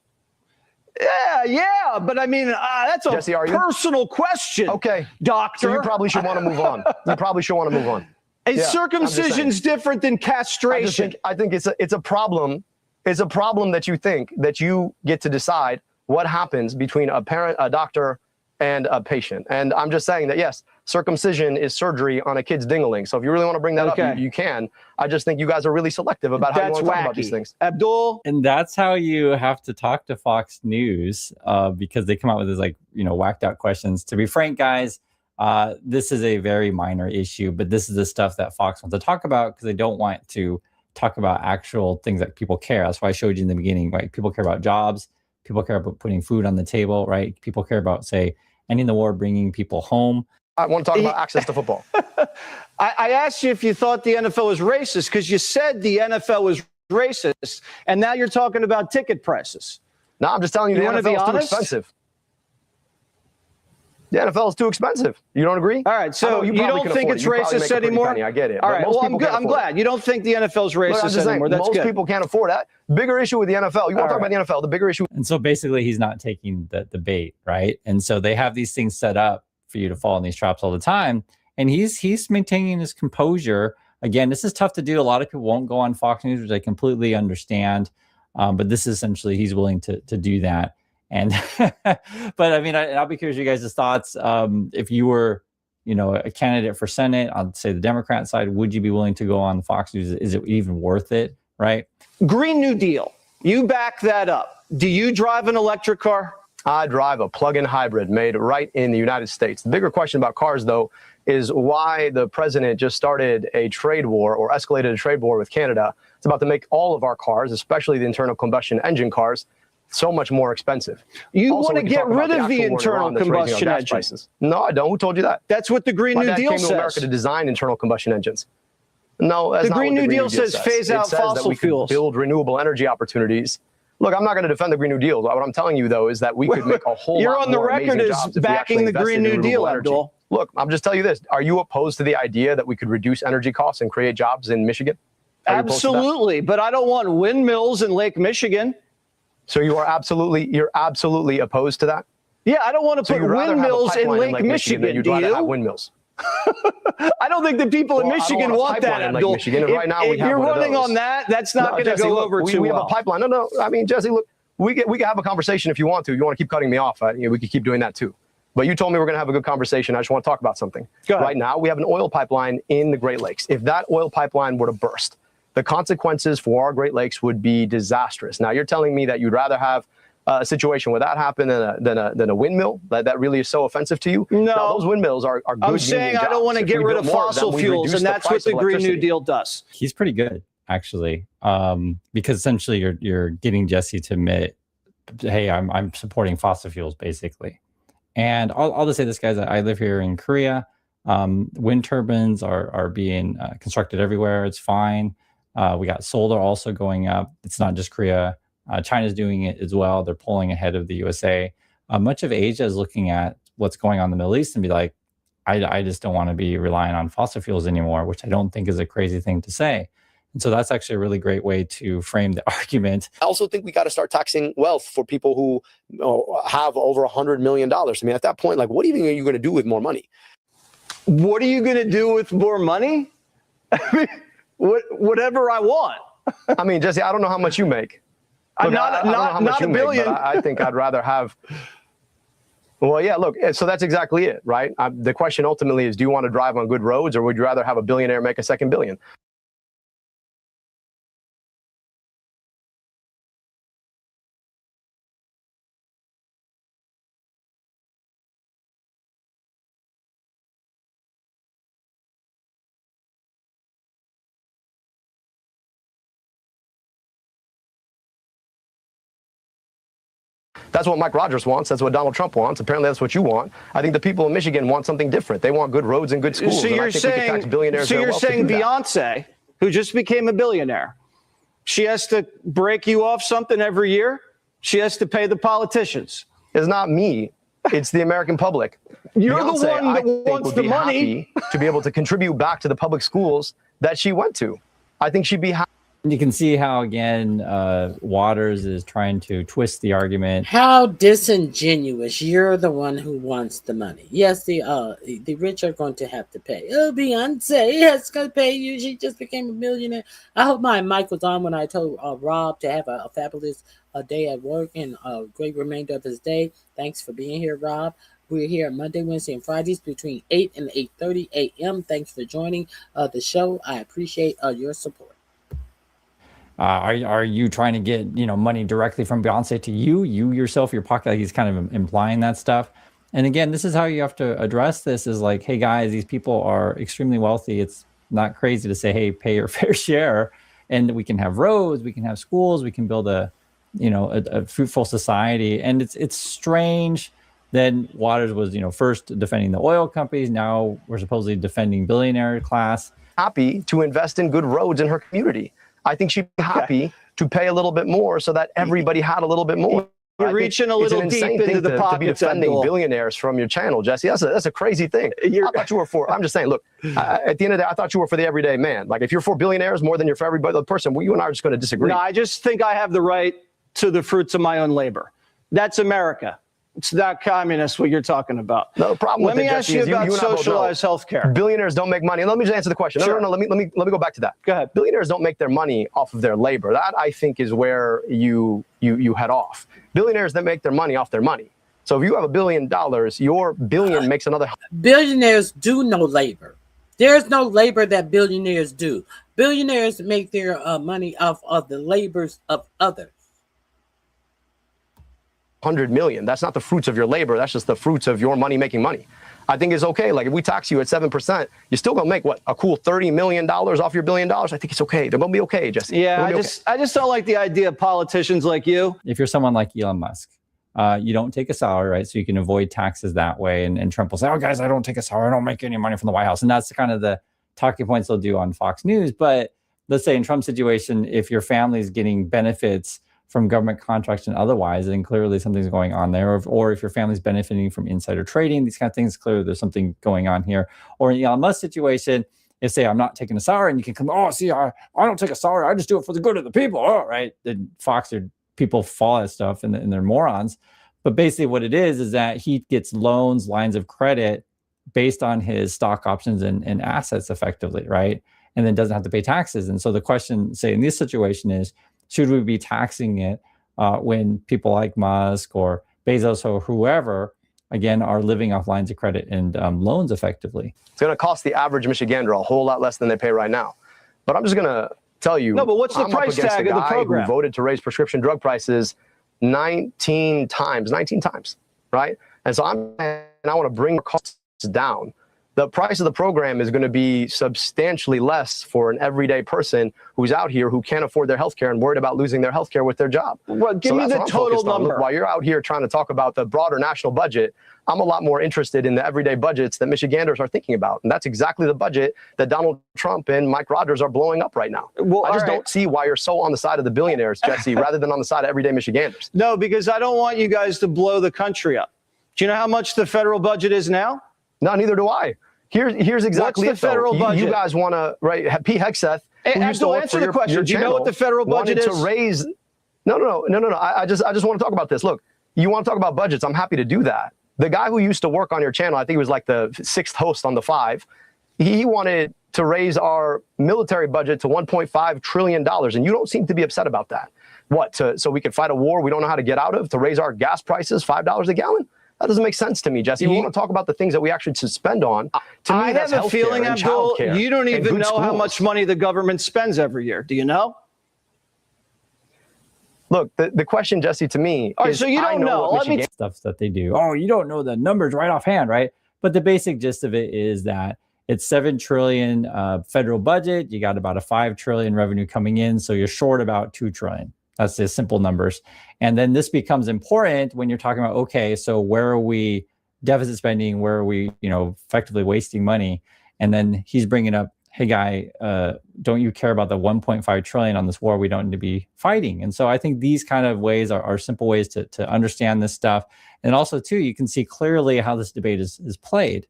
Yeah, but I mean, that's a Jesse, personal question. Okay, doctor. So you probably should want to move on. You probably should want to move on. Is circumcision's different than castration? I think it's a problem It's a problem that you think that you get to decide what happens between a parent, a doctor, and a patient. And I'm just saying that, yes, circumcision is surgery on a kid's dingling. So if you really want to bring that up, you can. I just think you guys are really selective about how you want to talk about these things. Abdul? And that's how you have to talk to Fox News because they come out with these whacked out questions. To be frank, guys, this is a very minor issue, but this is the stuff that Fox wants to talk about because they don't want to talk about actual things that people care. That's why I showed you in the beginning, right? People care about jobs. People care about putting food on the table, right? People care about, say, ending the war, bringing people home. I want to talk about access to football. I asked you if you thought the NFL was racist because you said the NFL was racist, and now you're talking about ticket prices. No, I'm just telling you, the NFL is too expensive. The NFL is too expensive. You don't agree? All right, so you don't think it's racist anymore? I get it. All right, well, I'm glad. You don't think the NFL is racist anymore. That's most good. people can't afford that. Bigger issue with the NFL. You want to talk about the NFL, the bigger issue. And so basically he's not taking the bait, right? And so they have these things set up for you to fall in these traps all the time. And he's maintaining his composure. Again, this is tough to do. A lot of people won't go on Fox News, which I completely understand. But this is essentially, he's willing to do that. And but I mean, I'll be curious your guys' thoughts. If you were, a candidate for Senate on, say, the Democrat side, would you be willing to go on Fox News? Is it even worth it? Right? Green New Deal. You back that up. Do you drive an electric car? I drive a plug-in hybrid made right in the United States. The bigger question about cars, though, is why the president just started a trade war or escalated a trade war with Canada. It's about to make all of our cars, especially the internal combustion engine cars, so much more expensive. You want to get rid of the internal combustion engine? No, I don't. Who told you that? That's what the Green New Deal says. My dad came to America to design internal combustion engines. No, that's the Green New Deal says phase out fossil fuels. Build renewable energy opportunities. Look, I'm not going to defend the Green New Deal. What I'm telling you, though, is that we could make a whole You're lot on the more record amazing as jobs if we backing actually the Green invested in New Deal, renewable energy. Abdul. Look, I'm just telling you this. Are you opposed to the idea that we could reduce energy costs and create jobs in Michigan? Absolutely, but I don't want windmills in Lake Michigan. So you're absolutely opposed to that? Yeah, I don't want to put windmills in Lake Michigan. Do you? Have windmills. I don't think the people in Michigan want that, Abdul. Right now, if you're running on that, that's not going to go over too well. We have a pipeline. No. I mean, Jesse, look, we can have a conversation if you want to. You want to keep cutting me off. We could keep doing that too. But you told me we're going to have a good conversation. I just want to talk about something. Right now, we have an oil pipeline in the Great Lakes. If that oil pipeline were to burst, the consequences for our Great Lakes would be disastrous. Now, you're telling me that you'd rather have a situation where that happened than a windmill? That really is so offensive to you? No. Now, those windmills are good. I'm saying I don't want to get rid of fossil fuels, and that's what the Green New Deal does. He's pretty good, actually, because essentially you're getting Jesse to admit, hey, I'm supporting fossil fuels, basically. And I'll just say this, guys. I live here in Korea. Wind turbines are being constructed everywhere. It's fine. We got solar also going up. It's not just Korea. China's doing it as well. They're pulling ahead of the USA. Much of Asia is looking at what's going on in the Middle East and be like, I just don't want to be relying on fossil fuels anymore, which I don't think is a crazy thing to say. And so that's actually a really great way to frame the argument. I also think we got to start taxing wealth for people who have over $100 million. I mean, at that point, like, what even are you going to do with more money? What are you going to do with more money? I mean, whatever I want. I mean, Jesse, I don't know how much you make. I'm not a billion. But I think I'd rather have. Well, yeah, look, so that's exactly it, right? The question ultimately is, do you want to drive on good roads, or would you rather have a billionaire make a second billion? That's what Mike Rogers wants. That's what Donald Trump wants. Apparently, that's what you want. I think the people in Michigan want something different. They want good roads and good schools. So you're saying Beyonce, who just became a billionaire, she has to break you off something every year? She has to pay the politicians? It's not me. It's the American public. You're Beyonce, the one that wants the money. To be able to contribute back to the public schools that she went to. I think she'd be happy. And you can see how, again, Waters is trying to twist the argument. How disingenuous. You're the one who wants the money. Yes, the rich are going to have to pay. Oh, Beyonce has to pay you. She just became a millionaire. I hope my mic was on when I told Rob to have a fabulous day at work and a great remainder of his day. Thanks for being here, Rob. We're here Monday, Wednesday, and Fridays between 8 and 8:30 a.m. Thanks for joining the show. I appreciate your support. Are you trying to get money directly from Beyonce to you yourself, your pocket? Like he's kind of implying that stuff. And again, this is how you have to address this: is like, hey guys, these people are extremely wealthy. It's not crazy to say, hey, pay your fair share, and we can have roads, we can have schools, we can build a fruitful society. And it's strange that Waters was first defending the oil companies. Now we're supposedly defending billionaire class. Happy to invest in good roads in her community. I think she'd be happy to pay a little bit more so that everybody had a little bit more. You're reaching a little deep into the pockets, to be defending Abdul. Billionaires from your channel, Jesse. That's a crazy thing. I thought you were for. I'm just saying. Look, at the end of the day, I thought you were for the everyday man. Like if you're for billionaires more than you're for every other person, well, you and I are just going to disagree. No, I just think I have the right to the fruits of my own labor. That's America. It's not communist what you're talking about. No problem. Let with me it, ask Jesse, you is about and I both know socialized health care. Billionaires don't make money. And let me just answer the question. Sure. No. Let me go back to that. Go ahead. Billionaires don't make their money off of their labor. That I think is where you head off. Billionaires that make their money off their money. So if you have $1 billion, your billion makes another. Billionaires do no labor. There's no labor that billionaires do. Billionaires make their money off of the labors of others. 100 million. That's not the fruits of your labor. That's just the fruits of your money making money. I think it's okay. Like if we tax you at 7%, you're still gonna make what, a cool $30 million off your $1 billion. I think it's okay. They're gonna be okay, Jesse. Yeah, I just don't like the idea of politicians like you. If you're someone like Elon Musk, you don't take a salary, right? So you can avoid taxes that way. And Trump will say, oh guys, I don't take a salary. I don't make any money from the White House. And that's kind of the talking points they'll do on Fox News. But let's say in Trump's situation, if your family is getting benefits from government contracts and otherwise, then clearly something's going on there. Or if your family's benefiting from insider trading, these kind of things, clearly there's something going on here. Or in Elon Musk's situation, if say I'm not taking a salary, and you can come, oh, see, I don't take a salary, I just do it for the good of the people. Oh, right. Then Fox or people fall at stuff and they're morons. But basically what it is that he gets loans, lines of credit based on his stock options and assets effectively, right? And then doesn't have to pay taxes. And so the question, say in this situation is, should we be taxing it when people like Musk or Bezos or whoever, again, are living off lines of credit and loans effectively? It's going to cost the average Michigander a whole lot less than they pay right now. But I'm just going to tell you. No, but what's the price tag of the program? Who voted to raise prescription drug prices 19 times, right? And so I want to bring costs down. The price of the program is going to be substantially less for an everyday person who's out here who can't afford their health care and worried about losing their health care with their job. Well, give me the total number. Look, while you're out here trying to talk about the broader national budget, I'm a lot more interested in the everyday budgets that Michiganders are thinking about. And that's exactly the budget that Donald Trump and Mike Rogers are blowing up right now. Well, I just don't see why you're so on the side of the billionaires, Jesse, rather than on the side of everyday Michiganders. No, because I don't want you guys to blow the country up. Do you know how much the federal budget is now? No, neither do I. Here's exactly What's the federal budget? You guys want to, right? Pete Hegseth, who used to work answer for the question. Do you know what the federal budget is? To raise. No. I just want to talk about this. Look, you want to talk about budgets? I'm happy to do that. The guy who used to work on your channel, I think he was like the 6th host on the 5. He wanted to raise our military budget to $1.5 trillion, and you don't seem to be upset about that. What? So we can fight a war we don't know how to get out of? To raise our gas prices $5 a gallon? That doesn't make sense to me, Jesse. We want to talk about the things that we actually should spend on. To me, I have a feeling, Abdul, you don't even know how much money the government spends every year. Do you know? Look, the question, Jesse, to me is, so you don't know. Let me stuff that they do. Oh, you don't know the numbers right offhand, right? But the basic gist of it is that it's $7 trillion federal budget. You got about a $5 trillion revenue coming in, so you're short about $2 trillion. That's the simple numbers. And then this becomes important when you're talking about, okay, so where are we deficit spending? Where are we, effectively wasting money? And then he's bringing up, hey guy, don't you care about the 1.5 trillion on this war we don't need to be fighting? And so I think these kind of ways are simple ways to understand this stuff. And also too, you can see clearly how this debate is played.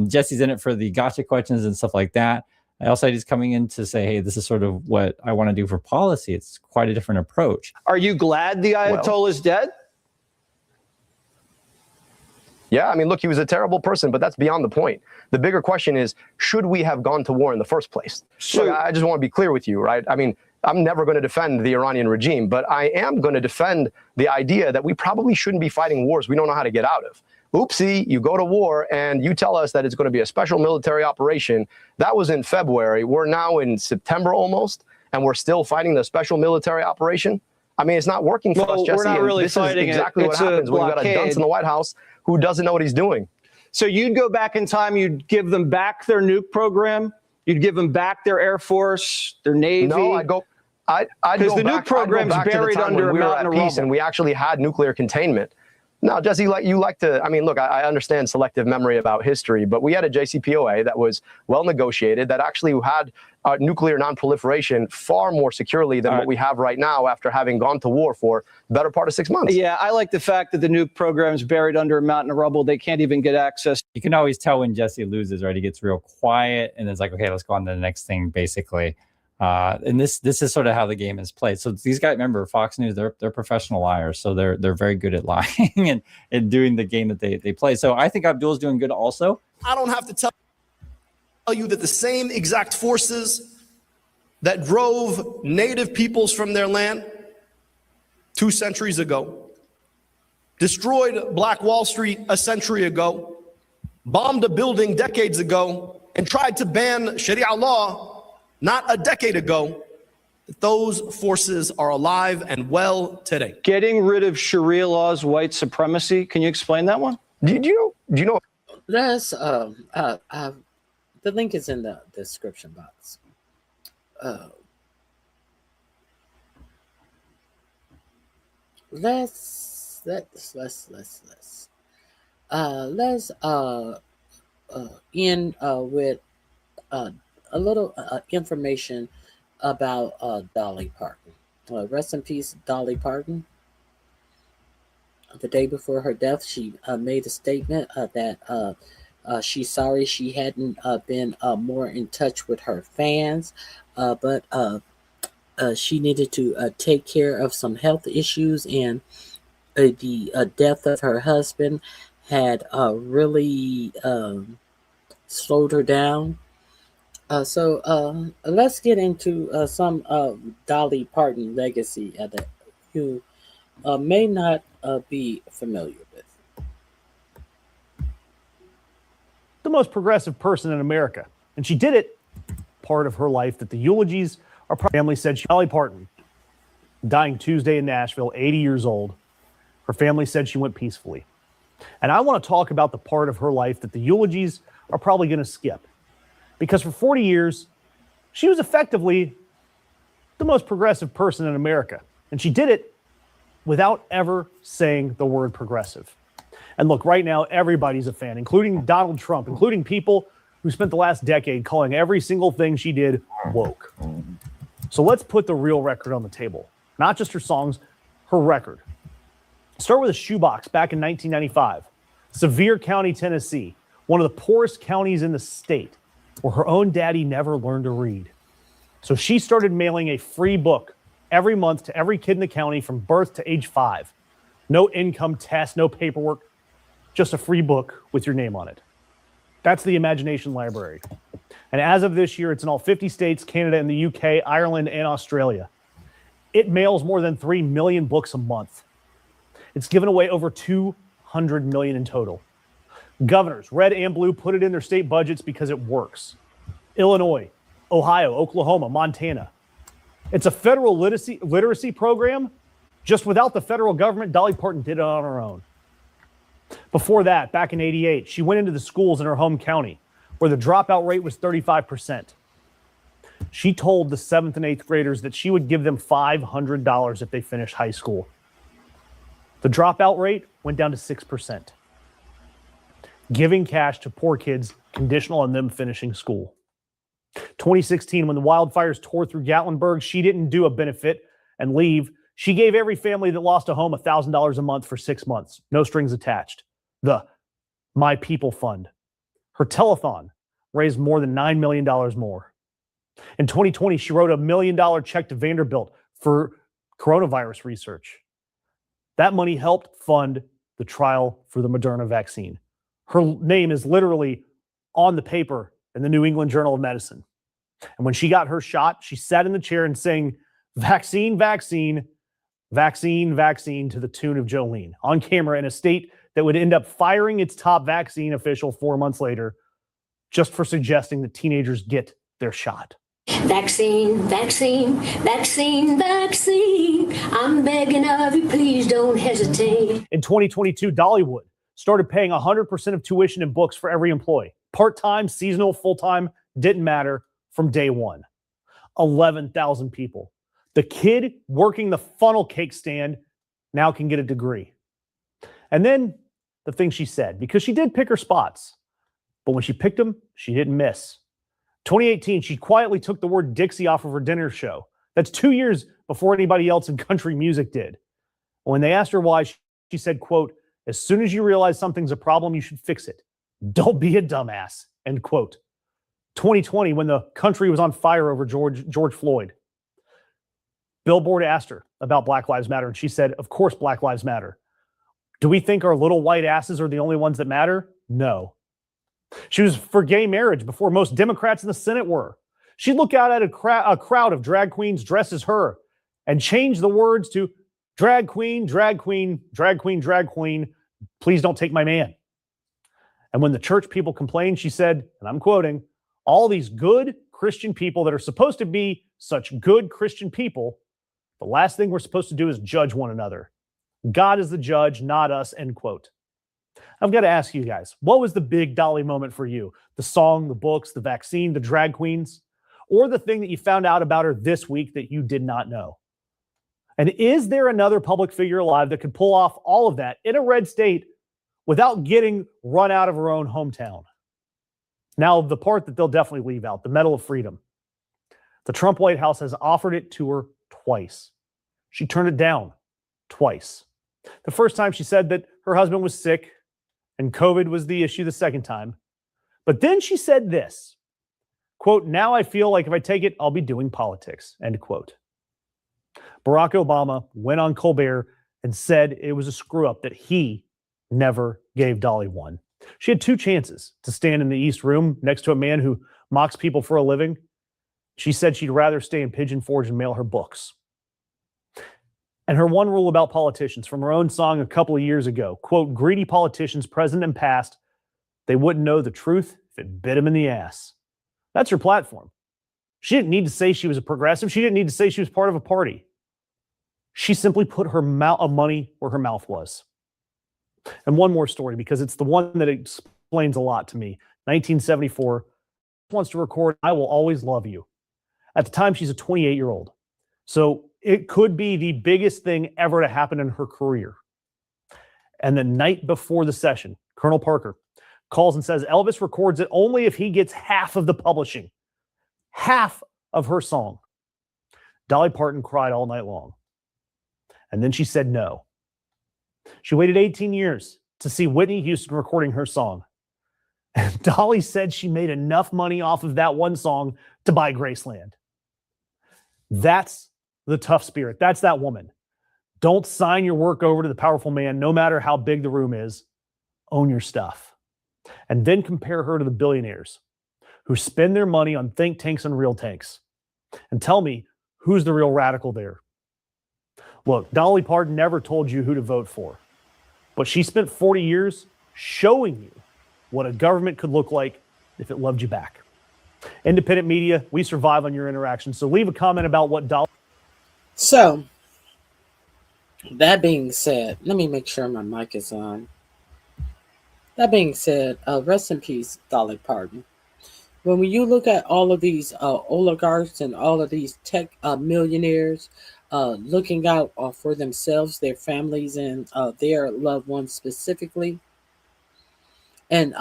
Jesse's in it for the gotcha questions and stuff like that. also he's coming in to say, hey, this is sort of what I want to do for policy. It's quite a different approach. Are you glad the Ayatollah is dead? Yeah, I mean, look, he was a terrible person, but that's beyond the point. The bigger question is, should we have gone to war in the first place? So, look, I just want to be clear with you, right? I mean, I'm never going to defend the Iranian regime, but I am going to defend the idea that we probably shouldn't be fighting wars we don't know how to get out of. Oopsie, you go to war and you tell us that it's going to be a special military operation. That was in February. We're now in September almost, and we're still fighting the special military operation. I mean, it's not working for us, Jesse. We're not really this fighting is exactly what happens when you've got a dunce in the White House who doesn't know what he's doing. So you'd go back in time, you'd give them back their nuke program, you'd give them back their Air Force, their Navy. No, I'd go because the nuke program's buried under a mountain of rubble, and we actually had nuclear containment. Now, Jesse, you like to, I mean, look, I understand selective memory about history, but we had a JCPOA that was well negotiated, that actually had nuclear nonproliferation far more securely than what we have right now after having gone to war for the better part of 6 months. Yeah, I like the fact that the nuke program's buried under a mountain of rubble. They can't even get access. You can always tell when Jesse loses, right? He gets real quiet and it's like, okay, let's go on to the next thing, basically. And this is sort of how the game is played. So these guys, remember, Fox News, they're professional liars. So they're very good at lying and doing the game that they play. So I think Abdul's doing good also. I don't have to tell you that the same exact forces that drove native peoples from their land 2 centuries ago, destroyed Black Wall Street a century ago, bombed a building decades ago, and tried to ban Sharia law not a decade ago, those forces are alive and well today. Getting rid of Sharia law's white supremacy. Can you explain that one? Do you know? Let's the link is in the description box. Let's end with a little information about Dolly Parton. Rest in peace, Dolly Parton. The day before her death, she made a statement that she's sorry she hadn't been more in touch with her fans, but she needed to take care of some health issues, and the death of her husband had really slowed her down. So let's get into some Dolly Parton legacy that you may not be familiar with. The most progressive person in America. And she did it, part of her life that the eulogies are. Family said Dolly Parton, dying Tuesday in Nashville, 80 years old. Her family said she went peacefully. And I want to talk about the part of her life that the eulogies are probably going to skip. Because for 40 years, she was effectively the most progressive person in America. And she did it without ever saying the word progressive. And look, right now, everybody's a fan, including Donald Trump, including people who spent the last decade calling every single thing she did woke. So let's put the real record on the table. Not just her songs, her record. Start with a shoebox back in 1995. Sevier County, Tennessee, one of the poorest counties in the state, where her own daddy never learned to read. So she started mailing a free book every month to every kid in the county from birth to age 5. No income test, no paperwork, just a free book with your name on it. That's the Imagination Library. And as of this year, it's in all 50 states, Canada and the UK, Ireland, and Australia. It mails more than 3 million books a month. It's given away over 200 million in total. Governors, red and blue, put it in their state budgets because it works. Illinois, Ohio, Oklahoma, Montana. It's a federal literacy program. Just without the federal government, Dolly Parton did it on her own. Before that, back in '88, she went into the schools in her home county where the dropout rate was 35%. She told the 7th and 8th graders that she would give them $500 if they finished high school. The dropout rate went down to 6%. Giving cash to poor kids conditional on them finishing school. 2016, when the wildfires tore through Gatlinburg, she didn't do a benefit and leave. She gave every family that lost a home $1,000 a month for 6 months. No strings attached. The My People Fund. Her telethon raised more than $9 million more. In 2020, she wrote a $1 million check to Vanderbilt for coronavirus research. That money helped fund the trial for the Moderna vaccine. Her name is literally on the paper in the New England Journal of Medicine. And when she got her shot, she sat in the chair and sang, "Vaccine, vaccine, vaccine, vaccine," to the tune of Jolene, on camera in a state that would end up firing its top vaccine official 4 months later just for suggesting that teenagers get their shot. Vaccine, vaccine, vaccine, vaccine. I'm begging of you, please don't hesitate. In 2022, Dollywood started paying 100% of tuition and books for every employee. Part-time, seasonal, full-time, didn't matter from day one. 11,000 people. The kid working the funnel cake stand now can get a degree. And then the thing she said, because she did pick her spots, but when she picked them, she didn't miss. 2018, she quietly took the word Dixie off of her dinner show. That's 2 years before anybody else in country music did. When they asked her why, she said, quote, "As soon as you realize something's a problem, you should fix it. Don't be a dumbass," end quote. 2020, when the country was on fire over George Floyd, Billboard asked her about Black Lives Matter, and she said, "Of course Black Lives Matter. Do we think our little white asses are the only ones that matter? No." She was for gay marriage before most Democrats in the Senate were. She'd look out at a crowd of drag queens dressed as her and change the words to drag queen, drag queen, drag queen, drag queen, please don't take my man. And when the church people complained, she said, and I'm quoting, "All these good Christian people that are supposed to be such good Christian people, the last thing we're supposed to do is judge one another. God is the judge, not us," end quote. I've got to ask you guys, what was the big Dolly moment for you? The song, the books, the vaccine, the drag queens, or the thing that you found out about her this week that you did not know? And is there another public figure alive that could pull off all of that in a red state without getting run out of her own hometown? Now, the part that they'll definitely leave out, the Medal of Freedom. The Trump White House has offered it to her twice. She turned it down twice. The first time she said that her husband was sick and COVID was the issue the second time. But then she said this, quote, "Now I feel like if I take it, I'll be doing politics," end quote. Barack Obama went on Colbert and said it was a screw up that he never gave Dolly one. She had two chances to stand in the East Room next to a man who mocks people for a living. She said she'd rather stay in Pigeon Forge and mail her books. And her one rule about politicians from her own song a couple of years ago, quote, "Greedy politicians, present and past, they wouldn't know the truth if it bit them in the ass." That's her platform. She didn't need to say she was a progressive. She didn't need to say she was part of a party. She simply put her money where her mouth was. And one more story, because it's the one that explains a lot to me. 1974, wants to record "I Will Always Love You." At the time, she's a 28-year-old. So it could be the biggest thing ever to happen in her career. And the night before the session, Colonel Parker calls and says Elvis records it only if he gets half of the publishing, half of her song. Dolly Parton cried all night long. And then she said no. She waited 18 years to see Whitney Houston recording her song. And Dolly said she made enough money off of that one song to buy Graceland. That's the tough spirit. That's that woman. Don't sign your work over to the powerful man, no matter how big the room is. Own your stuff. And then compare her to the billionaires who spend their money on think tanks and real tanks. And tell me, who's the real radical there? Look, Dolly Parton never told you who to vote for, but she spent 40 years showing you what a government could look like if it loved you back. Independent media, we survive on your interaction. So leave a comment about what Dolly. So, that being said, let me make sure my mic is on. That being said, rest in peace, Dolly Parton. When you look at all of these oligarchs and all of these tech millionaires looking out for themselves, their families, and their loved ones specifically, and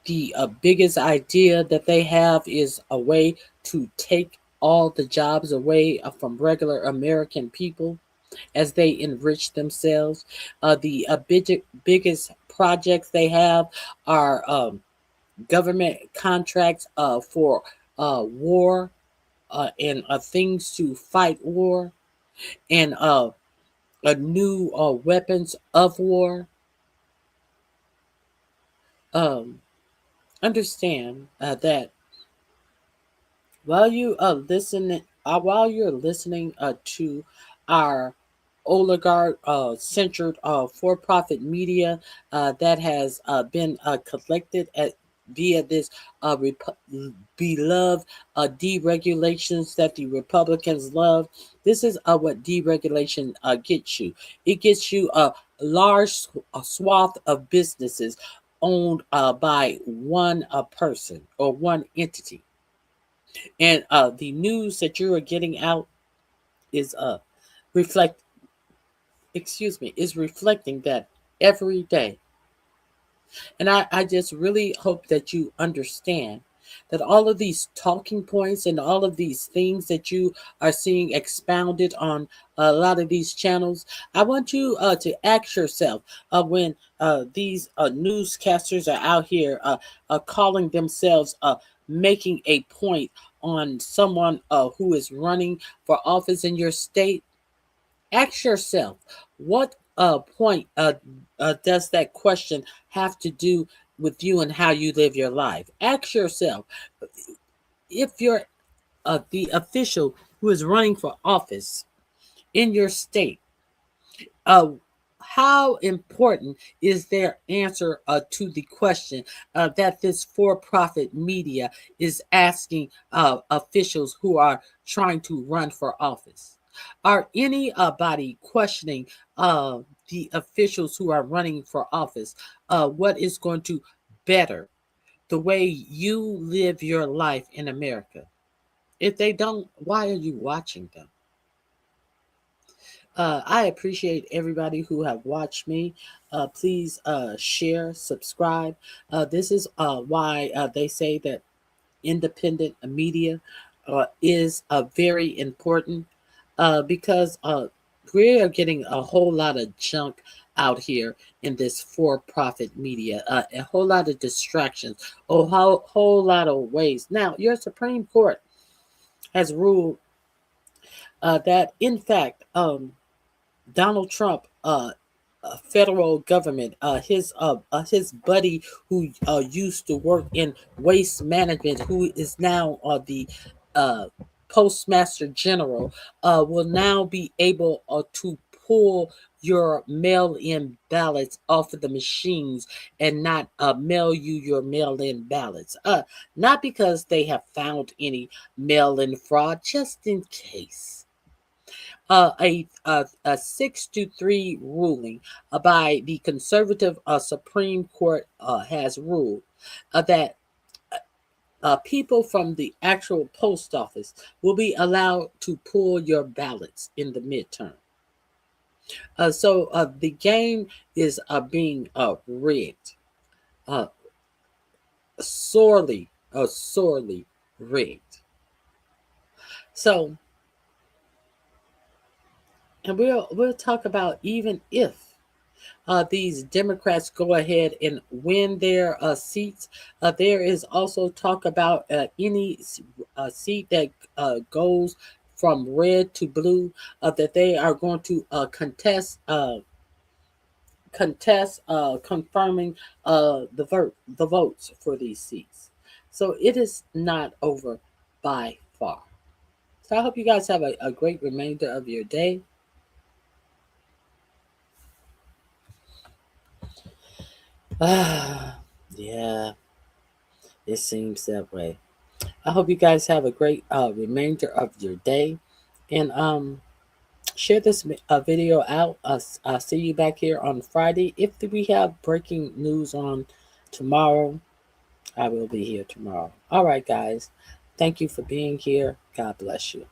the biggest idea that they have is a way to take all the jobs away from regular American people as they enrich themselves. The biggest projects they have are government contracts for war and things to fight war, and a new weapons of war. Um, Understand that while you're listening to our oligarch centered for-profit media that has been collected via this beloved deregulations that the Republicans love. This is what deregulation gets you. It gets you a large swath of businesses owned by one person or one entity. And the news that you are getting out is reflect is reflecting that every day. And I just really hope that you understand that all of these talking points and all of these things that you are seeing expounded on a lot of these channels, I want you to ask yourself when these newscasters are out here calling themselves making a point on someone who is running for office in your state. Ask yourself, what point does that question have to do with you and how you live your life? Ask yourself, if you're the official who is running for office in your state, uh, how important is their answer to the question that this for-profit media is asking officials who are trying to run for office? Are anybody questioning the officials who are running for office what is going to better the way you live your life in America? If they don't, why are you watching them? I appreciate everybody who have watched me. Please share, subscribe. This is why they say that independent media is very important because we are getting a whole lot of junk out here in this for-profit media, a whole lot of distractions, a whole lot of ways. Now, your Supreme Court has ruled that, in fact, Donald Trump, federal government, his buddy who used to work in waste management, who is now the uh, postmaster general, will now be able to pull your mail-in ballots off of the machines and not mail you your mail-in ballots. Not because they have found any mail-in fraud, just in case. A 6-3 ruling by the conservative Supreme Court has ruled that people from the actual post office will be allowed to pull your ballots in the midterm. So the game is being rigged, sorely rigged. So, and we'll talk about even if these Democrats go ahead and win their seats. There is also talk about any seat that goes from red to blue that they are going to contest confirming the votes for these seats. So it is not over by far. So I hope you guys have a great remainder of your day. Yeah, it seems that way. I hope you guys have a great remainder of your day, and share this video out. I'll see you back here on Friday. If we have breaking news on tomorrow, I will be here tomorrow. All right, guys. Thank you for being here. God bless you.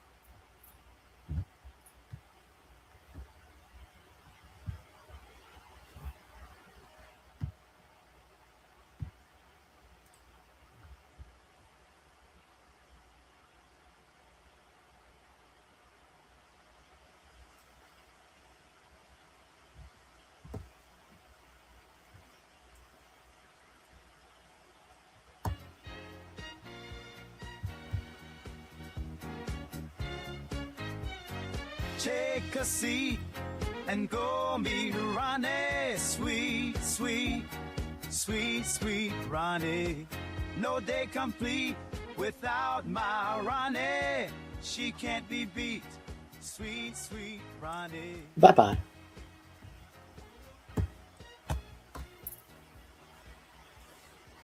take a seat and go meet Ronnie. Sweet, sweet, sweet, sweet Ronnie. No day complete without my Ronnie. She can't be beat. Sweet, sweet Ronnie. Bye-bye.